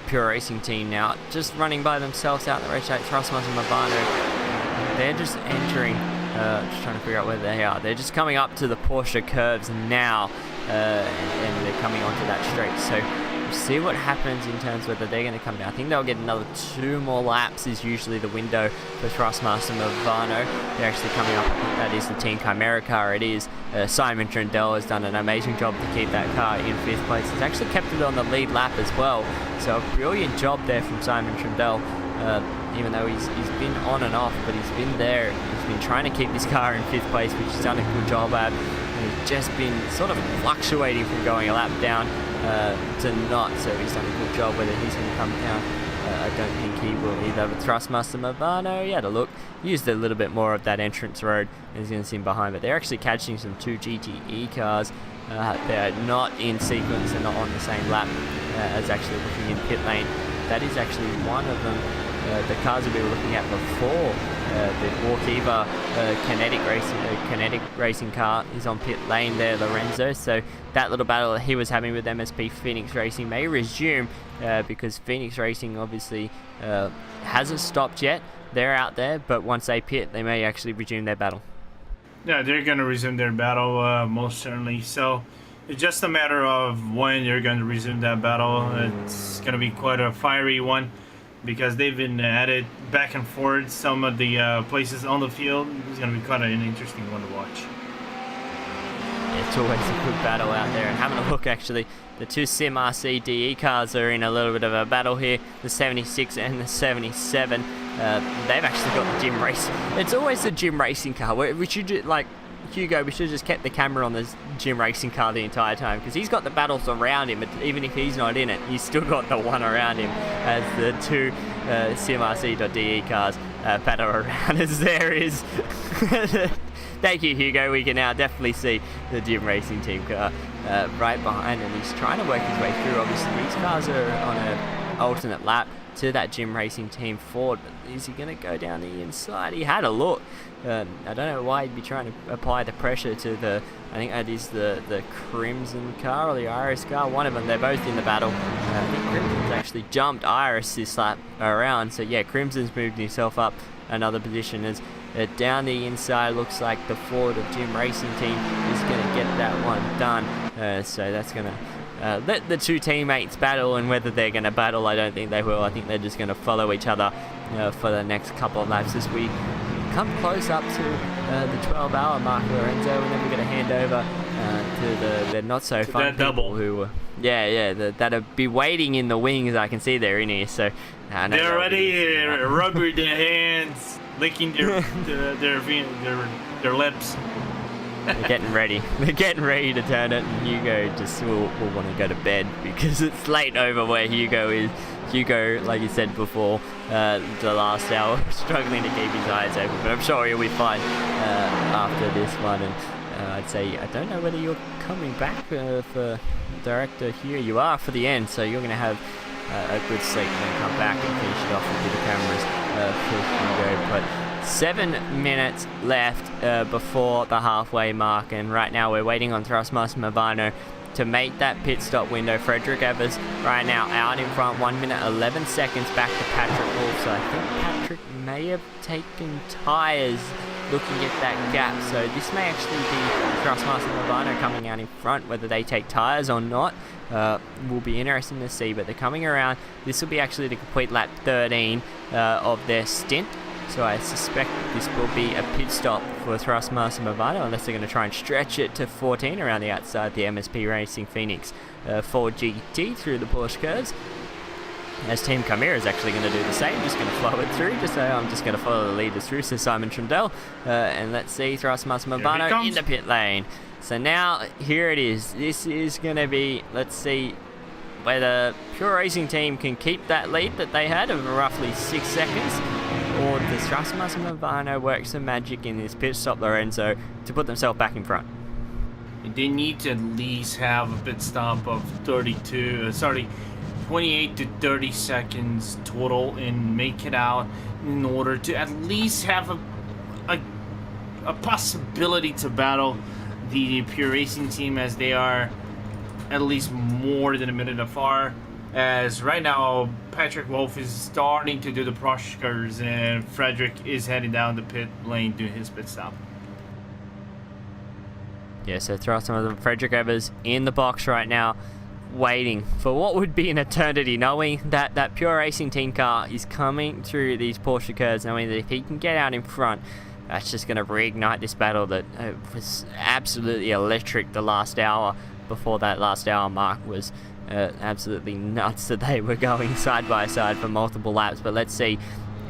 [SPEAKER 3] Pure Racing Team now just running by themselves out the racetrack. Thrustmaster and Mavano, they're just entering. Just trying to figure out where they are. They're just coming up to the Porsche curves now, and they're coming onto that straight. So we'll see what happens in terms of whether they're going to come down. I think they'll get another 2 more laps is usually the window for Thrustmaster and Mavano. They're actually coming up. I think that is the Team Chimera car. It is. Simon Trindle has done an amazing job to keep that car in 5th place. He's actually kept it on the lead lap as well. So a brilliant job there from Simon Trindle. Even though he's been on and off, but he's been there. He's been trying to keep this car in 5th place, which he's done a good job at. And he's just been sort of fluctuating from going a lap down to not. So he's done a good job. Whether he's going to come down, I don't think he will either. But Thrustmaster Mavano, he had a look, used a little bit more of that entrance road, and he's going to see him behind. But they're actually catching some 2 GTE cars. They're not in sequence, they're not on the same lap. is actually looking in pit lane. That is actually one of them. The cars that we were looking at before, the Warkiva kinetic racing car is on pit lane there, Lorenzo. So that little battle that he was having with MSP Phoenix Racing may resume because Phoenix Racing obviously hasn't stopped yet. They're out there, but once they pit, they may actually resume their battle.
[SPEAKER 4] Yeah, they're going to resume their battle, most certainly. So it's just a matter of when you're going to resume that battle. It's going to be quite a fiery one because they've been at it back and forth. Some of the places on the field. It's going to be quite an interesting one to watch.
[SPEAKER 3] It's always a good battle out there. And having a look, actually, the two Sim RC DE cars are in a little bit of a battle here. The 76 and the 77. They've actually got the gym race. It's always the gym racing car. We should, like Hugo, we should have just kept the camera on the gym racing car the entire time because he's got the battles around him. Even if he's not in it, he's still got the one around him as the two SimRC.de cars battle around as there is. Thank you, Hugo. We can now definitely see the gym racing team car right behind, and he's trying to work his way through. Obviously, these cars are on an alternate lap to that gym racing team Ford, but is he going to go down the inside? He had a look. I don't know why he'd be trying to apply the pressure to the, I think that is the Crimson car or the Iris car, one of them. They're both in the battle. I think Crimson's actually jumped Iris this lap around, so yeah, Crimson's moved himself up another position as down the inside. Looks like the Ford of gym racing team is going to get that one done, so that's going to let the two teammates battle, and whether they're going to battle, I don't think they will. I think they're just going to follow each other for the next couple of laps as we come close up to the 12-hour mark, Lorenzo, and then we're going to hand over to the not so fun people
[SPEAKER 4] double
[SPEAKER 3] who that'll be waiting in the wings. I can see they're in here, so
[SPEAKER 4] they're already rubbing their hands, licking their lips.
[SPEAKER 3] They're getting ready. They're getting ready to turn it, and Hugo just will want to go to bed because it's late over where Hugo is. Hugo, like you said before, the last hour, struggling to keep his eyes open, but I'm sure he'll be fine after this one. And I'd say, I don't know whether you're coming back for director here. You are for the end, so you're going to have a good sleep and then come back and finish it off with the cameras for Hugo. But 7 minutes left before the halfway mark, and right now we're waiting on Thrustmaster Movano to make that pit stop window. Frederick Evers right now out in front, 1 minute 11 seconds back to Patrick Wolf. So I think Patrick may have taken tyres looking at that gap, so this may actually be Thrustmaster Movano coming out in front. Whether they take tyres or not will be interesting to see, but they're coming around. This will be actually to complete lap 13 of their stint. So I suspect this will be a pit stop for Thrustmaster Movano, unless they're going to try and stretch it to 14 around the outside, the MSP Racing Phoenix Ford GT through the Porsche curves. As Team Chimera is actually going to do the same, just going to flow it through. I'm just going to follow the leaders through, so Simon Trundle. And let's see Thrustmaster Movano in the pit lane. So now, here it is. This is going to be, let's see whether Pure Racing Team can keep that lead that they had of roughly 6 seconds, or does Thrustmaster Movano work some magic in this pit stop, Lorenzo, to put themselves back in front?
[SPEAKER 4] They need to at least have a pit stop of 28 to 30 seconds total and make it out in order to at least have a possibility to battle the Pure Racing Team, as they are at least more than a minute afar. As right now, Patrick Wolf is starting to do the Proshkers, and Frederick is heading down the pit lane doing his pit stop.
[SPEAKER 3] Yeah, so Thrustmaster Frederick Evers in the box right now, waiting for what would be an eternity, knowing that that Pure Racing Team car is coming through these Porsche curves, knowing that if he can get out in front, that's just going to reignite this battle that was absolutely electric the last hour. Before that last hour mark was absolutely nuts that they were going side by side for multiple laps. But let's see,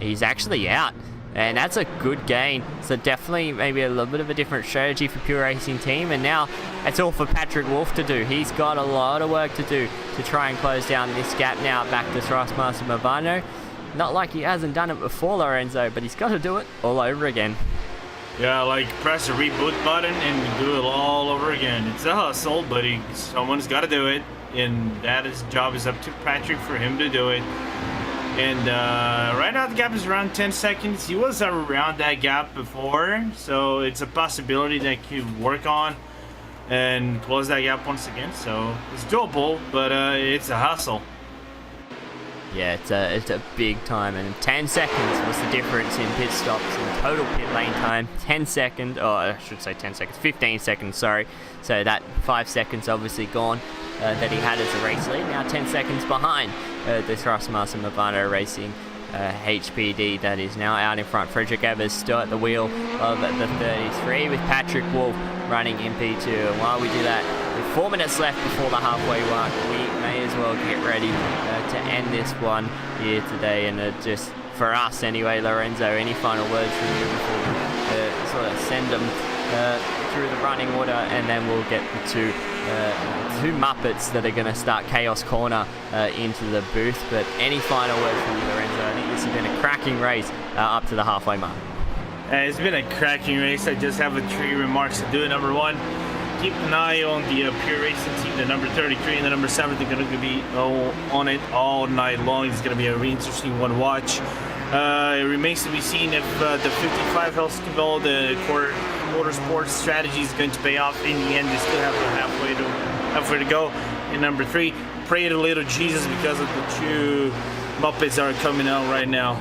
[SPEAKER 3] he's actually out, and that's a good gain. So definitely maybe a little bit of a different strategy for Pure Racing Team, and now it's all for Patrick Wolf to do. He's got a lot of work to do to try and close down this gap now back to Thrustmaster Movano. Not like he hasn't done it before, Lorenzo, but he's got to do it all over again.
[SPEAKER 4] Yeah, like press the reboot button and do it all over again. It's a hustle, but someone's got to do it. and job is up to Patrick for him to do it. And right now the gap is around 10 seconds. He was around that gap before, so it's a possibility that he could work on and close that gap once again. So it's doable, but it's a hustle.
[SPEAKER 3] Yeah, it's a big time, and 10 seconds was the difference in pit stops and total pit lane time. 10 seconds, or I should say 10 seconds, 15 seconds, sorry. So that 5 seconds obviously gone that he had as a race lead. Now 10 seconds behind the Thrustmaster Movano Racing HPD that is now out in front. Frederick Evers still at the wheel of the 33 with Patrick Wolf running in P2. And while we do that, with 4 minutes left before the halfway mark, we may as well get ready to end this one here today. And just for us anyway, Lorenzo, any final words from you before we sort of send them through the running order, and then we'll get the two Muppets that are going to start Chaos Corner into the booth. But any final words from you, Lorenzo? I think this has been a cracking race up to the halfway mark.
[SPEAKER 4] It's been a cracking race. I just have 3 remarks to do. Number 1, keep an eye on the Pure Racing team. The number 33 and the number 7, they're going to be on it all night long. It's going to be a really interesting one to watch. It remains to be seen if the 55 Hellscaville, the motorsports strategy is going to pay off. In the end, they still have halfway to go. And number 3, pray to little Jesus because of the 2 Muppets are coming out right now.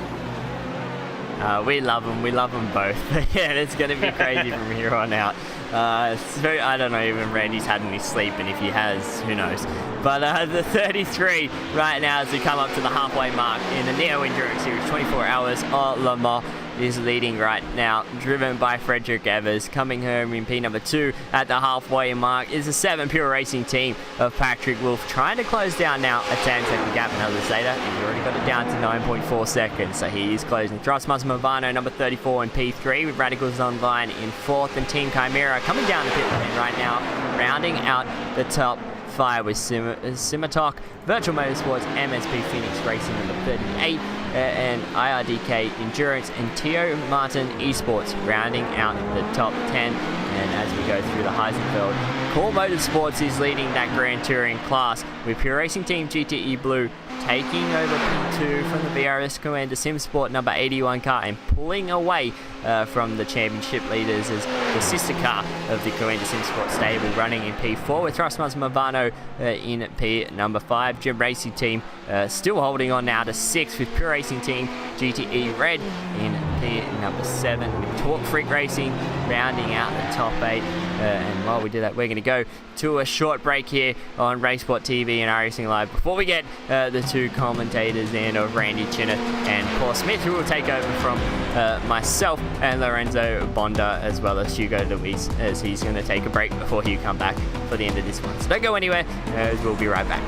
[SPEAKER 3] We love them both. Yeah, it's going to be crazy from here on out. I don't know even Randy's had any sleep, and if he has, who knows. But the 33 right now as we come up to the halfway mark in the Neo Endurance Series 24 Hours of Le Mans is leading right now, driven by Frederick Evers. Coming home in P number 2 at the halfway mark is the 7 Pure Racing team of Patrick Wolf, trying to close down now a 10-second gap. Now the Zeta, he's already got it down to 9.4 seconds, so he is closing. Thrustmaster Movano number 34 in P3 with Radicals Online in 4th, and Team Chimera coming down the pit lane right now, rounding out the top 5 with Simitok, Virtual Motorsports, MSP Phoenix Racing number 38, and IRDK Endurance, and Tio Martin Esports rounding out the top 10. And as we go through the Heisenfeld, Core Motorsports is leading that Grand Touring class with Pure Racing Team GTE Blue taking over P2 from the BRS Commander SimSport number 81 car and pulling away from the championship leaders as the sister car of the Commander SimSport stable running in P4 with Thrustmaster Movano in P number 5. Gym Racing Team still holding on now to 6 with Pure Racing Team GTE Red in P number 7 with Torque Freak Racing rounding out the top 8. And while we do that, we're going to go to a short break here on RaceSpotTV and iRacing Live before we get the 2 commentators in of Randy Chinner and Paul Smith, who will take over from myself and Lorenzo Bonda, as well as Hugo Luis, as he's going to take a break before you come back for the end of this one. So don't go anywhere, as we'll be right back.